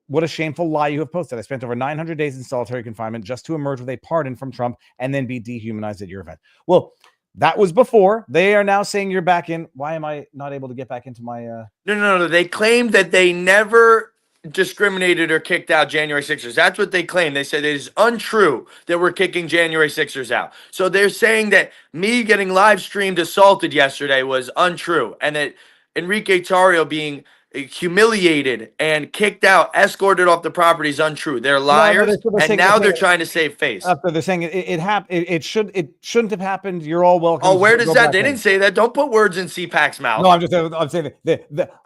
Speaker 2: What a shameful lie you have posted. I spent over 900 days in solitary confinement just to emerge with a pardon from Trump and then be dehumanized at your event. Well, that was before. They are now saying you're back in. Why am I not able to get back into my...
Speaker 15: No. They claimed that they never discriminated or kicked out January 6ers. That's what they claim. They said it is untrue that we're kicking January 6ers out. So they're saying that me getting live streamed assaulted yesterday was untrue, and that Enrique Tarrio being humiliated and kicked out, escorted off the property is untrue. They're liars, and now they're trying to save face.
Speaker 2: After they're saying it shouldn't have happened. You're all welcome.
Speaker 15: Oh, where does
Speaker 2: Go
Speaker 15: that?
Speaker 2: back
Speaker 15: They
Speaker 2: in.
Speaker 15: didn't say that. Don't put words in CPAC's mouth.
Speaker 2: No, I'm saying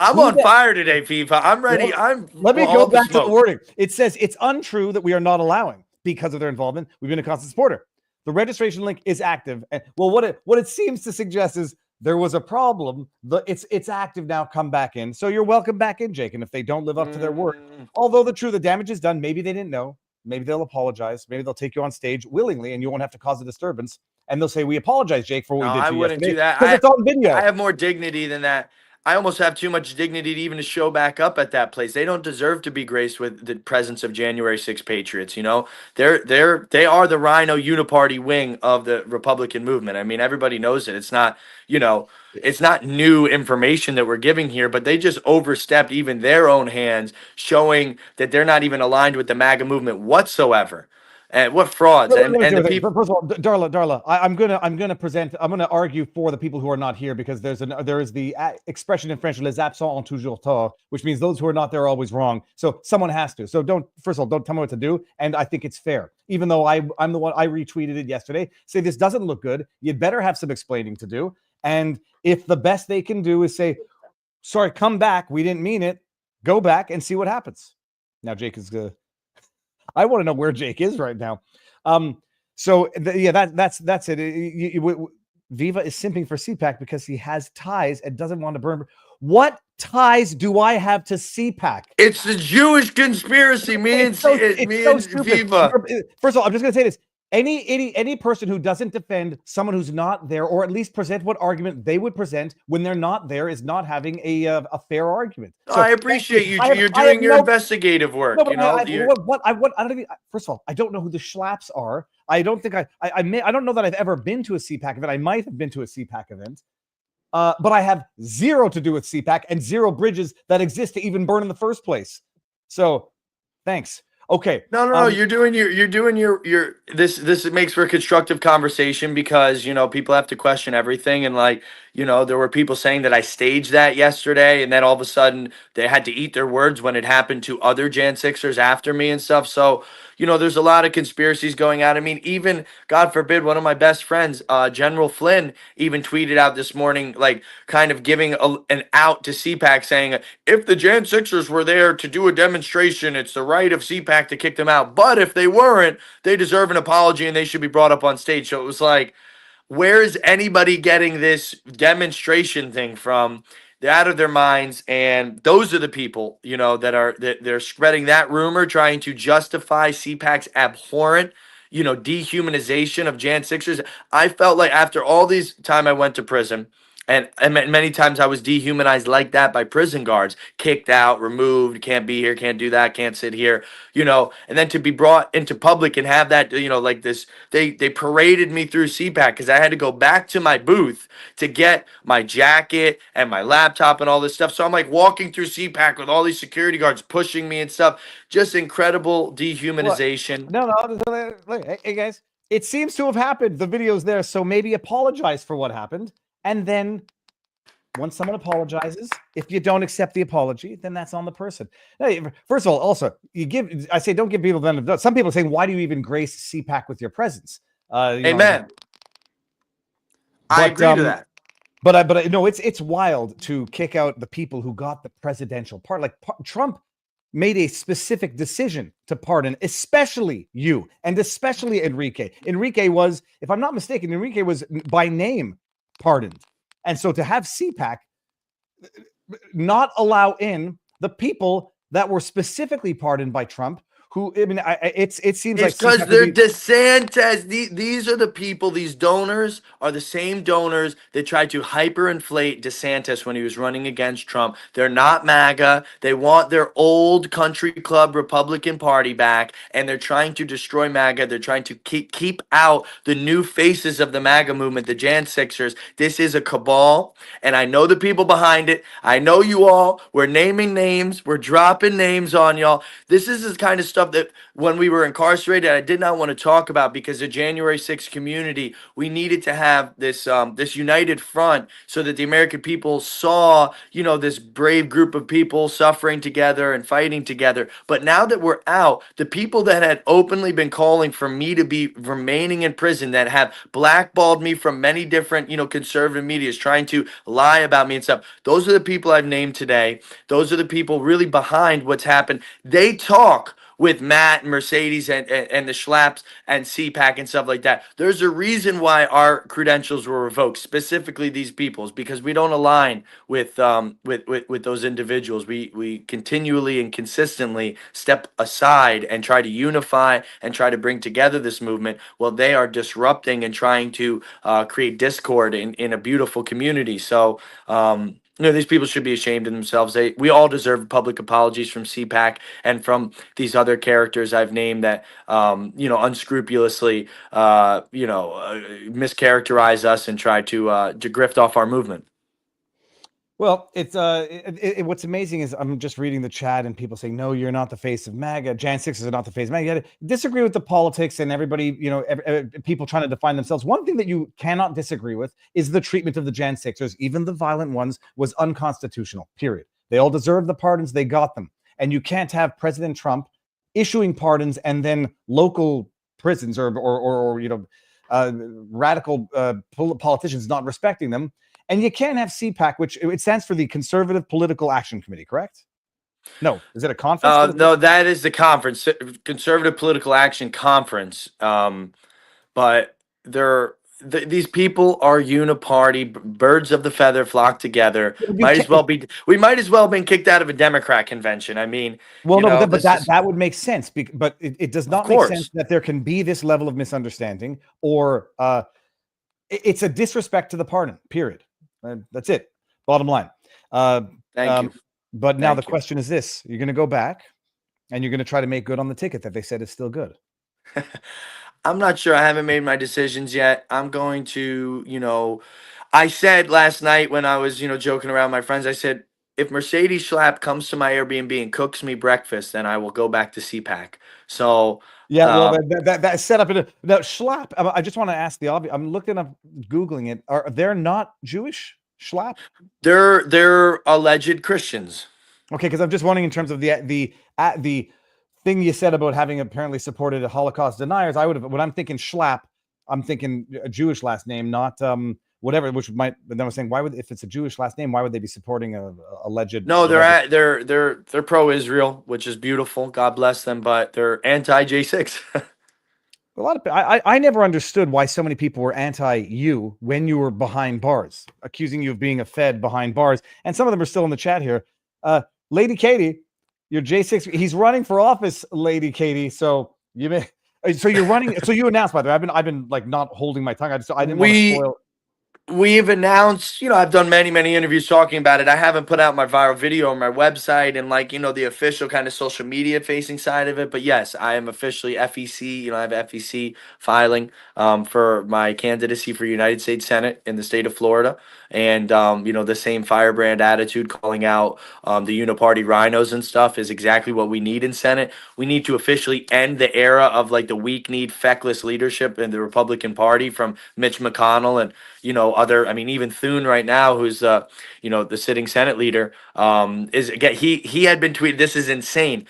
Speaker 15: I'm on fire today, FIFA. I'm ready.
Speaker 2: Let me
Speaker 15: all
Speaker 2: go
Speaker 15: the
Speaker 2: back to the
Speaker 15: smoke.
Speaker 2: wording. It says it's untrue that we are not allowing because of their involvement. We've been a constant supporter. The registration link is active. And well, what it seems to suggest is there was a problem. It's active now. Come back in. So you're welcome back in, Jake. And if they don't live up to their word, although the damage is done, maybe they didn't know. Maybe they'll apologize. Maybe they'll take you on stage willingly, and you won't have to cause a disturbance. And they'll say, "We apologize, Jake, for what we did to
Speaker 15: I
Speaker 2: you
Speaker 15: wouldn't
Speaker 2: yesterday,"
Speaker 15: do that.
Speaker 2: because it's on video.
Speaker 15: I have more dignity than that. I almost have too much dignity to even to show back up at that place. They don't deserve to be graced with the presence of January 6 patriots. You know, they are the Rhino Uniparty wing of the Republican movement. I mean, everybody knows it. It's not, it's not new information that we're giving here, but they just overstepped even their own hands, showing that they're not even aligned with the MAGA movement whatsoever. And what frauds! And the people.
Speaker 2: First of all, Darla, I'm gonna argue for the people who are not here, because there is the expression in French, les absents ont toujours tort, which means those who are not there are always wrong. So someone has to. So don't tell me what to do. And I think it's fair, even though I'm the one, I retweeted it yesterday. Say this doesn't look good. You'd better have some explaining to do. And if the best they can do is say, sorry, come back, we didn't mean it, go back and see what happens. Now Jake is good. I want to know where Jake is right now. That's it. Viva is simping for CPAC because he has ties and doesn't want to burn. What ties do I have to CPAC?
Speaker 15: It's the Jewish conspiracy. Me and Viva.
Speaker 2: First of all, I'm just going to say this. Any person who doesn't defend someone who's not there, or at least present what argument they would present when they're not there, is not having a fair argument. So,
Speaker 15: I appreciate you. You're doing your investigative work.
Speaker 2: No, but first of all, I don't know who the schlaps are. I don't think I don't know that I've ever been to a CPAC event. I might have been to a CPAC event, but I have zero to do with CPAC and zero bridges that exist to even burn in the first place. So, thanks. Okay.
Speaker 15: No. You're doing your this makes for a constructive conversation, because people have to question everything, and there were people saying that I staged that yesterday, and then all of a sudden they had to eat their words when it happened to other Jan 6ers after me and stuff. So there's a lot of conspiracies going out. I mean, even, God forbid, one of my best friends, General Flynn, even tweeted out this morning, kind of giving an out to CPAC, saying, if the Jan 6ers were there to do a demonstration, it's the right of CPAC to kick them out. But if they weren't, they deserve an apology and they should be brought up on stage. So it was like, where is anybody getting this demonstration thing from? They're out of their minds, and those are the people, that they're spreading that rumor, trying to justify CPAC's abhorrent, dehumanization of Jan 6ers. I felt like after all these time I went to prison, and many times I was dehumanized like that by prison guards, kicked out, removed, can't be here, can't do that, can't sit here, and then to be brought into public and have that, like this, they paraded me through CPAC, because I had to go back to my booth to get my jacket and my laptop and all this stuff. So I'm like walking through CPAC with all these security guards pushing me and stuff. Just incredible dehumanization.
Speaker 2: Hey guys, it seems to have happened. The video's there, so maybe apologize for what happened. And then once someone apologizes, if you don't accept the apology, then that's on the person. First of all, also, don't give people benefit of the doubt. Some people are saying, why do you even grace CPAC with your presence?
Speaker 15: Amen. I agree to that.
Speaker 2: But no, it's wild to kick out the people who got the presidential pardon. Trump made a specific decision to pardon, especially you, and especially Enrique. Enrique was, if I'm not mistaken, by name pardoned. And so to have CPAC not allow in the people that were specifically pardoned by Trump. Who, I mean, it seems
Speaker 15: It's
Speaker 2: like
Speaker 15: because
Speaker 2: CPAC
Speaker 15: they're
Speaker 2: would be-
Speaker 15: DeSantis. These are the people, these donors are the same donors that tried to hyperinflate DeSantis when he was running against Trump. They're not MAGA. They want their old country club Republican Party back, and they're trying to destroy MAGA. They're trying to keep out the new faces of the MAGA movement, the Jan 6'ers. This is a cabal, and I know the people behind it. I know you all. We're naming names. We're dropping names on y'all. This is the kind of stuff that when we were incarcerated, I did not want to talk about because the January 6th community, we needed to have this this united front so that the American people saw, you know, this brave group of people suffering together and fighting together. But now that we're out, the people that had openly been calling for me to be remaining in prison, that have blackballed me from many different, you know, conservative medias, trying to lie about me and stuff, those are the people I've named today. Those are the people really behind what's happened. They talk with Matt and Mercedes and the Schlaps and CPAC and stuff like that. There's a reason why our credentials were revoked, specifically these people's, because we don't align with those individuals. We continually and consistently step aside and try to unify and try to bring together this movement while they are disrupting and trying to create discord in a beautiful community. So you know, these people should be ashamed of themselves. We all deserve public apologies from CPAC and from these other characters I've named that, you know, unscrupulously, mischaracterize us and try to grift off our movement.
Speaker 2: Well, it's what's amazing is I'm just reading the chat and people saying, no, you're not the face of MAGA. Jan 6 is not the face of MAGA. You gotta disagree with the politics and everybody, you know, people trying to define themselves. One thing that you cannot disagree with is the treatment of the Jan 6ers, even the violent ones, was unconstitutional, period. They all deserved the pardons. They got them. And you can't have President Trump issuing pardons and then local prisons or you know, radical politicians not respecting them. And you can't have CPAC, which it stands for the Conservative Political Action Committee, correct? No, is it a conference?
Speaker 15: No, that is the conference, Conservative Political Action Conference. But these people are uniparty, birds of the feather flock together. We might as well have been kicked out of a Democrat convention. I mean,
Speaker 2: well,
Speaker 15: you
Speaker 2: no,
Speaker 15: know,
Speaker 2: but that would make sense. But it does not make sense that there can be this level of misunderstanding or it's a disrespect to the pardon, period. That's it. Bottom line.
Speaker 15: Thank you.
Speaker 2: But now the question is this: you're going to go back, and you're going to try to make good on the ticket that they said is still good.
Speaker 15: I'm not sure. I haven't made my decisions yet. I'm going to, you know, I said last night when I was, you know, joking around with my friends, I said, if Mercedes Schlapp comes to my Airbnb and cooks me breakfast, then I will go back to CPAC. So
Speaker 2: yeah, well, that set up in a now Schlapp. I just want to ask the obvious. I'm looking up, Googling it. Are they're not Jewish? Schlapp?
Speaker 15: They're alleged Christians.
Speaker 2: Okay, because I'm just wondering in terms of the thing you said about having apparently supported Holocaust deniers. I would have, when I'm thinking Schlapp, I'm thinking a Jewish last name, not whatever. Which might. But then I was saying, why would, if it's a Jewish last name, why would they be supporting a alleged?
Speaker 15: No, they're pro-Israel, which is beautiful. God bless them, but they're anti-J6.
Speaker 2: A lot of I never understood why so many people were anti you when you were behind bars, accusing you of being a Fed behind bars, and some of them are still in the chat here. Lady Katie, you're J6. He's running for office, Lady Katie. So you may, so you're running. So you announced, by the way. I've been like not holding my tongue. I didn't want to spoil.
Speaker 15: We've announced, you know, I've done many interviews talking about it. I haven't put out my viral video on my website and like, you know, the official kind of social media facing side of it. But yes, I am officially FEC. You know, I have FEC filing for my candidacy for United States Senate in the state of Florida. And, you know, the same firebrand attitude calling out the uniparty rhinos and stuff is exactly what we need in Senate. We need to officially end the era of like the weak-kneed, feckless leadership in the Republican Party from Mitch McConnell and, you know, other, I mean, even Thune right now, who's, you know, the sitting Senate leader, is again, he had been tweeted, this is insane.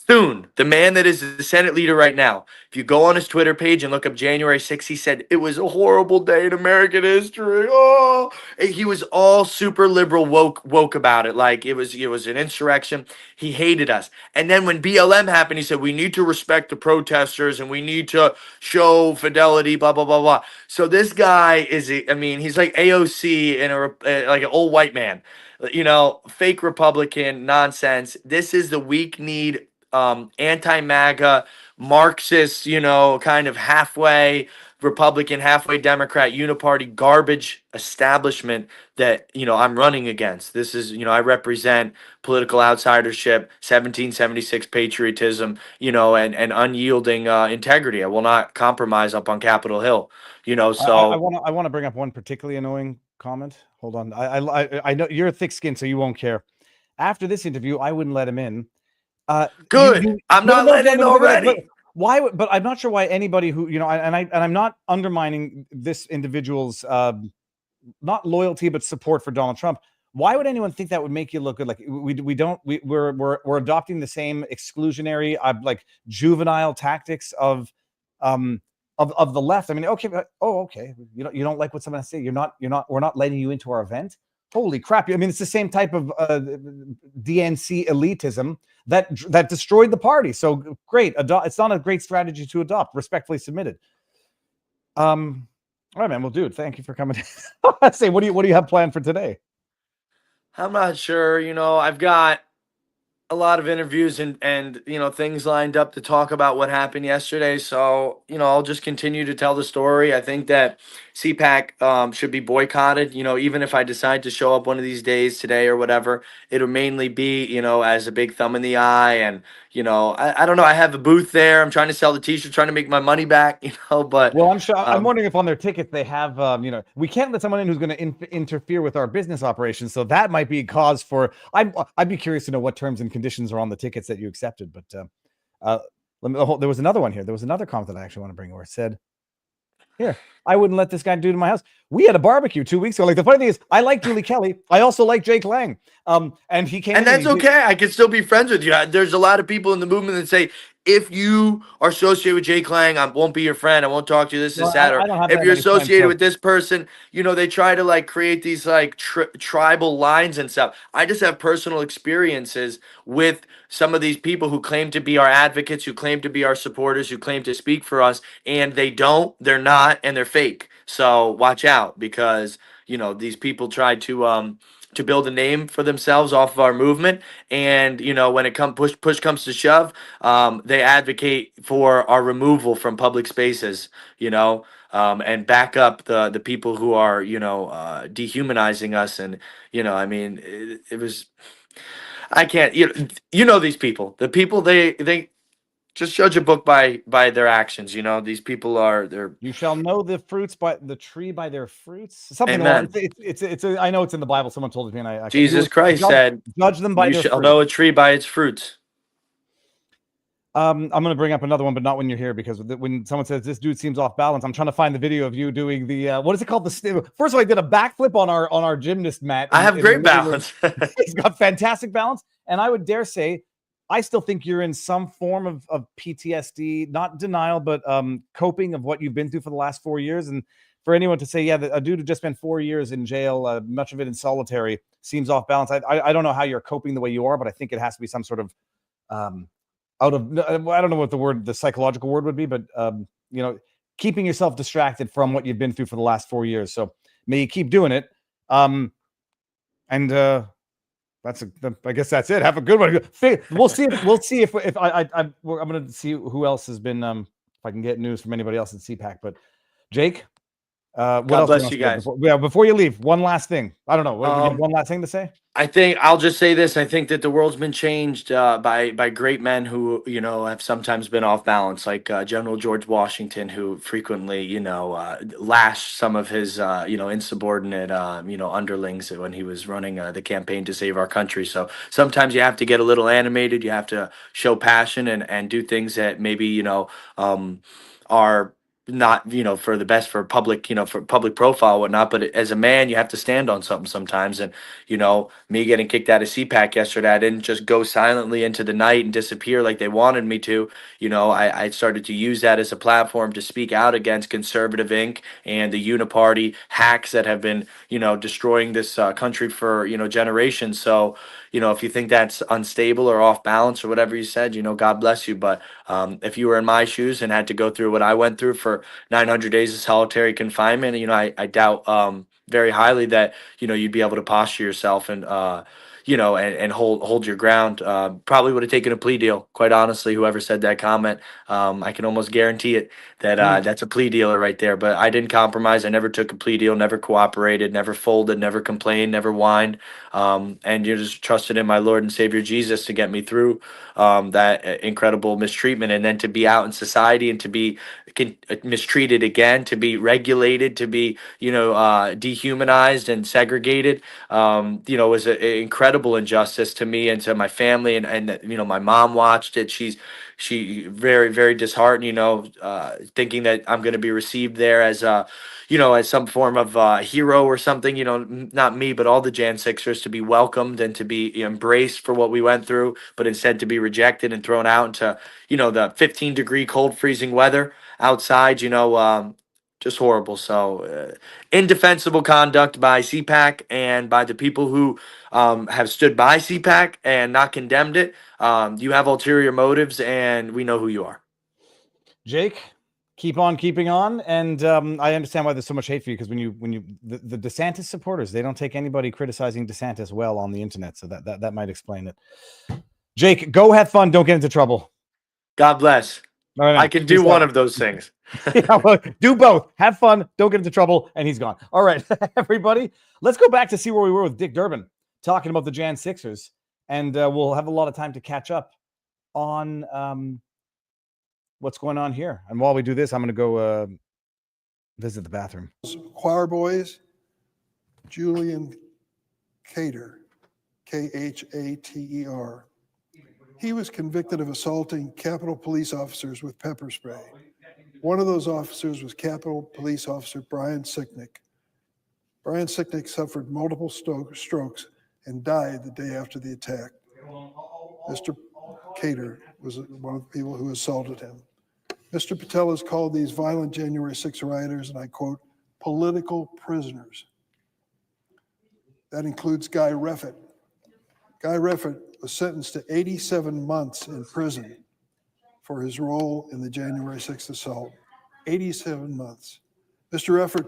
Speaker 15: Thune, the man that is the Senate leader right now, if you go on his Twitter page and look up January 6th, he said, it was a horrible day in American history. Oh, he was all super liberal woke about it. Like it was an insurrection. He hated us. And then when BLM happened, he said, we need to respect the protesters and we need to show fidelity, blah, blah, blah, blah. So this guy is, I mean, he's like AOC in like an old white man. fake Republican nonsense. This is the weak-kneed, anti-MAGA, Marxist, kind of halfway Republican, halfway Democrat, uniparty garbage establishment that, I'm running against. This is, I represent political outsidership, 1776 patriotism, and unyielding integrity. I will not compromise up on Capitol Hill, so.
Speaker 2: I want to bring up one particularly annoying comment. Hold on. I know you're thick-skinned, so you won't care. After this interview, I wouldn't let him in.
Speaker 15: Good. I'm not letting in already.
Speaker 2: Why? But I'm not sure why anybody who, I'm not undermining this individual's not loyalty but support for Donald Trump. Why would anyone think that would make you look good? Like we're adopting the same exclusionary, like juvenile tactics of the left. I mean, okay, okay, you don't like what someone has to say. We're not letting you into our event. Holy crap! I mean, it's the same type of DNC elitism that destroyed the party. So great, it's not a great strategy to adopt. Respectfully submitted. All right, man. Well, dude, thank you for coming. Say, what do you have planned for today?
Speaker 15: I'm not sure. I've got a lot of interviews and things lined up to talk about what happened yesterday. So, I'll just continue to tell the story. I think that CPAC should be boycotted. Even if I decide to show up one of these days today or whatever, it'll mainly be, as a big thumb in the eye. And, I don't know. I have a booth there. I'm trying to sell the t-shirt, trying to make my money back, but.
Speaker 2: Well, I'm wondering if on their tickets they have, we can't let someone in who's going to interfere with our business operations. So that might be a cause for, I'd be curious to know what terms and conditions are on the tickets that you accepted. But there was another one here. There was another comment that I actually want to bring where it said, here, I wouldn't let this guy do it in my house. We had a barbecue 2 weeks ago. Like, the funny thing is, I like Julie Kelly. I also like Jake Lang. And he came.
Speaker 15: And that's okay. I can still be friends with you. There's a lot of people in the movement that say, if you are associated with Jake Lang, I won't be your friend. I won't talk to you. This is sad. Or if you're associated with this person, they try to like create these like tribal lines and stuff. I just have personal experiences with some of these people who claim to be our advocates, who claim to be our supporters, who claim to speak for us, and they don't, they're not, and they're fake. So watch out, because, these people try to build a name for themselves off of our movement. And, when it push comes to shove, they advocate for our removal from public spaces, and back up the people who are, dehumanizing us. And, I mean, it was, I can't, these people, the people, they just judge a book by their actions. These people they're.
Speaker 2: You shall know the fruits by the tree by their fruits. Something.
Speaker 15: Amen.
Speaker 2: It's I know it's in the Bible. Someone told it to me, and I
Speaker 15: Jesus Christ said,
Speaker 2: "Judge them by their fruits."
Speaker 15: You shall know a tree by its fruits.
Speaker 2: I'm going to bring up another one, but not when you're here, because when someone says this dude seems off balance, I'm trying to find the video of you doing the what is it called? First of all, I did a backflip on our gymnast mat.
Speaker 15: I have great balance.
Speaker 2: He's got fantastic balance, and I would dare say, I still think you're in some form of PTSD, not denial, but coping of what you've been through for the last 4 years. And for anyone to say, yeah, a dude who just spent 4 years in jail, much of it in solitary, seems off balance. I don't know how you're coping the way you are, but I think it has to be some sort of I don't know what the psychological word would be, but keeping yourself distracted from what you've been through for the last 4 years. So may you keep doing it. I guess that's it. Have a good one. We'll see if I'm going to see who else has been, if I can get news from anybody else at CPAC. But Jake, what
Speaker 15: God
Speaker 2: else
Speaker 15: bless you guys.
Speaker 2: Before you leave, one last thing. I don't know. Would you have one last thing to say?
Speaker 15: I think I'll just say this. I think that the world's been changed by great men who, have sometimes been off balance, like General George Washington, who frequently, lashed some of his, insubordinate, underlings when he was running the campaign to save our country. So sometimes you have to get a little animated. You have to show passion and do things that maybe, are not for the best for public for public profile and whatnot, but as a man you have to stand on something sometimes. And me getting kicked out of CPAC yesterday, I didn't just go silently into the night and disappear like they wanted me to. I started to use that as a platform to speak out against conservative Inc. and the uniparty hacks that have been destroying this country for generations. So if you think that's unstable or off balance or whatever you said, God bless you. But if you were in my shoes and had to go through what I went through for 900 days of solitary confinement, I doubt very highly that, you know, you'd be able to posture yourself and, you know, and hold your ground. Probably would have taken a plea deal, quite honestly. Whoever said that comment, I can almost guarantee it that that's a plea dealer right there. But I didn't compromise. I never took a plea deal, never cooperated, never folded, never complained, never whined, and you just trusted in my Lord and Savior Jesus to get me through that incredible mistreatment, and then to be out in society and to be mistreated again, to be regulated, to be, you know, dehumanized and segregated, you know, was an incredible injustice to me and to my family. And you know, my mom watched it. She very, very disheartened, you know, thinking that I'm going to be received there as a, you know, as some form of hero or something, you know, not me, but all the Jan Sixers, to be welcomed and to be embraced for what we went through, but instead to be rejected and thrown out into, you know, the 15-degree cold freezing weather outside, you know, just horrible. So indefensible conduct by CPAC and by the people who have stood by CPAC and not condemned it. You have ulterior motives, and we know who you are.
Speaker 2: Jake, keep on keeping on. And I understand why there's so much hate for you, because the DeSantis supporters, they don't take anybody criticizing DeSantis well on the internet. So that might explain it. Jake, go have fun. Don't get into trouble.
Speaker 15: God bless.
Speaker 2: All right,
Speaker 15: I can do one of those things.
Speaker 2: Yeah, well, do both. Have fun. Don't get into trouble. And he's gone. All right, everybody. Let's go back to see where we were with Dick Durbin talking about the Jan Sixers. And we'll have a lot of time to catch up on what's going on here. And while we do this, I'm going to go visit the bathroom.
Speaker 14: Choir boys, Julian Khater, Khater. He was convicted of assaulting Capitol police officers with pepper spray. One of those officers was Capitol Police Officer Brian Sicknick. Brian Sicknick suffered multiple strokes and died the day after the attack. Mr. Khater was one of the people who assaulted him. Mr. Patel has called these violent January 6 rioters, and I quote, political prisoners. That includes Guy Reffitt. Guy Reffitt was sentenced to 87 months in prison for his role in the January 6th assault. 87 months. Mr. Reffitt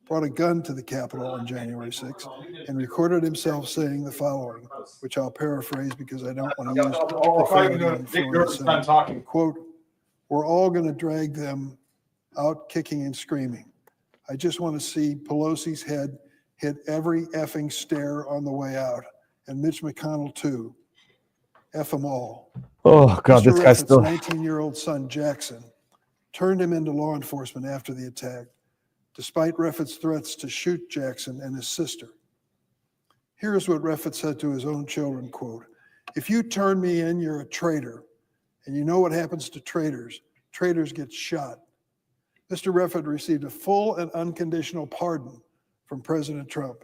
Speaker 14: brought a gun to the Capitol on January 6th and recorded himself saying the following, which I'll paraphrase because I don't want to use profanity on the phone. Quote, we're all going to drag them out kicking and screaming. I just want to see Pelosi's head hit every effing stair on the way out. And Mitch McConnell too. F them all.
Speaker 2: Oh, God,
Speaker 14: Mr.
Speaker 2: this guy's
Speaker 14: Reffitt's
Speaker 2: still...
Speaker 14: 19-year-old son, Jackson, turned him into law enforcement after the attack, despite Reffitt's threats to shoot Jackson and his sister. Here's what Reffitt said to his own children, quote, if you turn me in, you're a traitor. And you know what happens to traitors. Traitors get shot. Mr. Reffitt received a full and unconditional pardon from President Trump.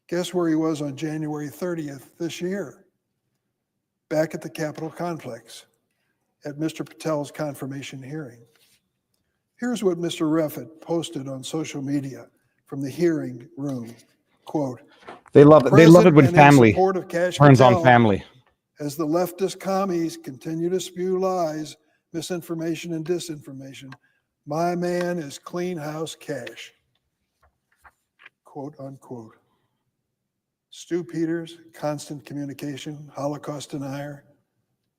Speaker 14: Guess where he was on January 30th this year? Back at the Capitol complex at Mr. Patel's confirmation hearing. Here's what Mr. Reffitt posted on social media from the hearing room. Quote,
Speaker 2: They love it. They love it when family
Speaker 14: Kash
Speaker 2: turns on
Speaker 14: Patel,
Speaker 2: family.
Speaker 14: as the leftist commies continue to spew lies, misinformation, and disinformation, my man is clean house Kash. Quote unquote. Stu Peters, constant communication, Holocaust denier.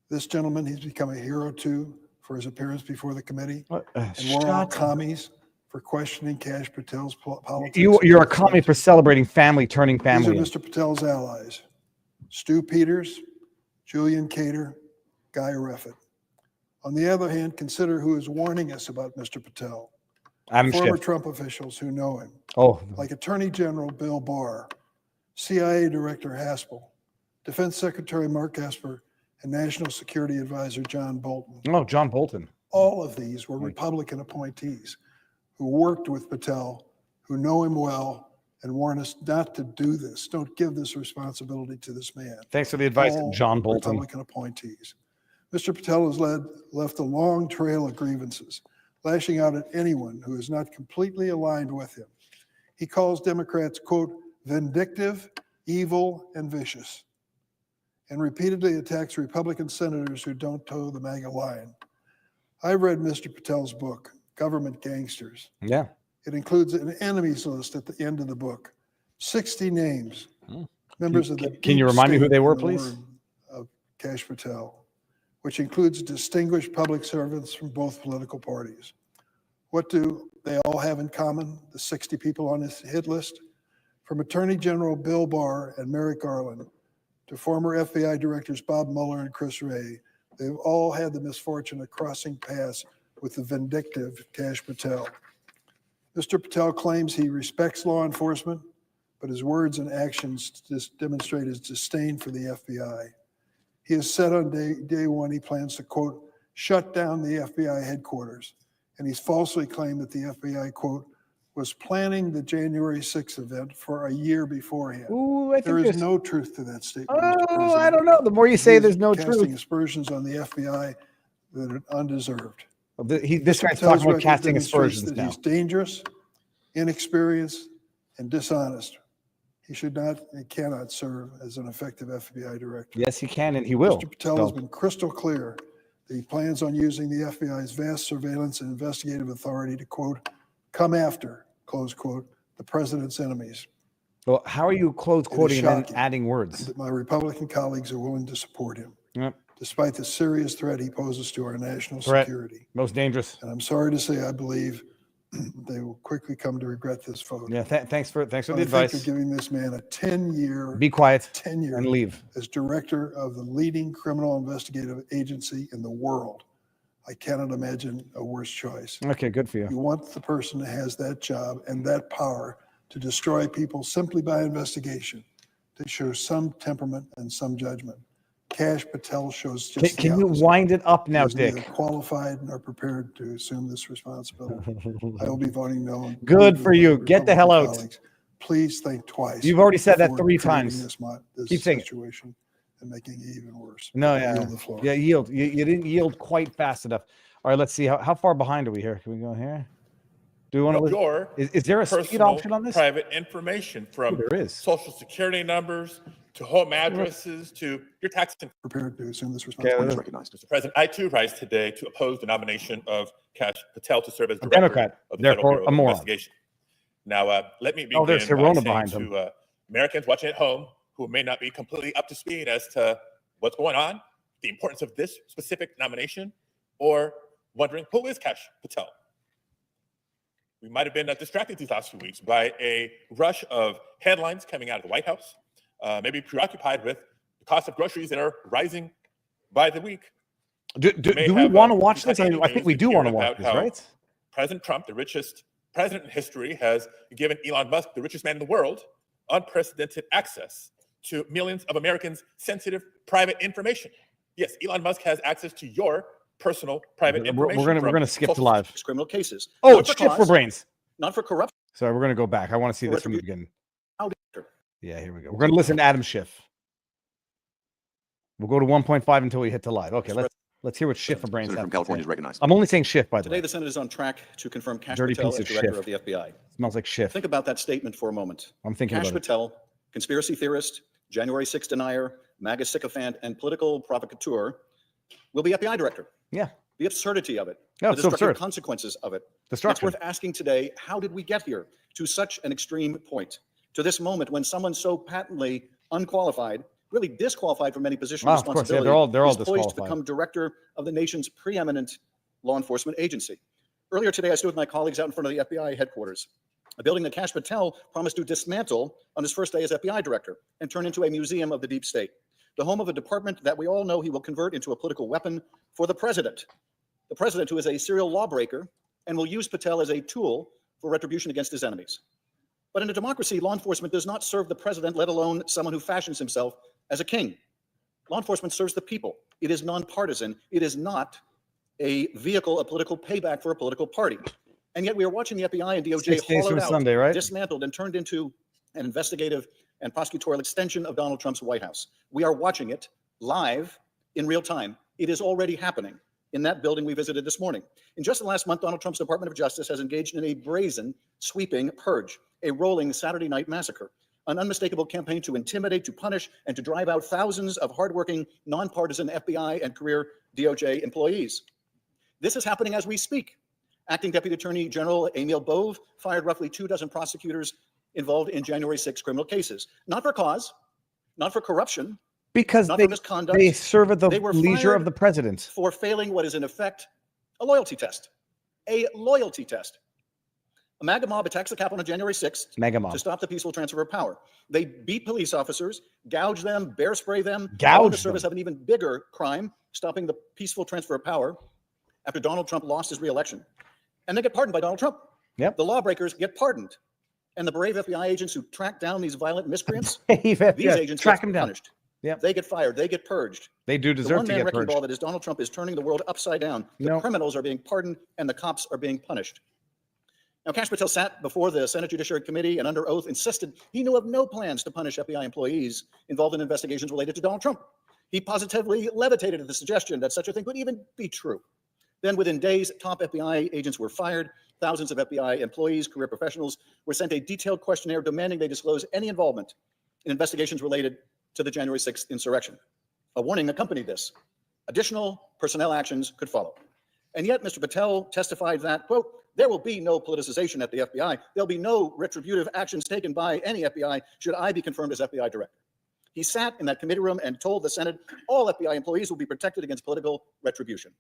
Speaker 14: This gentleman, he's become a hero too for his appearance before the committee. And we're all commies for questioning Kash Patel's politics.
Speaker 2: You're a commie for celebrating family turning family.
Speaker 14: These are Mr. Patel's allies. Stu Peters, Julian Khater, Guy Reffitt. On the other hand, consider who is warning us about Mr. Patel. Former Trump officials who know him. Like Attorney General Bill Barr, CIA Director Haspel, Defense Secretary Mark Esper, and National Security Advisor John Bolton.
Speaker 2: Oh, John Bolton.
Speaker 14: All of these were Republican appointees who worked with Patel, who know him well, and warn us not to do this. Don't give this responsibility to this man.
Speaker 2: Thanks for the advice, John Bolton.
Speaker 14: Republican appointees. Mr. Patel has left a long trail of grievances, lashing out at anyone who is not completely aligned with him. He calls Democrats, quote, vindictive, evil, and vicious, and repeatedly attacks Republican senators who don't toe the MAGA line. I've read Mr. Patel's book, Government Gangsters.
Speaker 2: Yeah.
Speaker 14: It includes an enemies list at the end of the book, 60 names, members of the
Speaker 2: Can you
Speaker 14: deep
Speaker 2: remind me who
Speaker 14: state,
Speaker 2: they were,
Speaker 14: in the
Speaker 2: please?
Speaker 14: word of Kash Patel, which includes distinguished public servants from both political parties. What do they all have in common, the 60 people on this hit list? From Attorney General Bill Barr and Merrick Garland to former FBI directors Bob Mueller and Chris Wray, they've all had the misfortune of crossing paths with the vindictive Kash Patel. Mr. Patel claims he respects law enforcement, but his words and actions just demonstrate his disdain for the FBI. He has said on day one he plans to, quote, shut down the FBI headquarters. And he's falsely claimed that the FBI, quote, was planning the January 6th event for a year beforehand.
Speaker 2: Ooh, I think
Speaker 14: There is
Speaker 2: there's-
Speaker 14: no truth to that statement. Mr.
Speaker 2: Oh,
Speaker 14: President.
Speaker 2: I don't know. The more you say
Speaker 14: He's
Speaker 2: there's no
Speaker 14: casting
Speaker 2: truth.
Speaker 14: aspersions on the FBI that are undeserved.
Speaker 2: This guy's
Speaker 14: Patel's
Speaker 2: talking about
Speaker 14: record
Speaker 2: casting
Speaker 14: demonstrates
Speaker 2: aspersions
Speaker 14: that
Speaker 2: now.
Speaker 14: He's dangerous, inexperienced, and dishonest. He should not and cannot serve as an effective FBI director.
Speaker 2: Yes, he can, and he will.
Speaker 14: Mr. Patel
Speaker 2: So-
Speaker 14: has been crystal clear that he plans on using the FBI's vast surveillance and investigative authority to, quote, come after, close quote, the president's enemies.
Speaker 2: Well, how are you close
Speaker 14: It is
Speaker 2: quoting and then
Speaker 14: shocking
Speaker 2: adding words?
Speaker 14: that my Republican colleagues are willing to support him,
Speaker 2: Yep.
Speaker 14: despite the serious threat he poses to our national
Speaker 2: Threat.
Speaker 14: security.
Speaker 2: Most dangerous.
Speaker 14: And I'm sorry to say, I believe they will quickly come to regret this vote.
Speaker 2: Yeah. Thanks for the
Speaker 14: I think
Speaker 2: advice.
Speaker 14: they're giving this man a 10-year
Speaker 2: Be quiet
Speaker 14: tenure
Speaker 2: and leave.
Speaker 14: as director of the leading criminal investigative agency in the world. I cannot imagine a worse choice.
Speaker 2: Okay, good for you.
Speaker 14: You want the person who has that job and that power to destroy people simply by investigation, to show some temperament and some judgment. Kash Patel shows just
Speaker 2: Can
Speaker 14: the
Speaker 2: you
Speaker 14: opposite.
Speaker 2: wind it up now,
Speaker 14: He is neither
Speaker 2: Dick?
Speaker 14: qualified nor prepared to assume this responsibility. I will be voting no. and
Speaker 2: Good
Speaker 14: plead
Speaker 2: for
Speaker 14: with
Speaker 2: you.
Speaker 14: my
Speaker 2: Get the hell
Speaker 14: Republican
Speaker 2: out.
Speaker 14: colleagues. Please think twice.
Speaker 2: You've already said that
Speaker 14: before
Speaker 2: 3
Speaker 14: creating
Speaker 2: times.
Speaker 14: This
Speaker 2: Keep saying it.
Speaker 14: situation and making it even worse.
Speaker 2: No,
Speaker 14: I
Speaker 2: yeah.
Speaker 14: yield the floor.
Speaker 2: Yeah, yield. You didn't yield quite fast enough. All right, let's see. How far behind are we here? Can we go here? Do we want to?
Speaker 17: Your
Speaker 2: Is there a speed
Speaker 17: personal
Speaker 2: option on this?
Speaker 17: private information from
Speaker 2: there is.
Speaker 17: social security numbers to home addresses to your tax information.
Speaker 14: Prepared to assume this
Speaker 2: Okay,
Speaker 14: responsibility.
Speaker 8: Recognized.
Speaker 17: Mr. President, I too rise today to oppose the nomination of Kash Patel to serve as
Speaker 2: A
Speaker 17: director
Speaker 2: Democrat,
Speaker 17: of the
Speaker 2: therefore
Speaker 17: Federal Bureau
Speaker 2: a
Speaker 17: of
Speaker 2: moron.
Speaker 17: Investigation. Now, let me begin
Speaker 2: Oh, there's
Speaker 17: by
Speaker 2: Hirona
Speaker 17: saying
Speaker 2: behind him.
Speaker 17: to Americans watching at home who may not be completely up to speed as to what's going on, the importance of this specific nomination, or wondering who is Kash Patel. We might have been distracted these last few weeks by a rush of headlines coming out of the White House, maybe preoccupied with the cost of groceries that are rising by the week.
Speaker 2: Do we want to watch this? I think we do want to watch this, right?
Speaker 17: President Trump, the richest president in history, has given Elon Musk, the richest man in the world, unprecedented access to millions of Americans' sensitive private information. Yes, Elon Musk has access to your personal private information.
Speaker 2: We're gonna skip to
Speaker 17: social
Speaker 2: live.
Speaker 17: criminal cases.
Speaker 2: Oh,
Speaker 17: Not for
Speaker 2: shit for
Speaker 17: cause,
Speaker 2: brains.
Speaker 17: Not for corruption.
Speaker 2: Sorry, we're gonna go back. I want to see this from the beginning. Yeah, here we go. We're gonna listen to Adam Schiff. We'll go to 1.5 until we hit to live. Okay, let's hear what Schiff for brains.
Speaker 8: Senator from
Speaker 2: has to
Speaker 8: California
Speaker 2: say.
Speaker 8: is recognized.
Speaker 2: I'm only saying Schiff, by the
Speaker 18: Today,
Speaker 2: way.
Speaker 18: the Senate is on track to confirm Kash
Speaker 2: Dirty
Speaker 18: Patel
Speaker 2: piece
Speaker 18: as
Speaker 2: of
Speaker 18: director
Speaker 2: Schiff.
Speaker 18: of the FBI.
Speaker 2: Smells like Schiff.
Speaker 18: Think about that statement for a moment.
Speaker 2: I'm thinking
Speaker 18: Kash
Speaker 2: about it.
Speaker 18: Patel, conspiracy theorist, January 6th denier, MAGA sycophant, and political provocateur, will be FBI director.
Speaker 2: Yeah.
Speaker 18: The absurdity of it,
Speaker 2: Yeah,
Speaker 18: the
Speaker 2: it's so
Speaker 18: destructive
Speaker 2: absurd.
Speaker 18: consequences of it.
Speaker 2: Destruction.
Speaker 18: It's worth asking today, how did we get here to such an extreme point? To this moment when someone so patently unqualified, really disqualified from any position
Speaker 2: Wow,
Speaker 18: of
Speaker 2: of course, yeah,
Speaker 18: responsibility,
Speaker 2: they're all
Speaker 18: is poised to
Speaker 2: disqualified.
Speaker 18: become director of the nation's preeminent law enforcement agency. Earlier today, I stood with my colleagues out in front of the FBI headquarters, a building that Kash Patel promised to dismantle on his first day as FBI director and turn into a museum of the deep state, the home of a department that we all know he will convert into a political weapon for the president who is a serial lawbreaker and will use Patel as a tool for retribution against his enemies. But in a democracy, law enforcement does not serve the president, let alone someone who fashions himself as a king. Law enforcement serves the people. It is nonpartisan. It is not a vehicle, a political payback for a political party. And yet we are watching the FBI and DOJ
Speaker 2: 6 days
Speaker 18: hollowed
Speaker 2: from
Speaker 18: out,
Speaker 2: Sunday, right?
Speaker 18: dismantled, and turned into an investigative and prosecutorial extension of Donald Trump's White House. We are watching it live in real time. It is already happening in that building we visited this morning. In just the last month, Donald Trump's Department of Justice has engaged in a brazen, sweeping purge, a rolling Saturday night massacre, an unmistakable campaign to intimidate, to punish, and to drive out thousands of hardworking, nonpartisan FBI and career DOJ employees. This is happening as we speak. Acting Deputy Attorney General Emil Bove fired roughly 24 prosecutors involved in January 6 criminal cases. Not for cause, not for corruption,
Speaker 2: Because
Speaker 18: not for misconduct.
Speaker 2: they serve at the
Speaker 18: They were
Speaker 2: leisure of
Speaker 18: fired
Speaker 2: the president.
Speaker 18: for failing what is in effect a loyalty test. A loyalty test. A MAGA mob attacks the Capitol on January 6th
Speaker 2: Mega mob.
Speaker 18: to stop the peaceful transfer of power. They beat police officers, gouge them, bear spray them,
Speaker 2: Gouge
Speaker 18: all in the service
Speaker 2: them.
Speaker 18: of an even bigger crime, stopping the peaceful transfer of power after Donald Trump lost his reelection. And they get pardoned by Donald Trump.
Speaker 2: Yep.
Speaker 18: The lawbreakers get pardoned. And the brave FBI agents who track down these violent miscreants,
Speaker 2: These
Speaker 18: these agents
Speaker 2: track
Speaker 18: get
Speaker 2: them down.
Speaker 18: punished.
Speaker 2: Yep.
Speaker 18: They get fired. They get purged.
Speaker 2: They do
Speaker 18: The
Speaker 2: deserve to
Speaker 18: one-man
Speaker 2: get
Speaker 18: wrecking
Speaker 2: purged.
Speaker 18: ball that is Donald Trump is turning the world upside down. The
Speaker 2: No.
Speaker 18: criminals are being pardoned and the cops are being punished. Now, Kash Patel sat before the Senate Judiciary Committee and under oath insisted he knew of no plans to punish FBI employees involved in investigations related to Donald Trump. He positively levitated at the suggestion that such a thing could even be true. Then within days, top FBI agents were fired. Thousands of FBI employees, career professionals, were sent a detailed questionnaire demanding they disclose any involvement in investigations related to the January 6th insurrection. A warning accompanied this. Additional personnel actions could follow. And yet, Mr. Patel testified that, quote, there will be no politicization at the FBI. There'll be no retributive actions taken by any FBI should I be confirmed as FBI director. He sat in that committee room and told the Senate all FBI employees will be protected against political retribution.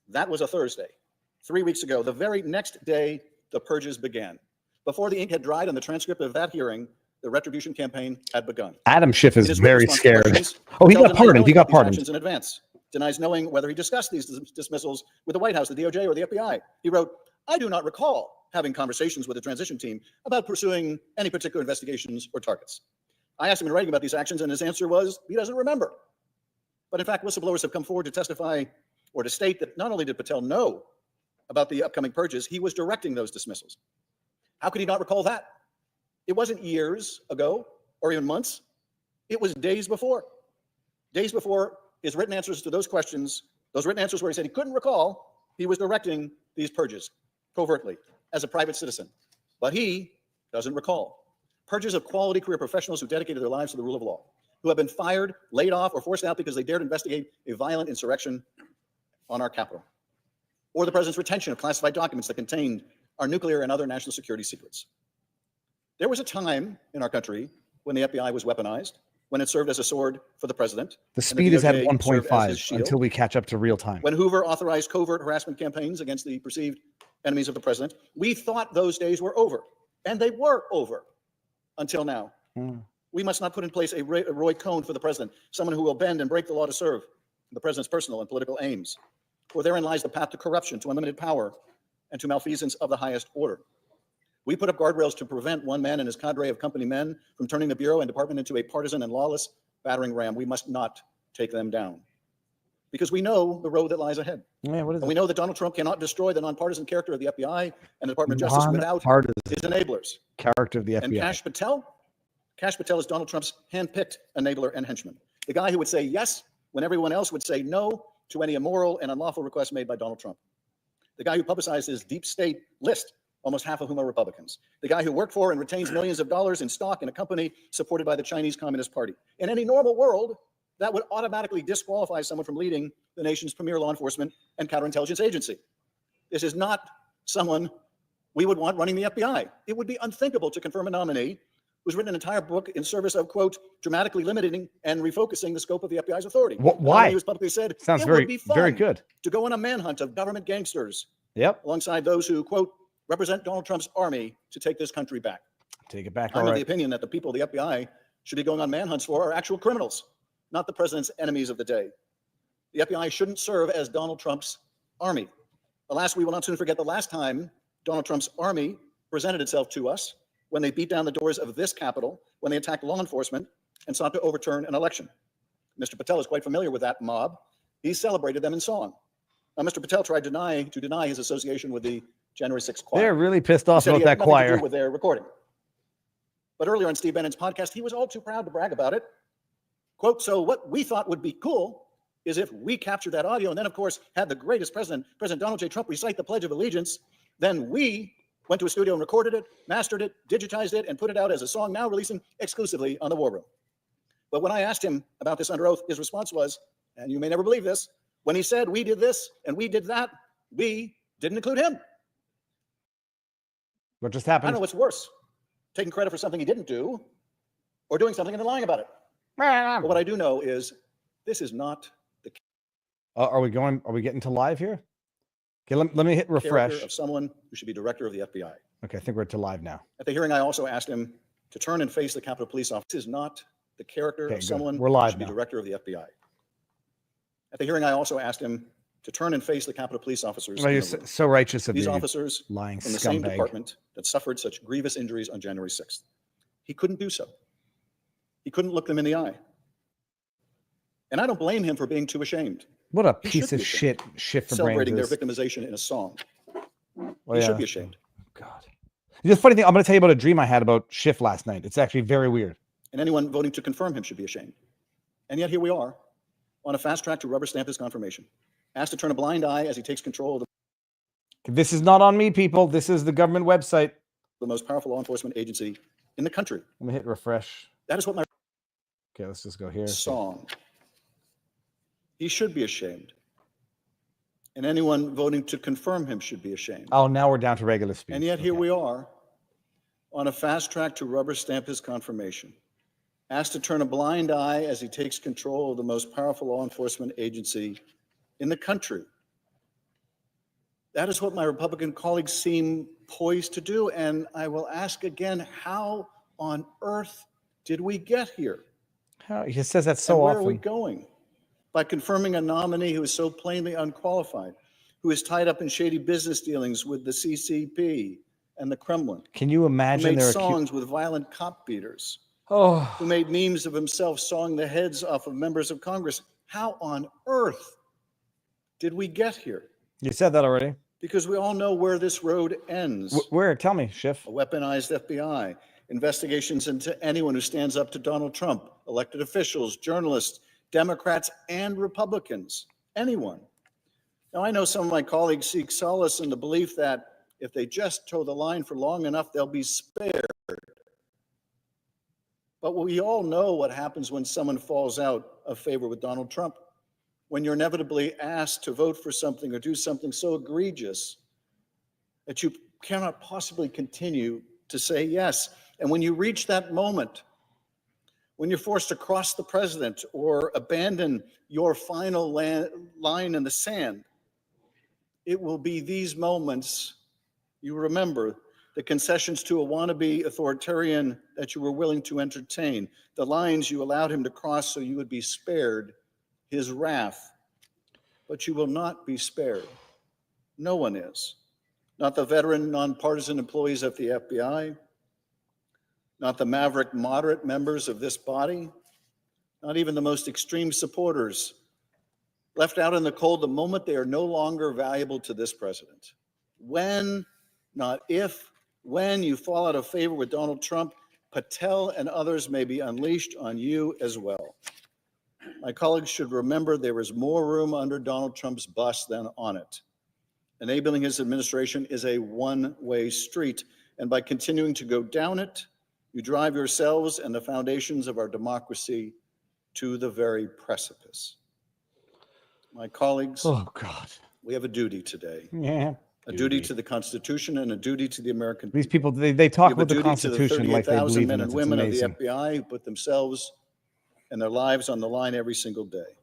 Speaker 18: That was a Thursday. 3 weeks ago, the very next day, the purges began. Before the ink had dried on the transcript of that hearing, the retribution campaign had begun.
Speaker 2: Adam Schiff
Speaker 18: In
Speaker 2: is
Speaker 18: his
Speaker 2: very
Speaker 18: response to
Speaker 2: scared.
Speaker 18: questions,
Speaker 2: Oh, he
Speaker 18: Patel
Speaker 2: got
Speaker 18: denied
Speaker 2: pardoned.
Speaker 18: knowing
Speaker 2: He got
Speaker 18: about these
Speaker 2: pardoned.
Speaker 18: actions in advance, denies knowing whether he discussed these dismissals with the White House, the DOJ, or the FBI. He wrote, I do not recall having conversations with the transition team about pursuing any particular investigations or targets. I asked him in writing about these actions, and his answer was he doesn't remember. But in fact, whistleblowers have come forward to testify or to state that not only did Patel know about the upcoming purges, he was directing those dismissals. How could he not recall that? It wasn't years ago or even months. It was days before. Days before his written answers to those questions, those written answers where he said he couldn't recall, he was directing these purges covertly as a private citizen. But he doesn't recall. Purges of quality career professionals who dedicated their lives to the rule of law, who have been fired, laid off, or forced out because they dared investigate a violent insurrection on our Capitol. Or the president's retention of classified documents that contained our nuclear and other national security secrets. There was a time in our country when the FBI was weaponized, when it served as a sword for the president.
Speaker 2: The
Speaker 18: and
Speaker 2: speed is at
Speaker 18: DOJ served as his
Speaker 2: 1.5
Speaker 18: shield.
Speaker 2: until we catch up to real time.
Speaker 18: When Hoover authorized covert harassment campaigns against the perceived enemies of the president, we thought those days were over, and they were over until now. We must not put in place a Roy Cohn for the president, someone who will bend and break the law to serve the president's personal and political aims. For therein lies the path to corruption, to unlimited power, and to malfeasance of the highest order. We put up guardrails to prevent one man and his cadre of company men from turning the Bureau and department into a partisan and lawless battering ram. We must not take them down. Because we know the road that lies ahead.
Speaker 2: Yeah, what is
Speaker 18: And we know that Donald Trump cannot destroy the nonpartisan character of the FBI and the Department of Justice without
Speaker 2: Nonpartisan
Speaker 18: his enablers.
Speaker 2: character of the
Speaker 18: And
Speaker 2: FBI.
Speaker 18: Kash Patel is Donald Trump's handpicked enabler and henchman. The guy who would say yes when everyone else would say no to any immoral and unlawful requests made by Donald Trump. The guy who publicized his deep state list, almost half of whom are Republicans. The guy who worked for and retains millions of dollars in stock in a company supported by the Chinese Communist Party. In any normal world, that would automatically disqualify someone from leading the nation's premier law enforcement and counterintelligence agency. This is not someone we would want running the FBI. It would be unthinkable to confirm a nominee who's written an entire book in service of, quote, dramatically limiting and refocusing the scope of the FBI's authority.
Speaker 2: Why?
Speaker 18: He was publicly said,
Speaker 2: Sounds
Speaker 18: it
Speaker 2: very,
Speaker 18: would be fun
Speaker 2: very good.
Speaker 18: to go on a manhunt of government gangsters
Speaker 2: Yep.
Speaker 18: alongside those who, quote, represent Donald Trump's army to take this country back.
Speaker 2: Take it back.
Speaker 18: I'm
Speaker 2: All
Speaker 18: of the
Speaker 2: right.
Speaker 18: opinion that the people the FBI should be going on manhunts for are actual criminals, not the president's enemies of the day. The FBI shouldn't serve as Donald Trump's army. Alas, we will not soon forget the last time Donald Trump's army presented itself to us, when they beat down the doors of this Capitol, when they attacked law enforcement and sought to overturn an election. Mr. Patel is quite familiar with that mob. He celebrated them in song. Now, Mr. Patel tried to deny his association with the January 6th choir.
Speaker 2: They're really pissed off
Speaker 18: He said he
Speaker 2: about
Speaker 18: had
Speaker 2: that
Speaker 18: nothing to
Speaker 2: choir.
Speaker 18: do with their recording. But earlier on Steve Bannon's podcast, he was all too proud to brag about it. Quote, so what we thought would be cool is if we captured that audio and then, of course, had the greatest president, President Donald J. Trump, recite the Pledge of Allegiance, then we went to a studio and recorded it, mastered it, digitized it, and put it out as a song now releasing exclusively on the War Room. But when I asked him about this under oath, his response was, and you may never believe this, when he said we did this and we did that, we didn't include him.
Speaker 2: What just
Speaker 18: I
Speaker 2: happened?
Speaker 18: don't know what's worse, taking credit for something he didn't do or doing something and then lying about it. But what I do know is this is not the
Speaker 2: Are we getting to live here? Okay, let me hit refresh.
Speaker 18: character of someone who should be director of the FBI.
Speaker 2: Okay, I think we're to live now.
Speaker 18: At the hearing, I also asked him to turn and face the Capitol Police Office. This is not the character
Speaker 2: Okay,
Speaker 18: of
Speaker 2: good.
Speaker 18: someone
Speaker 2: We're
Speaker 18: who
Speaker 2: live
Speaker 18: should be
Speaker 2: now.
Speaker 18: director of the FBI. At the hearing, I also asked him to turn and face the Capitol Police officers.
Speaker 2: Oh,
Speaker 18: in
Speaker 2: you're
Speaker 18: the room.
Speaker 2: so righteous of
Speaker 18: These
Speaker 2: you,
Speaker 18: officers
Speaker 2: lying
Speaker 18: from the same
Speaker 2: scumbag.
Speaker 18: department that suffered such grievous injuries on January 6th. He couldn't do so. He couldn't look them in the eye. And I don't blame him for being too ashamed.
Speaker 2: What a
Speaker 18: He
Speaker 2: piece
Speaker 18: should
Speaker 2: of
Speaker 18: be
Speaker 2: shit shit for
Speaker 18: Celebrating their
Speaker 2: brains.
Speaker 18: victimization in a song.
Speaker 2: Oh,
Speaker 18: He
Speaker 2: yeah.
Speaker 18: should be ashamed.
Speaker 2: God. The funny thing, I'm going to tell you about a dream I had about Schiff last night. It's actually very weird.
Speaker 18: And anyone voting to confirm him should be ashamed. And yet here we are on a fast track to rubber stamp his confirmation, asked to turn a blind eye as he takes control of
Speaker 2: This is not on me, people. This is the government website.
Speaker 18: the most powerful law enforcement agency in the country.
Speaker 2: Let me hit refresh.
Speaker 18: That is what my
Speaker 2: Okay, let's just go here.
Speaker 18: song. He should be ashamed. And anyone voting to confirm him should be ashamed.
Speaker 2: Oh, now we're down to regular speed.
Speaker 18: And yet here we are on a fast track to rubber stamp his confirmation, asked to turn a blind eye as he takes control of the most powerful law enforcement agency in the country. That is what my Republican colleagues seem poised to do. And I will ask again, how on earth did we get here?
Speaker 2: He says that so
Speaker 18: And where
Speaker 2: often.
Speaker 18: are we going? By confirming a nominee who is so plainly unqualified, who is tied up in shady business dealings with the CCP and the Kremlin.
Speaker 2: Can you
Speaker 18: Who
Speaker 2: imagine
Speaker 18: made
Speaker 2: there are
Speaker 18: songs with violent cop beaters.
Speaker 2: Oh.
Speaker 18: Who made memes of himself sawing the heads off of members of Congress. How on earth did we get here?
Speaker 2: You said that already.
Speaker 18: Because we all know where this road ends.
Speaker 2: Where? Tell me, Schiff.
Speaker 18: A weaponized FBI, investigations into anyone who stands up to Donald Trump, elected officials, journalists, Democrats, and Republicans, anyone. Now, I know some of my colleagues seek solace in the belief that if they just toe the line for long enough, they'll be spared. But we all know what happens when someone falls out of favor with Donald Trump. When you're inevitably asked to vote for something or do something so egregious that you cannot possibly continue to say yes. And when you reach that moment, when you're forced to cross the president or abandon your final line in the sand, it will be these moments you remember, the concessions to a wannabe authoritarian that you were willing to entertain, the lines you allowed him to cross so you would be spared his wrath. But you will not be spared. No one is. Not the veteran, nonpartisan employees of the FBI, not the maverick moderate members of this body, not even the most extreme supporters, left out in the cold the moment they are no longer valuable to this president. When, not if, when you fall out of favor with Donald Trump, Patel and others may be unleashed on you as well. My colleagues should remember there is more room under Donald Trump's bus than on it. Enabling his administration is a one-way street, and by continuing to go down it, you drive yourselves and the foundations of our democracy to the very precipice. My colleagues,
Speaker 2: oh God,
Speaker 18: we have a duty today.
Speaker 2: Yeah.
Speaker 18: A duty to the Constitution and a duty to the American people.
Speaker 2: These people, they talk
Speaker 18: We have
Speaker 2: about
Speaker 18: a
Speaker 2: the
Speaker 18: duty to
Speaker 2: Constitution like they
Speaker 18: 38,000
Speaker 2: believe
Speaker 18: men
Speaker 2: in it.
Speaker 18: and
Speaker 2: It's
Speaker 18: women of the
Speaker 2: amazing.
Speaker 18: FBI who put themselves and their lives on the line every single day.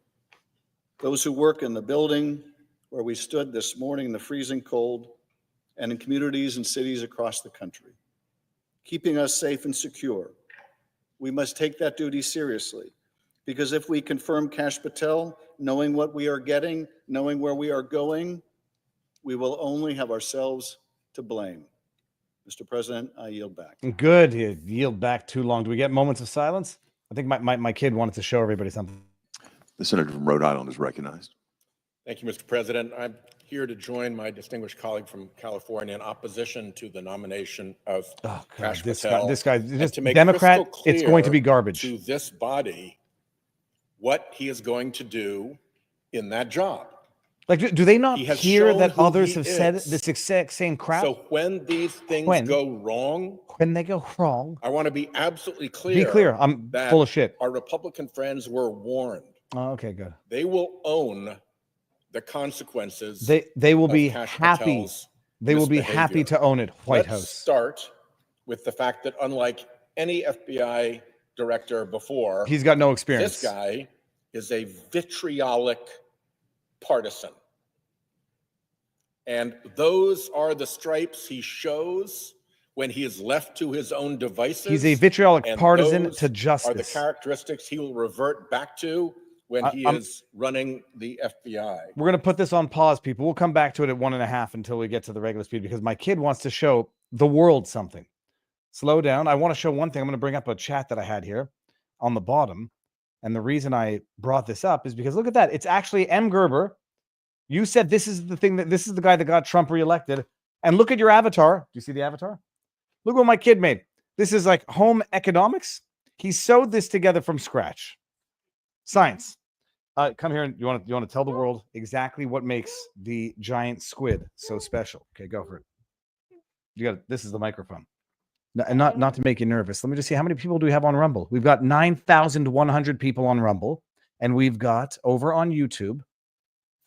Speaker 18: Those who work in the building where we stood this morning in the freezing cold and in communities and cities across the country, keeping us safe and secure. We must take that duty seriously, because if we confirm Kash Patel, knowing what we are getting, knowing where we are going, we will only have ourselves to blame. Mr. President, I yield back.
Speaker 2: Good. You yield back too long. Do we get moments of silence? I think my kid wanted to show everybody something.
Speaker 8: The senator from Rhode Island is recognized.
Speaker 19: Thank you, Mr. President. I'm here to join my distinguished colleague from California in opposition to the nomination of Kash Patel.
Speaker 2: This guy,
Speaker 19: and
Speaker 2: this
Speaker 19: to make
Speaker 2: Democrat,
Speaker 19: crystal
Speaker 2: it's going to be
Speaker 19: clear
Speaker 2: garbage.
Speaker 19: to this body what he is going to do in that job.
Speaker 2: Like, do they not
Speaker 19: He has
Speaker 2: hear
Speaker 19: shown
Speaker 2: that
Speaker 19: who
Speaker 2: others
Speaker 19: he
Speaker 2: have said
Speaker 19: is.
Speaker 2: this exact same crap?
Speaker 19: So when these things
Speaker 2: When?
Speaker 19: go wrong,
Speaker 2: When they go wrong,
Speaker 19: I want to be absolutely clear.
Speaker 2: be clear. I'm
Speaker 19: that
Speaker 2: full of shit.
Speaker 19: Our Republican friends were warned.
Speaker 2: Oh, okay, good.
Speaker 19: They will own the consequences.
Speaker 2: They will
Speaker 19: of
Speaker 2: be
Speaker 19: Kash
Speaker 2: happy.
Speaker 19: Patel's
Speaker 2: They will be happy
Speaker 19: misbehavior.
Speaker 2: to own it, White
Speaker 19: Let's
Speaker 2: House.
Speaker 19: start with the fact that unlike any FBI director before,
Speaker 2: He's got no experience.
Speaker 19: This guy is a vitriolic partisan. And those are the stripes he shows when he is left to his own devices.
Speaker 2: He's a vitriolic
Speaker 19: and
Speaker 2: partisan
Speaker 19: those
Speaker 2: to justice.
Speaker 19: Are the characteristics he will revert back to when he is running the FBI.
Speaker 2: We're going to put this on pause, people. We'll come back to it at 1.5 until we get to the regular speed because my kid wants to show the world something. Slow down. I want to show one thing. I'm going to bring up a chat that I had here on the bottom. And the reason I brought this up is because look at that. It's actually M. Gerber. You said this is the thing that this is the guy that got Trump reelected. And look at your avatar. Do you see the avatar? Look what my kid made. This is like home economics. He sewed this together from scratch. Science. Come here and you want to tell the world exactly what makes the giant squid so special. Okay, go for it. You got it. This is the microphone. And not to make you nervous. Let me just see how many people do we have on Rumble. We've got 9,100 people on Rumble, and we've got over on YouTube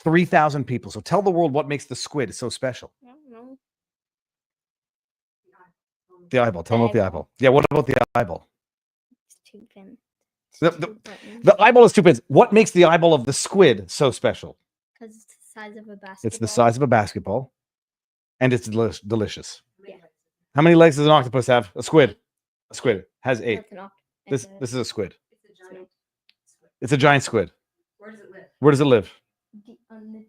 Speaker 2: 3,000 people. So tell the world what makes the squid so special.
Speaker 20: I don't know.
Speaker 2: The eyeball. Tell them about the eyeball. Yeah, what about the eyeball?
Speaker 20: It's too thin.
Speaker 2: The eyeball is 2 pins. What makes the eyeball of the squid so special?
Speaker 20: Because it's the size of a basketball.
Speaker 2: It's the size of a basketball, and it's delicious.
Speaker 20: Yeah.
Speaker 2: How many legs does an octopus have? A squid. A squid has 8.
Speaker 20: That's an
Speaker 2: This is a squid.
Speaker 20: It's a giant squid.
Speaker 2: It's a giant squid.
Speaker 20: Where does it live?
Speaker 2: Where does it live?
Speaker 20: On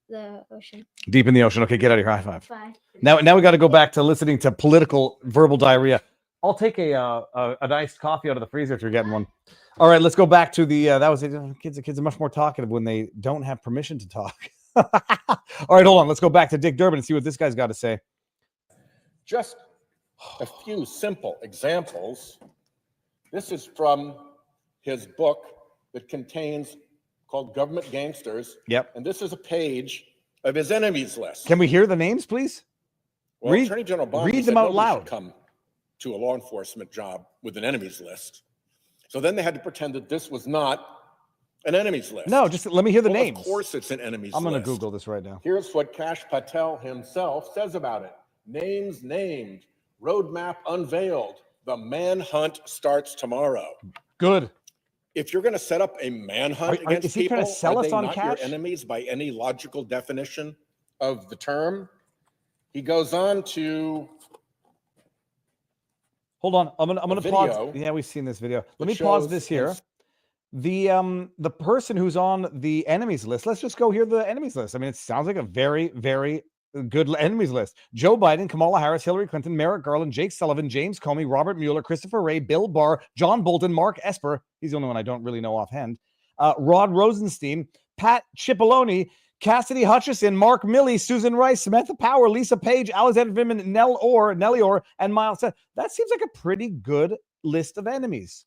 Speaker 20: the ocean.
Speaker 2: Deep in the ocean. Okay, get out of here. High five.
Speaker 20: Bye.
Speaker 2: Now we got to go back to listening to political verbal diarrhea. I'll take a iced coffee out of the freezer if you're getting one. All right, let's go back to the that was it. Kids are much more talkative when they don't have permission to talk. All right, hold on. Let's go back to Dick Durbin and see what this guy's got to say.
Speaker 19: Just a few simple examples. This is from his book that contains called Government Gangsters.
Speaker 2: Yep.
Speaker 19: And this is a page of his enemies list.
Speaker 2: Can we hear the names, please?
Speaker 19: Well, Attorney General Bonner
Speaker 2: read
Speaker 19: said
Speaker 2: them out
Speaker 19: nobody
Speaker 2: loud.
Speaker 19: should come to a law enforcement job with an enemies list. So then they had to pretend that this was not an enemies list.
Speaker 2: No, just let me hear the
Speaker 19: Well,
Speaker 2: names.
Speaker 19: Of course it's an enemies
Speaker 2: I'm going
Speaker 19: list.
Speaker 2: to Google this right now.
Speaker 19: Here's what Kash Patel himself says about it. Names named, roadmap unveiled. The manhunt starts tomorrow.
Speaker 2: Good.
Speaker 19: If you're going to set up a manhunt against
Speaker 2: is he
Speaker 19: people,
Speaker 2: trying to sell
Speaker 19: are
Speaker 2: us
Speaker 19: they
Speaker 2: on
Speaker 19: not
Speaker 2: Kash?
Speaker 19: your enemies by any logical definition of the term? He goes on to
Speaker 2: Hold on. I'm gonna pause.
Speaker 19: video
Speaker 2: Yeah, we've seen this video. Let
Speaker 19: that
Speaker 2: me pause
Speaker 19: shows
Speaker 2: this here. The person who's on the enemies list. Let's just go hear the enemies list. I mean, it sounds like a very, very good enemies list. Joe Biden, Kamala Harris, Hillary Clinton, Merrick Garland, Jake Sullivan, James Comey, Robert Mueller, Christopher Wray, Bill Barr, John Bolton, Mark Esper. He's the only one I don't really know offhand. Rod Rosenstein, Pat Cipollone, Cassidy Hutchison, Mark Milley, Susan Rice, Samantha Power, Lisa Page, Alexander Vindman, Nellie Orr, and Miles. That seems like a pretty good list of enemies.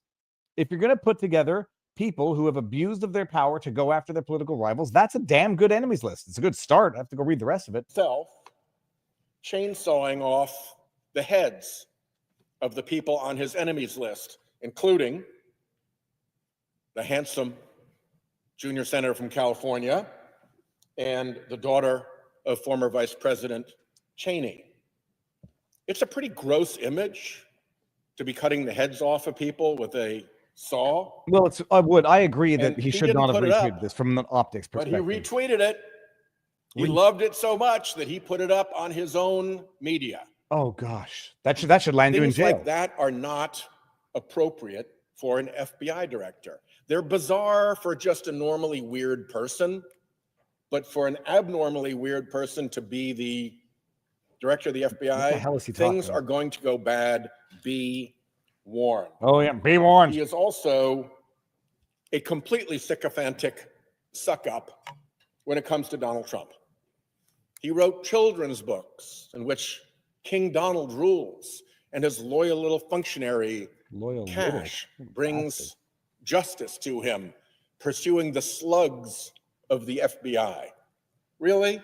Speaker 2: If you're going to put together people who have abused of their power to go after their political rivals, that's a damn good enemies list. It's a good start. I have to go read the rest of it.
Speaker 19: chainsawing off the heads of the people on his enemies list, including the handsome junior senator from California and the daughter of former Vice President Cheney. It's a pretty gross image to be cutting the heads off of people with a saw.
Speaker 2: Well, I agree that
Speaker 19: And
Speaker 2: he should
Speaker 19: didn't
Speaker 2: not have
Speaker 19: put it
Speaker 2: retweeted
Speaker 19: up,
Speaker 2: this from an optics
Speaker 19: but
Speaker 2: perspective.
Speaker 19: he retweeted it. He loved it so much that he put it up on his own media.
Speaker 2: Oh gosh, that should land you in
Speaker 19: Things
Speaker 2: jail.
Speaker 19: like that are not appropriate for an FBI director. They're bizarre for just a normally weird person, but for an abnormally weird person to be the director of the
Speaker 2: What the
Speaker 19: FBI,
Speaker 2: hell is he talking
Speaker 19: things are going to go bad. Be warned.
Speaker 2: Oh yeah, be warned.
Speaker 19: He is also a completely sycophantic suck-up when it comes to Donald Trump. He wrote children's books in which King Donald rules, and his loyal little functionary, Kash, brings justice to him, pursuing the slugs of the FBI. Really?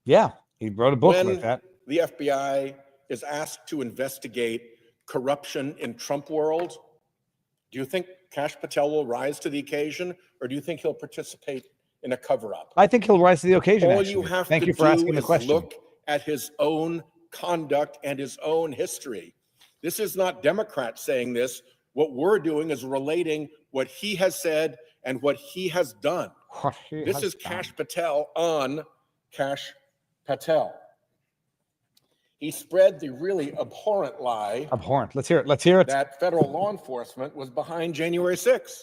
Speaker 2: Yeah, he wrote a book
Speaker 19: When
Speaker 2: like that.
Speaker 19: the FBI is asked to investigate corruption in Trump world, do you think Kash Patel will rise to the occasion, or do you think he'll participate in a cover-up?
Speaker 2: I think he'll rise to the occasion.
Speaker 19: All
Speaker 2: actually.
Speaker 19: you have
Speaker 2: Thank
Speaker 19: to
Speaker 2: you for
Speaker 19: do
Speaker 2: asking the
Speaker 19: is
Speaker 2: question.
Speaker 19: look at his own conduct and his own history. This is not Democrats saying this. What we're doing is relating what he has said and what he has done. This is Kash Patel on Kash Patel. He spread the really abhorrent lie.
Speaker 2: Abhorrent. Let's hear it. Let's hear it.
Speaker 19: That federal law enforcement was behind January 6th.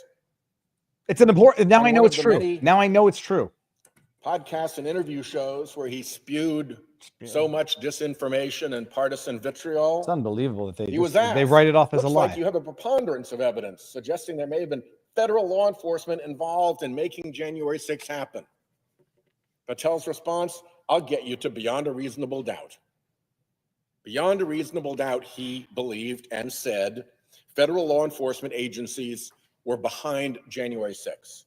Speaker 2: It's an abhorrent. Now
Speaker 19: And
Speaker 2: I know
Speaker 19: one
Speaker 2: it's
Speaker 19: of the
Speaker 2: true.
Speaker 19: many
Speaker 2: Now I know it's true.
Speaker 19: Podcasts and interview shows where he spewed so much disinformation and partisan vitriol.
Speaker 2: It's unbelievable that
Speaker 19: He was
Speaker 2: they
Speaker 19: asked,
Speaker 2: write it off as a
Speaker 19: "Looks
Speaker 2: lie.
Speaker 19: like you have a preponderance of evidence suggesting there may have been federal law enforcement involved in making January 6th happen." Patel's response, "I'll get you to beyond a reasonable doubt." Beyond a reasonable doubt, he believed and said federal law enforcement agencies were behind January 6th.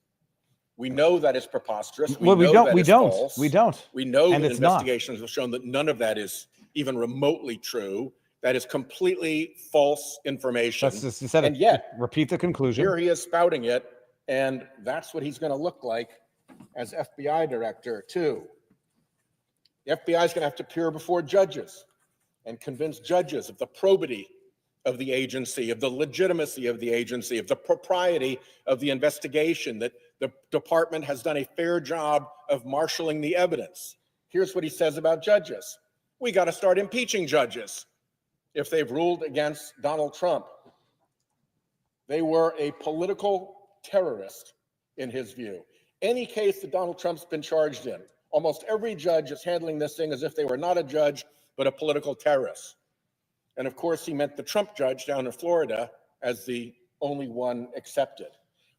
Speaker 19: We know that is preposterous.
Speaker 2: Well, we
Speaker 19: know
Speaker 2: don't.
Speaker 19: that
Speaker 2: We
Speaker 19: is
Speaker 2: don't.
Speaker 19: false.
Speaker 2: We don't.
Speaker 19: We know
Speaker 2: And
Speaker 19: that
Speaker 2: it's not.
Speaker 19: investigations have shown that none of that is even remotely true. That is completely false information.
Speaker 2: That's just, you said
Speaker 19: And
Speaker 2: it.
Speaker 19: yet,
Speaker 2: Repeat the conclusion.
Speaker 19: here he is spouting it, and that's what he's going to look like as FBI director, too. The FBI is going to have to appear before judges and convince judges of the probity of the agency, of the legitimacy of the agency, of the propriety of the investigation, that the department has done a fair job of marshaling the evidence. Here's what he says about judges. We got to start impeaching judges if they've ruled against Donald Trump. They were a political terrorist, in his view. Any case that Donald Trump's been charged in, almost every judge is handling this thing as if they were not a judge, but a political terrorist. And of course, he meant the Trump judge down in Florida as the only one accepted.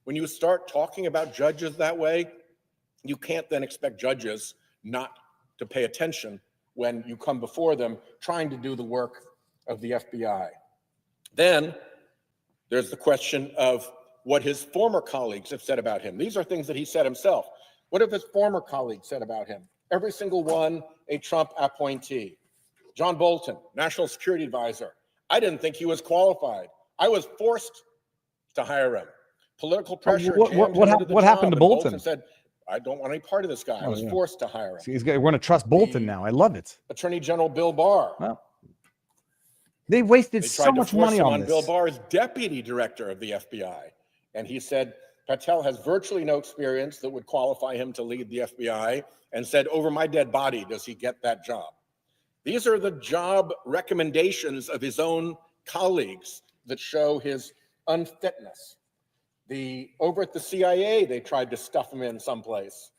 Speaker 19: When you start talking about judges that way, you can't then expect judges not to pay attention when you come before them trying to do the work of the FBI. Then there's the question of what his former colleagues have said about him. These are things that he said himself. What have his former colleagues said about him? Every single one, a Trump appointee. John Bolton, National Security Advisor. I didn't think he was qualified. I was forced to hire him. Political pressure.
Speaker 2: What happened to Bolton?
Speaker 19: Bolton said, I don't want any part of this guy. I was forced to hire him.
Speaker 2: We're going to trust Bolton now. I love it.
Speaker 19: Attorney General Bill Barr.
Speaker 2: Well, they wasted so much money on this.
Speaker 19: Bill Barr is deputy director of the FBI. And he said, Patel has virtually no experience that would qualify him to lead the FBI, and said, over my dead body, does he get that job? These are the job recommendations of his own colleagues that show his unfitness. Over at the CIA, they tried to stuff him in someplace.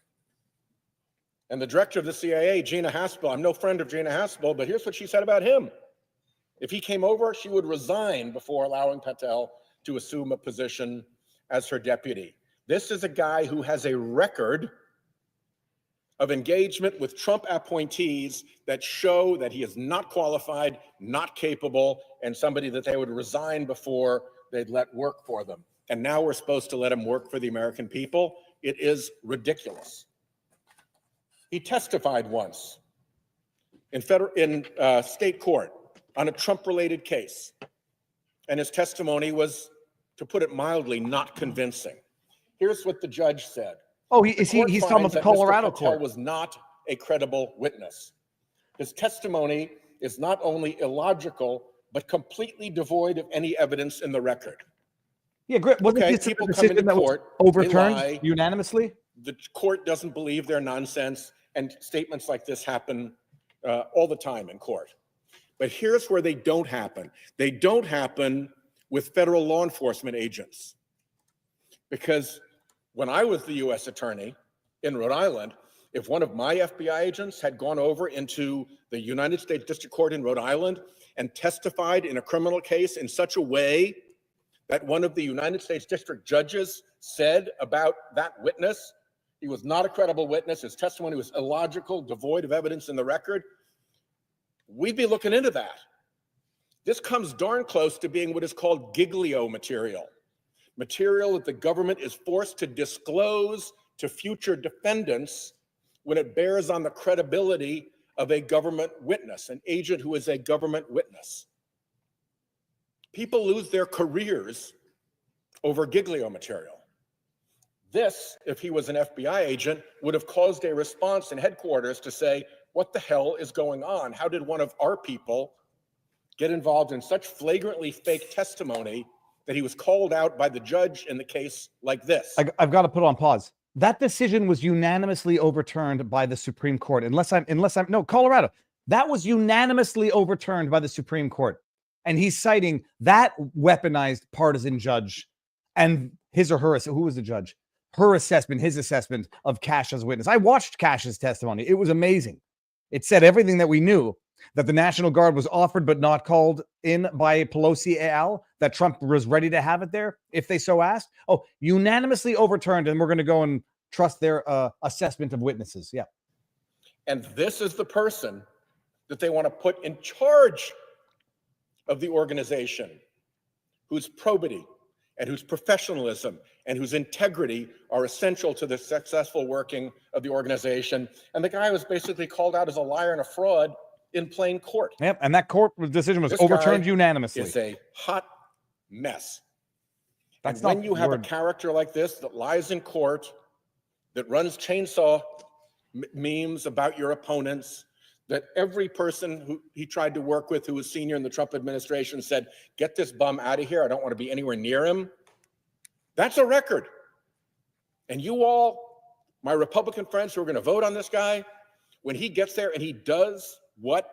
Speaker 19: And the director of the CIA, Gina Haspel, I'm no friend of Gina Haspel, but here's what she said about him. If he came over, she would resign before allowing Patel to assume a position as her deputy. This is a guy who has a record of engagement with Trump appointees that show that he is not qualified, not capable, and somebody that they would resign before they'd let work for them. And now we're supposed to let him work for the American people? It is ridiculous. He testified once in state court on a Trump-related case, and his testimony was, to put it mildly, not convincing. Here's what the judge said.
Speaker 2: Oh, he's talking about the Colorado court.
Speaker 19: Was not a credible witness. His testimony is not only illogical, but completely devoid of any evidence in the record.
Speaker 2: Yeah, great. Wasn't this a decision that was overturned unanimously?
Speaker 19: The court doesn't believe they're nonsense, and statements like this happen all the time in court. But here's where they don't happen. They don't happen with federal law enforcement agents. Because when I was the U.S. attorney in Rhode Island, if one of my FBI agents had gone over into the United States District Court in Rhode Island and testified in a criminal case in such a way that one of the United States District judges said about that witness, he was not a credible witness, his testimony was illogical, devoid of evidence in the record, we'd be looking into that. This comes darn close to being what is called giglio material. Material that the government is forced to disclose to future defendants when it bears on the credibility of a government witness, an agent who is a government witness. People lose their careers over giglio material. This, if he was an FBI agent, would have caused a response in headquarters to say, what the hell is going on? How did one of our people get involved in such flagrantly fake testimony that he was called out by the judge in the case like this?
Speaker 2: I've got to put on pause. That decision was unanimously overturned by the Supreme Court. No, Colorado. That was unanimously overturned by the Supreme Court. And he's citing that weaponized partisan judge and his or her, who was the judge? His assessment of Kash as a witness. I watched Kash's testimony. It was amazing. It said everything that we knew, that the National Guard was offered but not called in by Pelosi et al., that Trump was ready to have it there if they so asked. Oh, unanimously overturned, and we're going to go and trust their assessment of witnesses. Yeah.
Speaker 19: And this is the person that they want to put in charge of the organization, whose probity and whose professionalism and whose integrity are essential to the successful working of the organization. And the guy was basically called out as a liar and a fraud in plain court.
Speaker 2: Yep, and that court decision was
Speaker 19: This
Speaker 2: overturned
Speaker 19: guy
Speaker 2: unanimously.
Speaker 19: It's a hot mess.
Speaker 2: That's
Speaker 19: and when
Speaker 2: not
Speaker 19: you have
Speaker 2: word.
Speaker 19: a character like this that lies in court, that runs chainsaw memes about your opponents, that every person who he tried to work with who was senior in the Trump administration said, get this bum out of here. I don't want to be anywhere near him. That's a record. And you all, my Republican friends who are going to vote on this guy, when he gets there and he does what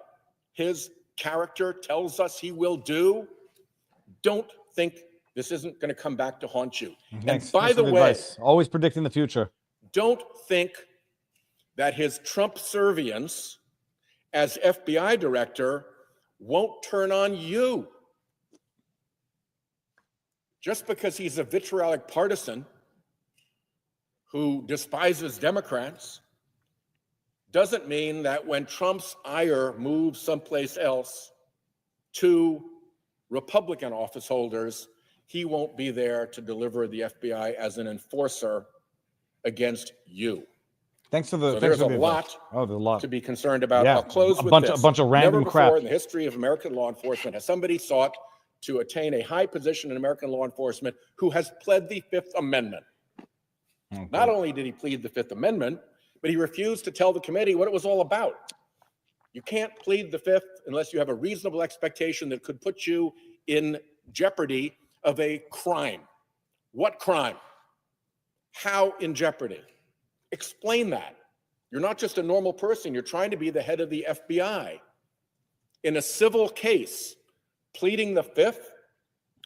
Speaker 19: his character tells us he will do, don't think this isn't going to come back to haunt you.
Speaker 2: Thanks.
Speaker 19: And by
Speaker 2: That's
Speaker 19: the
Speaker 2: good
Speaker 19: way,
Speaker 2: advice. Always predicting the future.
Speaker 19: don't think that his Trump servience as FBI director won't turn on you. Just because he's a vitriolic partisan who despises Democrats doesn't mean that when Trump's ire moves someplace else to Republican office holders, he won't be there to deliver the FBI as an enforcer against you.
Speaker 2: Thanks for the.
Speaker 19: So
Speaker 2: thanks
Speaker 19: there's
Speaker 2: for
Speaker 19: a
Speaker 2: the advice.
Speaker 19: lot
Speaker 2: There's a lot
Speaker 19: to be concerned about.
Speaker 2: Yeah,
Speaker 19: I'll close
Speaker 2: a
Speaker 19: with
Speaker 2: bunch,
Speaker 19: this.
Speaker 2: a bunch of random
Speaker 19: Never before
Speaker 2: crap.
Speaker 19: in the history of American law enforcement has somebody sought to attain a high position in American law enforcement who has pled the Fifth Amendment.
Speaker 2: Okay.
Speaker 19: Not only did he plead the Fifth Amendment, but he refused to tell the committee what it was all about. You can't plead the Fifth unless you have a reasonable expectation that could put you in jeopardy of a crime. What crime? How in jeopardy? Explain that. You're not just a normal person. You're trying to be the head of the FBI. In a civil case, pleading the Fifth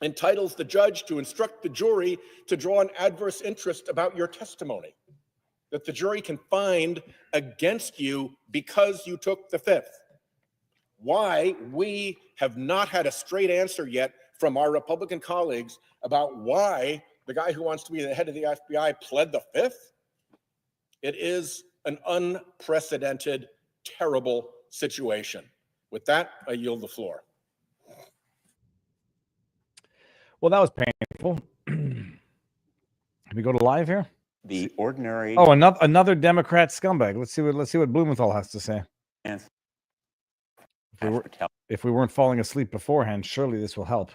Speaker 19: entitles the judge to instruct the jury to draw an adverse interest about your testimony, that the jury can find against you because you took the Fifth. Why we have not had a straight answer yet from our Republican colleagues about why the guy who wants to be the head of the FBI pled the Fifth? It is an unprecedented, terrible situation. With that, I yield the floor.
Speaker 2: Well, that was painful. Can we go to live here?
Speaker 21: The ordinary.
Speaker 2: Oh, another Democrat scumbag. Let's see what Blumenthal has to say. If we weren't falling asleep beforehand, surely this will help.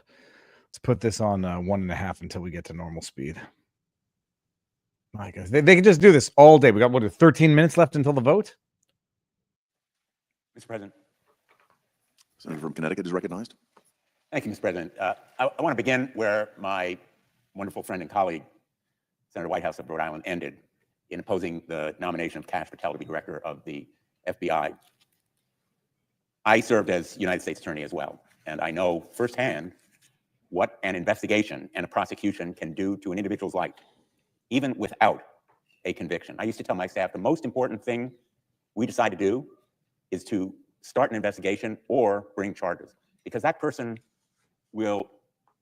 Speaker 2: Let's put this on 1.5 until we get to normal speed. My goodness, they can just do this all day. We got 13 minutes left until the vote.
Speaker 21: Mr. President.
Speaker 8: Senator from Connecticut is recognized.
Speaker 21: Thank you, Mr. President. I want to begin where my wonderful friend and colleague, Senator Whitehouse of Rhode Island, ended in opposing the nomination of Kash Patel to be director of the FBI. I served as United States Attorney as well, and I know firsthand what an investigation and a prosecution can do to an individual's life, even without a conviction. I used to tell my staff the most important thing we decide to do is to start an investigation or bring charges, because that person will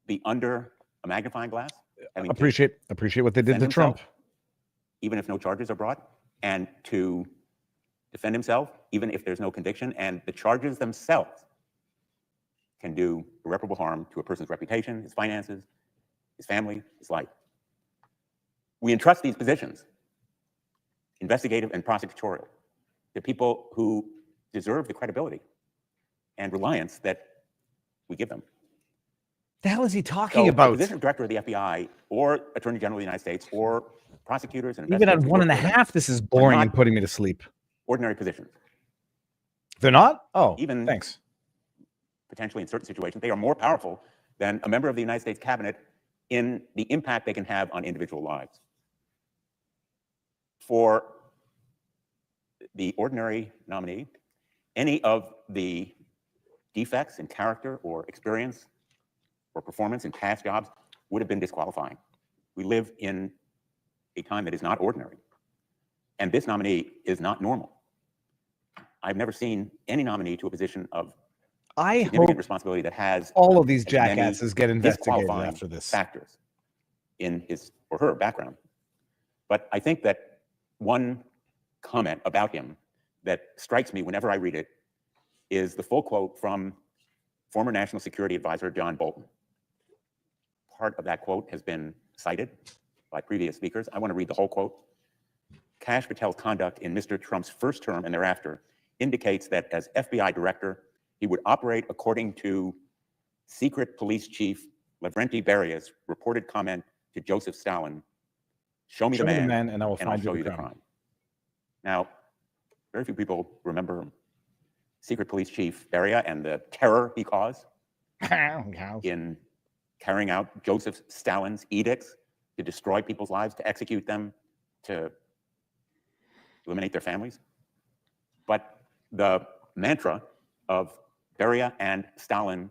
Speaker 21: be under a magnifying glass.
Speaker 2: Appreciate what they did to Trump.
Speaker 21: Even if no charges are brought, and to defend himself, even if there's no conviction, and the charges themselves can do irreparable harm to a person's reputation, his finances, his family, his life. We entrust these positions, investigative and prosecutorial, to people who deserve the credibility and reliance that we give them.
Speaker 2: The hell is he talking about?
Speaker 21: The position of director of the FBI or Attorney General of the United States or prosecutors and
Speaker 2: Even at
Speaker 21: investigators
Speaker 2: 1.5, this is boring and putting me to sleep.
Speaker 21: Ordinary positions.
Speaker 2: They're not? Oh,
Speaker 21: Even
Speaker 2: thanks.
Speaker 21: potentially in certain situations, they are more powerful than a member of the United States cabinet in the impact they can have on individual lives. For the ordinary nominee, any of the defects in character or experience or performance in past jobs would have been disqualifying. We live in a time that is not ordinary. And this nominee is not normal. I've never seen any nominee to a position of significant responsibility that has
Speaker 2: all of these
Speaker 21: as many
Speaker 2: jackasses get investigated
Speaker 21: disqualifying
Speaker 2: after this.
Speaker 21: factors in his or her background. But I think that one comment about him that strikes me whenever I read it is the full quote from former National Security Advisor John Bolton. Part of that quote has been cited by previous speakers. I want to read the whole quote. Kash Patel's conduct in Mr. Trump's first term and thereafter indicates that as FBI director, he would operate according to secret police chief Lavrenti Beria's reported comment to Joseph Stalin, show me the man
Speaker 2: and I will find
Speaker 21: show
Speaker 2: you
Speaker 21: you
Speaker 2: the
Speaker 21: the
Speaker 2: crime.
Speaker 21: crime. Now, very few people remember secret police chief Beria and the terror he caused in carrying out Joseph Stalin's edicts to destroy people's lives, to execute them, to eliminate their families. But the mantra of Beria and Stalin,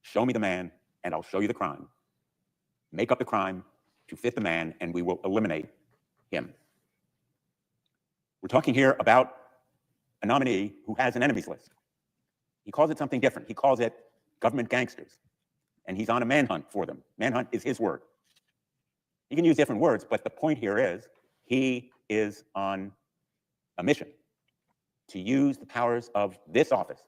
Speaker 21: show me the man and I'll show you the crime. Make up the crime to fit the man and we will eliminate him. We're talking here about a nominee who has an enemies list. He calls it something different. He calls it government gangsters. And he's on a manhunt for them. Manhunt is his word. You can use different words, but the point here is he is on a mission to use the powers of this office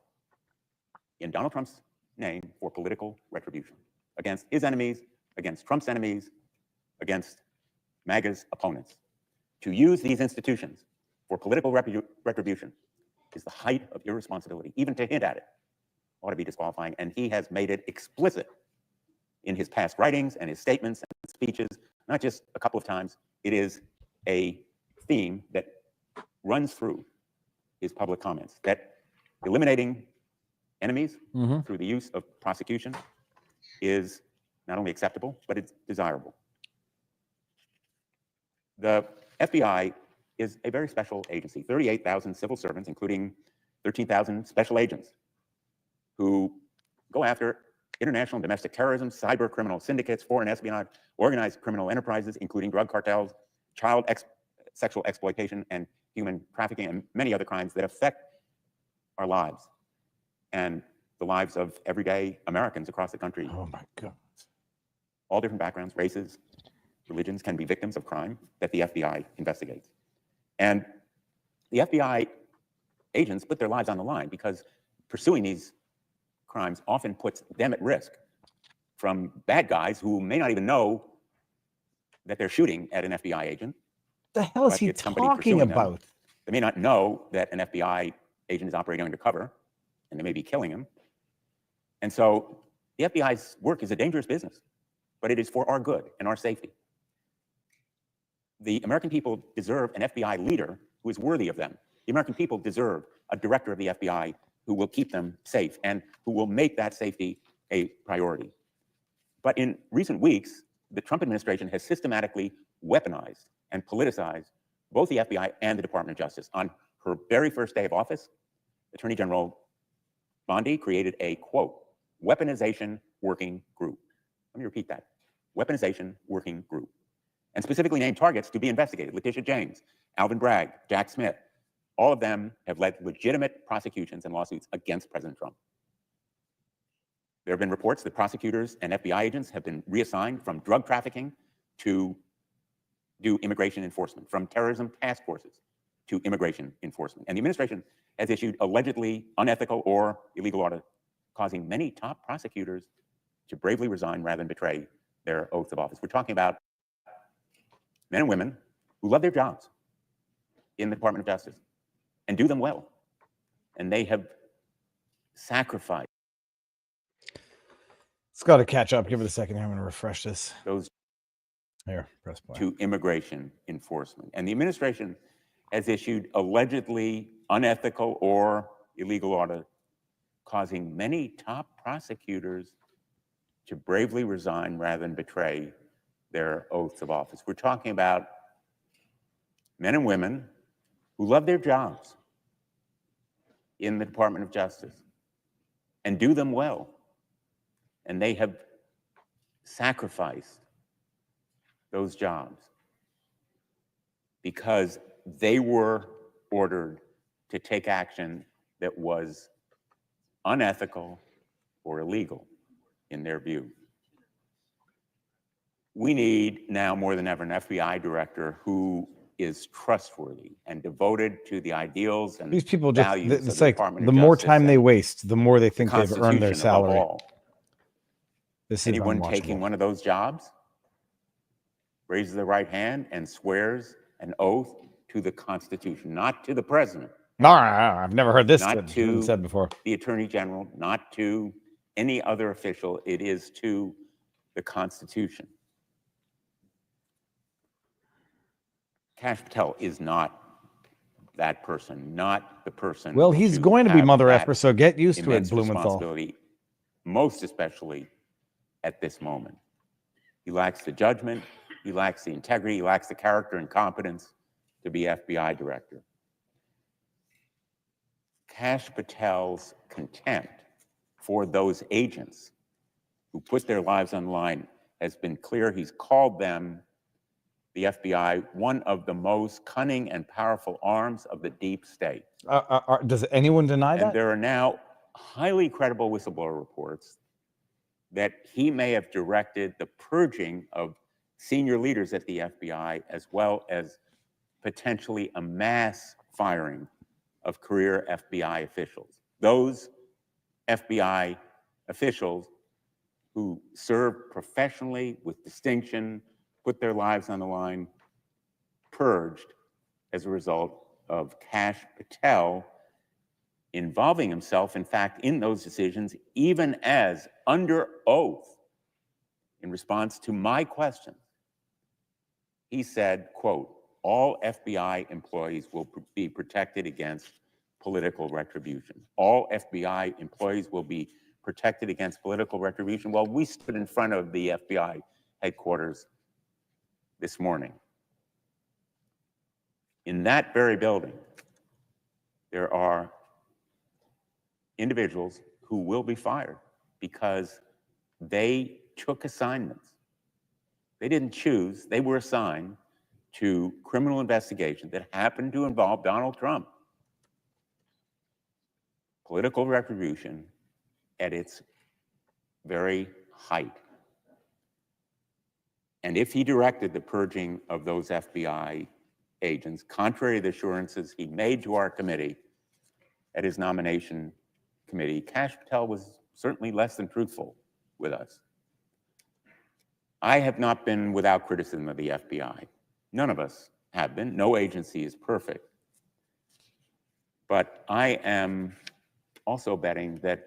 Speaker 21: in Donald Trump's name for political retribution against his enemies, against Trump's enemies, against MAGA's opponents. To use these institutions for political retribution is the height of irresponsibility. Even to hint at it ought to be disqualifying, and he has made it explicit in his past writings and his statements and speeches, not just a couple of times. It is a theme that runs through his public comments, that eliminating enemies through the use of prosecution is not only acceptable, but it's desirable. The FBI is a very special agency, 38,000 civil servants, including 13,000 special agents who go after international and domestic terrorism, cyber criminal syndicates, foreign espionage, organized criminal enterprises, including drug cartels, child sexual exploitation, and human trafficking, and many other crimes that affect our lives and the lives of everyday Americans across the country.
Speaker 2: Oh my God.
Speaker 21: All different backgrounds, races, religions can be victims of crime that the FBI investigates. And the FBI agents put their lives on the line because pursuing these crimes often puts them at risk from bad guys who may not even know that they're shooting at an FBI agent.
Speaker 2: The hell is
Speaker 21: but
Speaker 2: he
Speaker 21: it's somebody
Speaker 2: talking
Speaker 21: pursuing them.
Speaker 2: about?
Speaker 21: They may not know that an FBI agent is operating undercover, and they may be killing him. And so the FBI's work is a dangerous business, but it is for our good and our safety. The American people deserve an FBI leader who is worthy of them. The American people deserve a director of the FBI who will keep them safe and who will make that safety a priority. But in recent weeks, the Trump administration has systematically weaponized and politicized both the FBI and the Department of Justice. On her very first day of office, Attorney General Bondi created a, quote, weaponization working group. Let me repeat that. Weaponization working group. And specifically named targets to be investigated. Letitia James, Alvin Bragg, Jack Smith. All of them have led legitimate prosecutions and lawsuits against President Trump. There have been reports that prosecutors and FBI agents have been reassigned from drug trafficking to do immigration enforcement, from terrorism task forces to immigration enforcement. And the administration has issued allegedly unethical or illegal orders, causing many top prosecutors to bravely resign rather than betray their oaths of office. We're talking about men and women who love their jobs in the Department of Justice and do them well. And they have sacrificed.
Speaker 2: It's got to catch up. Give it a second here. I'm going to refresh this.
Speaker 21: Those
Speaker 2: here, press play.
Speaker 21: To immigration enforcement. And the administration has issued allegedly unethical or illegal order, causing many top prosecutors to bravely resign rather than betray their oaths of office. We're talking about men and women who love their jobs in the Department of Justice and do them well. And they have sacrificed those jobs because they were ordered to take action that was unethical or illegal in their view. We need now more than ever an FBI director who is trustworthy and devoted to the ideals and
Speaker 2: These people just,
Speaker 21: values of
Speaker 2: it's
Speaker 21: the
Speaker 2: like
Speaker 21: Department
Speaker 2: the
Speaker 21: of
Speaker 2: more
Speaker 21: Justice
Speaker 2: time they
Speaker 21: and
Speaker 2: waste, the more they
Speaker 21: the
Speaker 2: think they've earned their
Speaker 21: Constitution above
Speaker 2: salary.
Speaker 21: all.
Speaker 2: This is
Speaker 21: Anyone taking
Speaker 2: unwatchable.
Speaker 21: one of those jobs raises their right hand and swears an oath to the Constitution, not to the president,
Speaker 2: No, I've never heard this
Speaker 21: not to
Speaker 2: said before.
Speaker 21: the Attorney General, not to any other official. It is to the Constitution. Kash Patel is not that person, not the person.
Speaker 2: Well, he's going to be
Speaker 21: have
Speaker 2: mother
Speaker 21: that
Speaker 2: effer, so get used to it,
Speaker 21: immense
Speaker 2: Blumenthal.
Speaker 21: responsibility, most especially at this moment. He lacks the judgment, he lacks the integrity, he lacks the character and competence to be FBI director. Kash Patel's contempt for those agents who put their lives on the line has been clear. He's called them, the FBI, one of the most cunning and powerful arms of the deep state.
Speaker 2: Does anyone deny
Speaker 21: And
Speaker 2: that?
Speaker 21: there are now highly credible whistleblower reports that he may have directed the purging of senior leaders at the FBI, as well as potentially a mass firing of career FBI officials. Those FBI officials who served professionally with distinction, put their lives on the line, purged as a result of Kash Patel involving himself, in fact, in those decisions, even as under oath, in response to my question, he said, quote, all FBI employees will be protected against political retribution. All FBI employees will be protected against political retribution. Well, we stood in front of the FBI headquarters this morning. In that very building, there are individuals who will be fired because they took assignments. They didn't choose, they were assigned to criminal investigations that happened to involve Donald Trump. Political retribution at its very height. And if he directed the purging of those FBI agents, contrary to the assurances he made to our committee at his nomination committee, Kash Patel was certainly less than truthful with us. I have not been without criticism of the FBI. None of us have been. No agency is perfect. But I am also betting that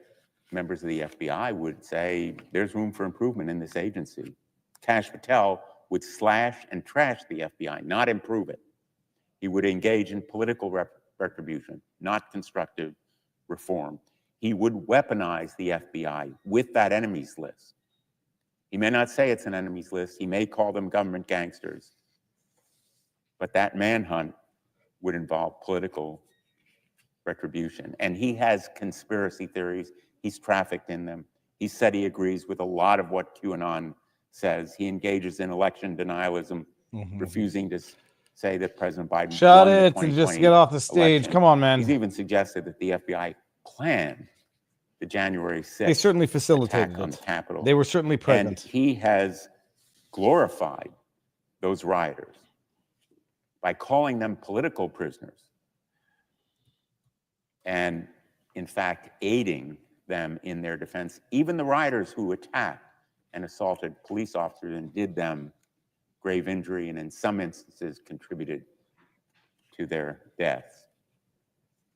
Speaker 21: members of the FBI would say there's room for improvement in this agency. Kash Patel would slash and trash the FBI, not improve it. He would engage in political retribution, not constructive reform. He would weaponize the FBI with that enemies list. He may not say it's an enemies list. He may call them government gangsters. But that manhunt would involve political retribution. And he has conspiracy theories. He's trafficked in them. He said he agrees with a lot of what QAnon says. He engages in election denialism, refusing to say that President Biden
Speaker 2: Shut
Speaker 21: won the
Speaker 2: it and just get off the stage.
Speaker 21: election.
Speaker 2: Come on, man.
Speaker 21: He's even suggested that the FBI planned the January 6th
Speaker 2: They certainly facilitated
Speaker 21: attack on the
Speaker 2: it.
Speaker 21: Capitol.
Speaker 2: They were certainly present.
Speaker 21: And he has glorified those rioters by calling them political prisoners and, in fact, aiding them in their defense. Even the rioters who attacked and assaulted police officers and did them grave injury and in some instances contributed to their deaths.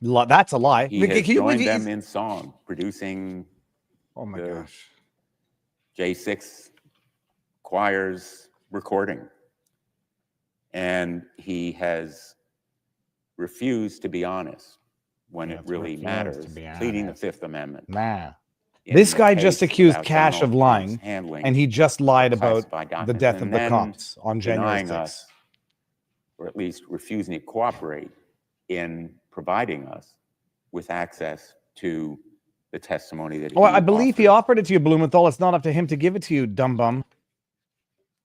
Speaker 2: That's a lie.
Speaker 21: He has joined them in song, producing J6 choir's recording. And he has refused to be honest when
Speaker 2: Yeah,
Speaker 21: it
Speaker 2: it's where
Speaker 21: really
Speaker 2: it feels,
Speaker 21: matters,
Speaker 2: to be
Speaker 21: pleading the
Speaker 2: honest.
Speaker 21: Fifth Amendment. in
Speaker 2: This
Speaker 21: the
Speaker 2: guy just
Speaker 21: case
Speaker 2: accused
Speaker 21: about
Speaker 2: Kash
Speaker 21: Donald
Speaker 2: of lying,
Speaker 21: Trump's handling
Speaker 2: and he just lied
Speaker 21: of
Speaker 2: about
Speaker 21: classified
Speaker 2: the
Speaker 21: documents,
Speaker 2: death
Speaker 21: and
Speaker 2: of the
Speaker 21: then
Speaker 2: cops on January
Speaker 21: denying
Speaker 2: 6th.
Speaker 21: us, or at least refusing to cooperate in providing us with access to the testimony that
Speaker 2: Oh,
Speaker 21: he
Speaker 2: I believe he
Speaker 21: offered.
Speaker 2: offered it to you, Blumenthal. It's not up to him to give it to you, dumb bum.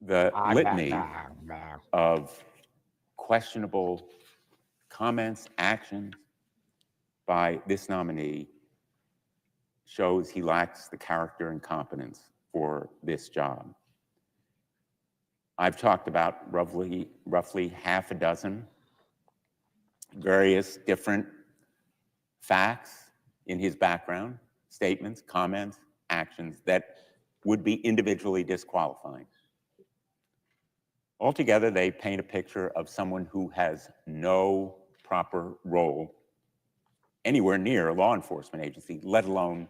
Speaker 21: The litany of questionable comments, actions by this nominee shows he lacks the character and competence for this job. I've talked about roughly half a dozen various different facts in his background, statements, comments, actions that would be individually disqualifying. Altogether, they paint a picture of someone who has no proper role anywhere near a law enforcement agency, let alone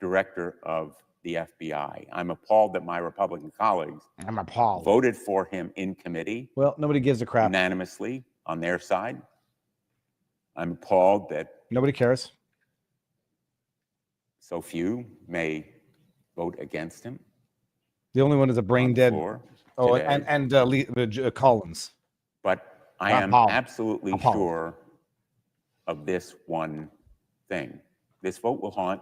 Speaker 21: director of the FBI. I'm appalled that my Republican colleagues voted for him in committee.
Speaker 2: Well, nobody gives a crap.
Speaker 21: Unanimously on their side. I'm appalled that
Speaker 2: Nobody cares.
Speaker 21: so few may vote against him.
Speaker 2: The only one is a brain dead. Oh,
Speaker 21: today.
Speaker 2: and Collins.
Speaker 21: But I am absolutely sure of this one thing. This vote will haunt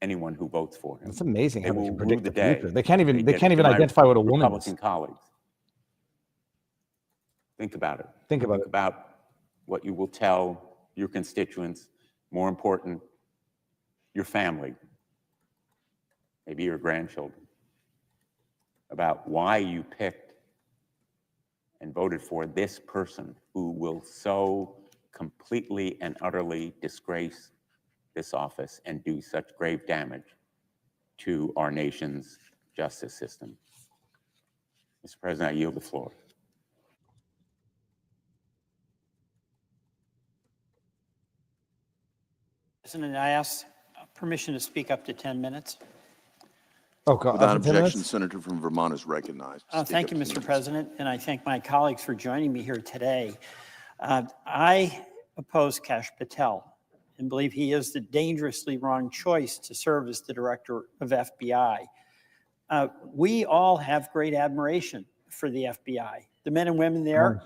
Speaker 21: anyone who votes for him.
Speaker 2: It's amazing how they
Speaker 21: will
Speaker 2: can
Speaker 21: rue
Speaker 2: predict the
Speaker 21: day
Speaker 2: future. They can't even
Speaker 21: get to my
Speaker 2: identify what a woman
Speaker 21: Republican
Speaker 2: is.
Speaker 21: colleagues. Think about it.
Speaker 2: Think about
Speaker 21: what you will tell your constituents, more important, your family, maybe your grandchildren, about why you picked and voted for this person who will so completely and utterly disgrace this office and do such grave damage to our nation's justice system. Mr. President, I yield the floor.
Speaker 1: President, I ask permission to speak up to 10 minutes.
Speaker 2: Oh, God.
Speaker 8: Without objection, Senator from Vermont is recognized.
Speaker 1: Thank you, Mr. President, and I thank my colleagues for joining me here today. I oppose Kash Patel and believe he is the dangerously wrong choice to serve as the director of FBI. We all have great admiration for the FBI. The men and women there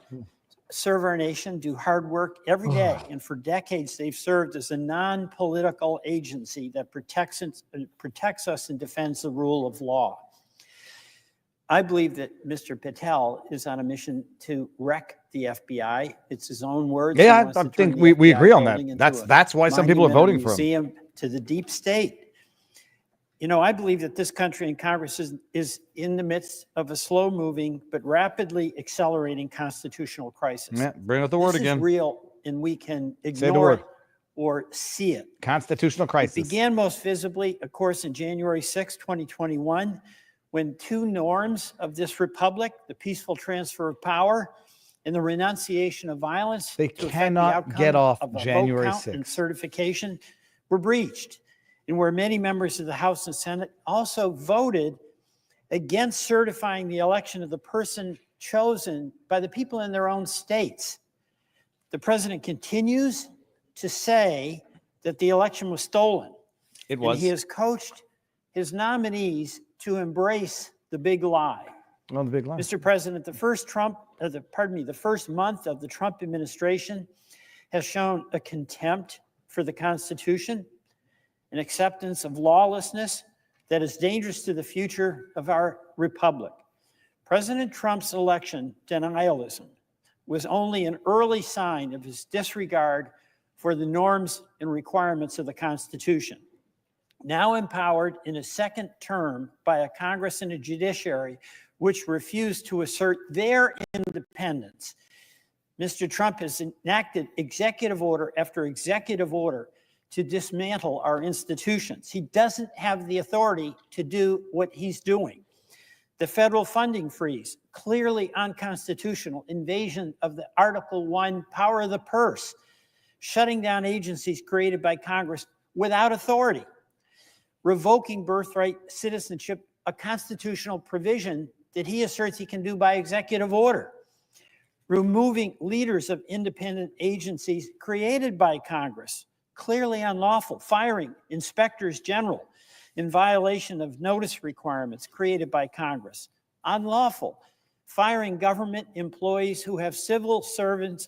Speaker 1: serve our nation, do hard work every day, and for decades they've served as a non-political agency that protects us and defends the rule of law. I believe that Mr. Patel is on a mission to wreck the FBI. It's his own words.
Speaker 2: Yeah, I think we agree on that. That's why some people are voting for him.
Speaker 1: Museum to the deep state. You know, I believe that this country and Congress is in the midst of a slow-moving but rapidly accelerating constitutional crisis.
Speaker 2: Yeah, bring up the word
Speaker 1: This
Speaker 2: again.
Speaker 1: is real, and we can ignore it or see it.
Speaker 2: Constitutional crisis.
Speaker 1: It began most visibly, of course, in January 6, 2021, when two norms of this republic, the peaceful transfer of power and the renunciation of violence,
Speaker 2: they
Speaker 1: to
Speaker 2: cannot get off January 6th
Speaker 1: and certification, were breached. And where many members of the House and Senate also voted against certifying the election of the person chosen by the people in their own states. The president continues to say that the election was stolen.
Speaker 2: It was.
Speaker 1: And he has coached his nominees to embrace the big lie.
Speaker 2: Well, the big lie.
Speaker 1: Mr. President, the first month of the Trump administration has shown a contempt for the Constitution, an acceptance of lawlessness that is dangerous to the future of our republic. President Trump's election denialism was only an early sign of his disregard for the norms and requirements of the Constitution. Now empowered in a second term by a Congress and a judiciary which refused to assert their independence, Mr. Trump has enacted executive order after executive order to dismantle our institutions. He doesn't have the authority to do what he's doing. The federal funding freeze, clearly unconstitutional, invasion of the Article 1 power of the purse, shutting down agencies created by Congress without authority, revoking birthright citizenship, a constitutional provision that he asserts he can do by executive order, removing leaders of independent agencies created by Congress, clearly unlawful. Firing inspectors general in violation of notice requirements created by Congress, unlawful. Firing government employees who have civil service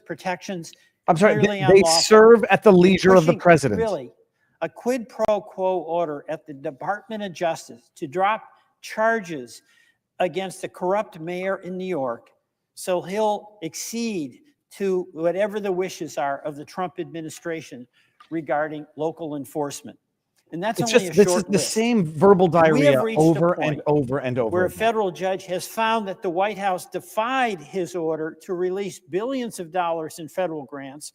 Speaker 1: protections,
Speaker 2: I'm sorry,
Speaker 1: clearly
Speaker 2: they
Speaker 1: unlawful.
Speaker 2: serve at the leisure of the
Speaker 1: Pushing,
Speaker 2: president.
Speaker 1: Really, a quid pro quo order at the Department of Justice to drop charges against a corrupt mayor in New York so he'll accede to whatever the wishes are of the Trump administration regarding local enforcement. And that's
Speaker 2: It's
Speaker 1: only
Speaker 2: just,
Speaker 1: a
Speaker 2: this is
Speaker 1: short
Speaker 2: the
Speaker 1: list.
Speaker 2: same verbal
Speaker 1: We
Speaker 2: diarrhea
Speaker 1: have reached a
Speaker 2: over and
Speaker 1: point
Speaker 2: over and over
Speaker 1: where a
Speaker 2: again.
Speaker 1: federal judge has found that the White House defied his order to release billions of dollars in federal grants,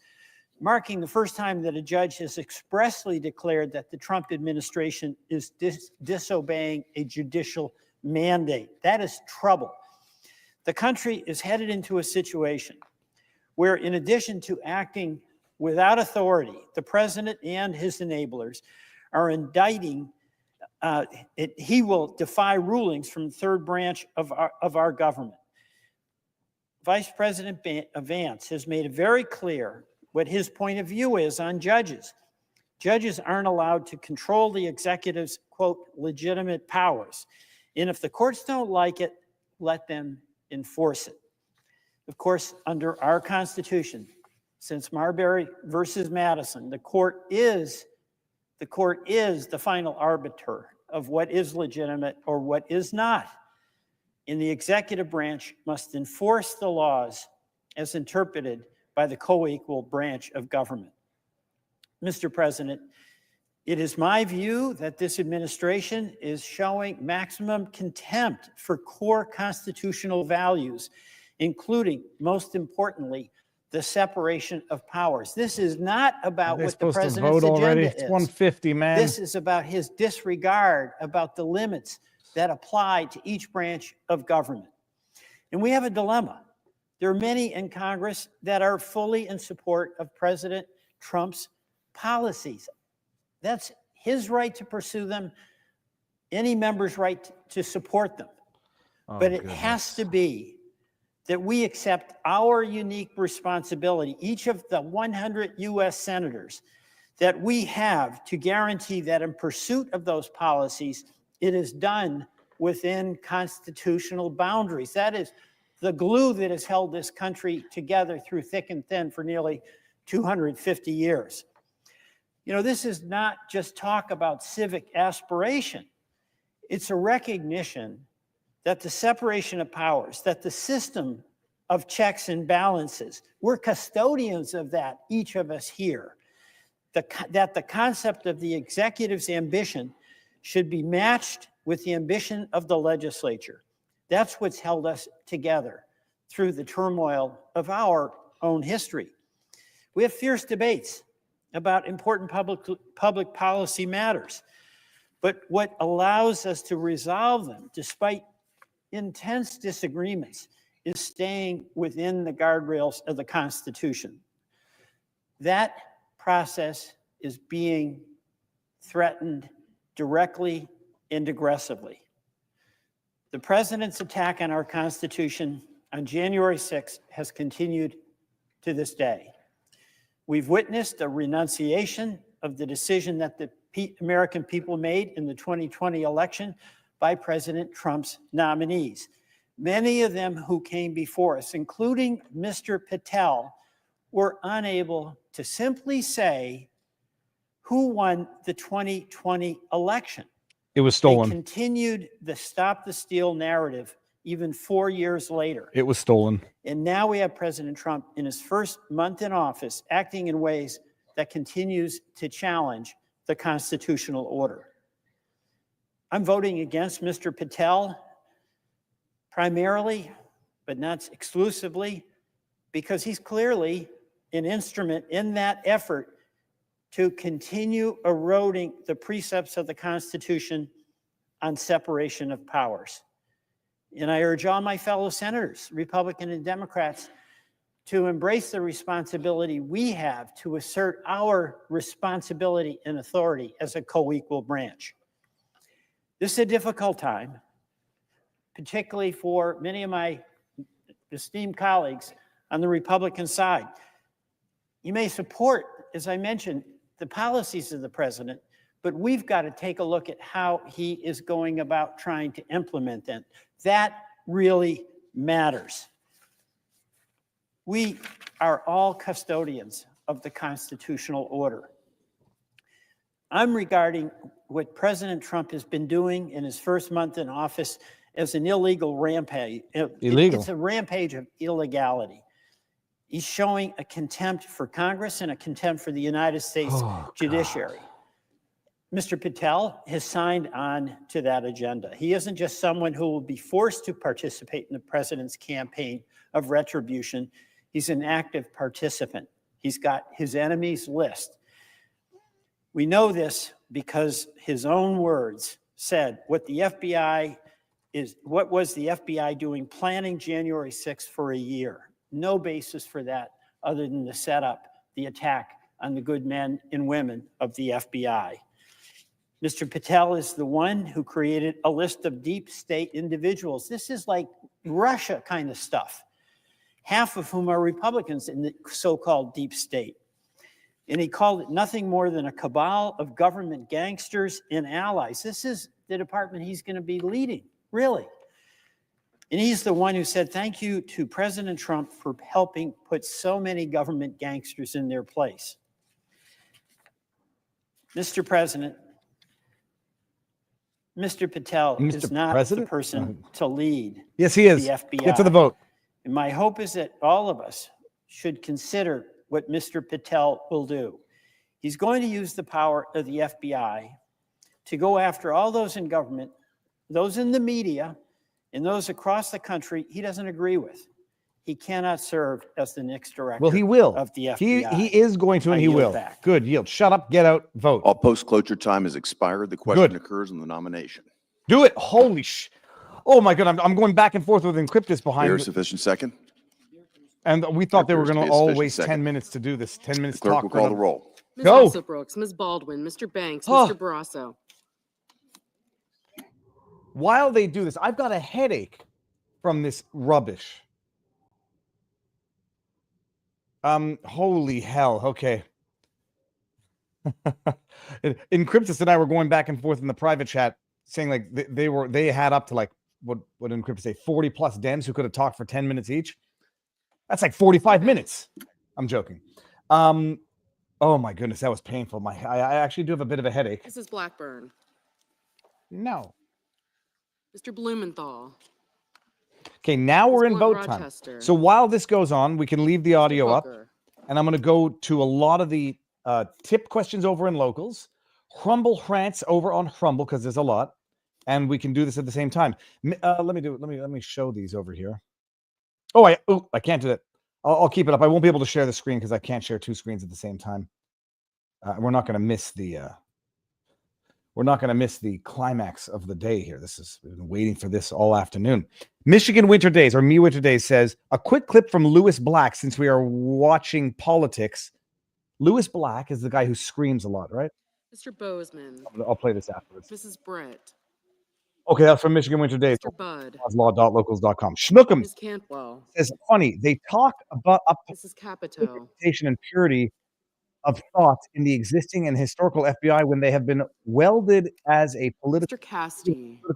Speaker 1: marking the first time that a judge has expressly declared that the Trump administration is disobeying a judicial mandate. That is trouble. The country is headed into a situation where, in addition to acting without authority, the president and his enablers are indicting. He will defy rulings from the third branch of our government. Vice President Vance has made it very clear what his point of view is on judges. Judges aren't allowed to control the executive's, quote, legitimate powers. And if the courts don't like it, let them enforce it. Of course, under our Constitution, since Marbury versus Madison, the court is the final arbiter of what is legitimate or what is not. And the executive branch must enforce the laws as interpreted by the co-equal branch of government. Mr. President, it is my view that this administration is showing maximum contempt for core constitutional values, including, most importantly, the separation of powers. This is not about
Speaker 2: They're
Speaker 1: what the
Speaker 2: supposed to
Speaker 1: president's
Speaker 2: vote already.
Speaker 1: agenda
Speaker 2: It's
Speaker 1: is.
Speaker 2: 150, man.
Speaker 1: This is about his disregard about the limits that apply to each branch of government. And we have a dilemma. There are many in Congress that are fully in support of President Trump's policies. That's his right to pursue them, any member's right to support them. But it has to be that we accept our unique responsibility, each of the 100 U.S. senators, that we have to guarantee that in pursuit of those policies, it is done within constitutional boundaries. That is the glue that has held this country together through thick and thin for nearly 250 years. You know, this is not just talk about civic aspiration. It's a recognition that the separation of powers, that the system of checks and balances, we're custodians of that, each of us here. That the concept of the executive's ambition should be matched with the ambition of the legislature. That's what's held us together through the turmoil of our own history. We have fierce debates about important public policy matters, but what allows us to resolve them, despite intense disagreements, is staying within the guardrails of the Constitution. That process is being threatened directly and aggressively. The president's attack on our Constitution on January 6th has continued to this day. We've witnessed a renunciation of the decision that the American people made in the 2020 election by President Trump's nominees. Many of them who came before us, including Mr. Patel, were unable to simply say who won the 2020 election.
Speaker 2: It was stolen.
Speaker 1: They continued the Stop the Steal narrative even 4 years later.
Speaker 2: It was stolen.
Speaker 1: And now we have President Trump in his first month in office acting in ways that continues to challenge the constitutional order. I'm voting against Mr. Patel primarily, but not exclusively, because he's clearly an instrument in that effort to continue eroding the precepts of the Constitution on separation of powers. And I urge all my fellow senators, Republican and Democrats, to embrace the responsibility we have to assert our responsibility and authority as a co-equal branch. This is a difficult time, particularly for many of my esteemed colleagues on the Republican side. You may support as I mentioned, the policies of the president, but we've got to take a look at how he is going about trying to implement them. That really matters. We are all custodians of the constitutional order. I'm regarding what President Trump has been doing in his first month in office as an illegal rampage.
Speaker 2: Illegal.
Speaker 1: It's a rampage of illegality. He's showing a contempt for Congress and a contempt for the United States judiciary. Mr. Patel has signed on to that agenda. He isn't just someone who will be forced to participate in the president's campaign of retribution. He's an active participant. He's got his enemies list. We know this because his own words said what the FBI is, what was the FBI doing planning January 6th for a year? No basis for that other than to set up the attack on the good men and women of the FBI. Mr. Patel is the one who created a list of deep state individuals. This is like Russia kind of stuff, half of whom are Republicans in the so-called deep state. And he called it nothing more than a cabal of government gangsters and allies. This is the department he's going to be leading, really. And he's the one who said, thank you to President Trump for helping put so many government gangsters in their place. Mr. President, Mr. Patel is not the person to lead
Speaker 2: Yes, he is.
Speaker 1: the FBI.
Speaker 2: Get to the vote.
Speaker 1: And my hope is that all of us should consider what Mr. Patel will do. He's going to use the power of the FBI to go after all those in government, those in the media, and those across the country he doesn't agree with. He cannot serve as the next director
Speaker 2: Well, he will.
Speaker 1: of the FBI.
Speaker 2: He is going to, and
Speaker 1: I
Speaker 2: he
Speaker 1: yield
Speaker 2: will.
Speaker 1: back.
Speaker 2: Good. Yield. Shut up. Get out. Vote.
Speaker 8: All post-closure time has expired. The question
Speaker 2: Good.
Speaker 8: occurs on the nomination.
Speaker 2: Do it. Holy sh! Oh my God! I'm going back and forth with Encryptus behind.
Speaker 8: Here,
Speaker 2: me.
Speaker 8: sufficient second.
Speaker 2: And we thought they were
Speaker 8: There
Speaker 2: going to
Speaker 8: appears to be a
Speaker 2: all
Speaker 8: sufficient
Speaker 2: waste 10
Speaker 8: second.
Speaker 2: minutes to do this. 10 minutes
Speaker 8: The clerk
Speaker 2: talk.
Speaker 8: will
Speaker 2: for
Speaker 8: call
Speaker 2: them.
Speaker 8: the roll.
Speaker 4: Ms.
Speaker 2: Go.
Speaker 4: Brooks, Ms. Baldwin, Mr. Banks,
Speaker 2: Oh.
Speaker 4: Mr. Barrasso.
Speaker 2: While they do this, I've got a headache from this rubbish. Holy hell. Okay. Encryptus and I were going back and forth in the private chat saying like they had up to like what Encryptus say 40 plus Dems who could have talked for 10 minutes each. That's like 45 minutes. I'm joking. Oh my goodness, that was painful. I actually do have a bit of a headache.
Speaker 4: Mrs. Blackburn.
Speaker 2: No.
Speaker 4: Mr. Blumenthal.
Speaker 2: Okay, now we're in
Speaker 4: Blunt
Speaker 2: vote time.
Speaker 4: Rochester.
Speaker 2: So while this goes on, we can leave the audio up,
Speaker 4: Booker.
Speaker 2: and I'm going to go to a lot of the tip questions over in locals, Humble rants over on Humble because there's a lot, and we can do this at the same time. Let me show these over here. Oh, I can't do that. I'll keep it up. I won't be able to share the screen because I can't share two screens at the same time. We're not going to miss the. We're not going to miss the climax of the day here. We've been waiting for this all afternoon. Michigan Winter Days, or Me Winter Days, says a quick clip from Lewis Black since we are watching politics. Lewis Black is the guy who screams a lot, right?
Speaker 4: Mr. Bozeman.
Speaker 2: I'll play this afterwards.
Speaker 4: Mrs. Brett.
Speaker 2: Okay, that's from Michigan Winter Days.
Speaker 4: Mr. Budd.
Speaker 2: Law.locals.com. Schnookums
Speaker 4: Ms. Cantwell.
Speaker 2: says, funny, they talk about up to
Speaker 4: Mrs. Capito.
Speaker 2: representation and purity of thought in the existing and historical FBI when they have been welded as a political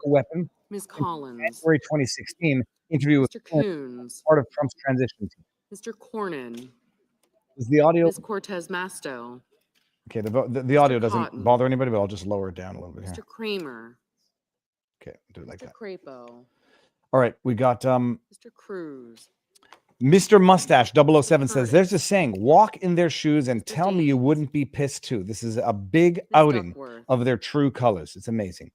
Speaker 2: weapon.
Speaker 4: Ms. Collins.
Speaker 2: January 2016 interview with
Speaker 4: Mr. Coons.
Speaker 2: part of Trump's transition team.
Speaker 4: Mr. Cornyn.
Speaker 2: Is the audio
Speaker 4: Ms. Cortez Masto.
Speaker 2: okay? The audio doesn't
Speaker 4: Cotton.
Speaker 2: bother anybody, but I'll just lower it down a little bit here.
Speaker 4: Mr. Kramer.
Speaker 2: Okay, do it like
Speaker 4: Mr.
Speaker 2: that.
Speaker 4: Crapo.
Speaker 2: All right, we got
Speaker 4: Mr. Cruz.
Speaker 2: Mr. Mustache 007 says, there's a saying, walk in their shoes and tell me you wouldn't be pissed too. This is a big outing
Speaker 4: Duckworth.
Speaker 2: of their true colors. It's amazing.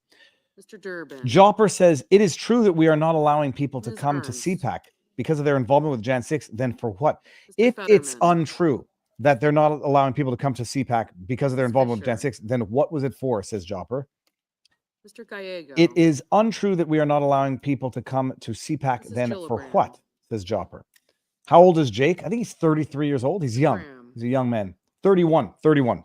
Speaker 4: Mr. Durbin.
Speaker 2: Jopper says, it is true that we are not allowing people to
Speaker 4: Ms.
Speaker 2: come
Speaker 4: Ernst.
Speaker 2: to CPAC because of their involvement with Jan 6. Then for what?
Speaker 4: Mr.
Speaker 2: If it's
Speaker 4: Fetterman.
Speaker 2: untrue that they're not allowing people to come to CPAC because of their involvement with Jan 6, then what was it for, says Jopper.
Speaker 4: Mr. Gallego.
Speaker 2: It is untrue that we are not allowing people to come to CPAC.
Speaker 4: Mrs.
Speaker 2: Then for
Speaker 4: Gillibrand.
Speaker 2: what, says Jopper. How old is Jake? I think he's 33 years old. He's young.
Speaker 4: Graham.
Speaker 2: He's a young man. 31.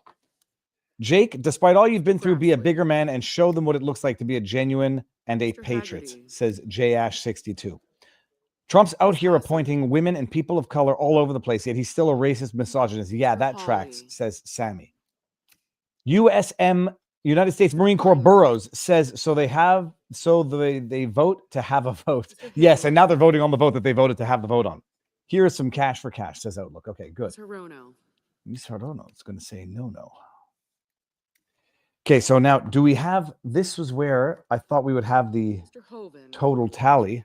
Speaker 2: Jake, despite all you've been through, be a bigger man and show them what it looks like to be a genuine and a
Speaker 4: Mr.
Speaker 2: patriot,
Speaker 4: Haggerty.
Speaker 2: says J-62. Trump's out here appointing women and people of color all over the place, yet he's still a racist misogynist. Yeah, that tracks, says Sammy. United States Marine Corps Burroughs says, they vote to have a vote. Yes, and now they're voting on the vote that they voted to have the vote on. Here is some cash for cash, says Outlook. Okay, good. Miss Hirono is going to say no. Okay, so now do we have, this was where I thought we would have the total tally.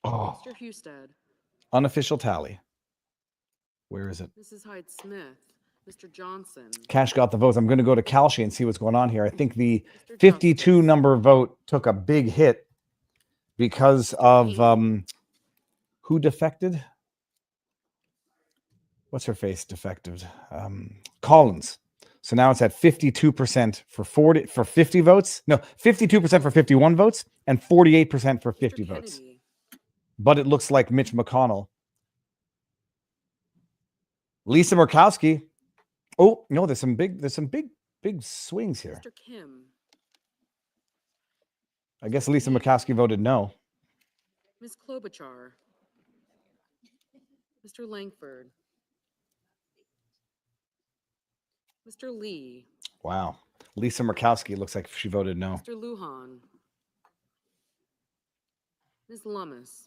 Speaker 2: Oh,
Speaker 4: Mr. Husted.
Speaker 2: Unofficial tally. Where is it?
Speaker 4: Mrs. Hyde Smith. Mr. Johnson.
Speaker 2: Cash got the votes. I'm going to go to Kalshi and see what's going on here. I think the 52 number vote took a big hit because of who defected? What's her face defected? Collins. So now it's at 52% for 50 votes. No, 52% for 51 votes and 48% for 50 votes. But it looks like Mitch McConnell. Lisa Murkowski. Oh, no, there's some big swings here.
Speaker 4: Mr. Kim.
Speaker 2: I guess Lisa Murkowski voted no.
Speaker 4: Ms. Klobuchar. Mr. Langford. Mr. Lee.
Speaker 2: Wow. Lisa Murkowski looks like she voted no.
Speaker 4: Mr. Lujan. Ms. Lummis.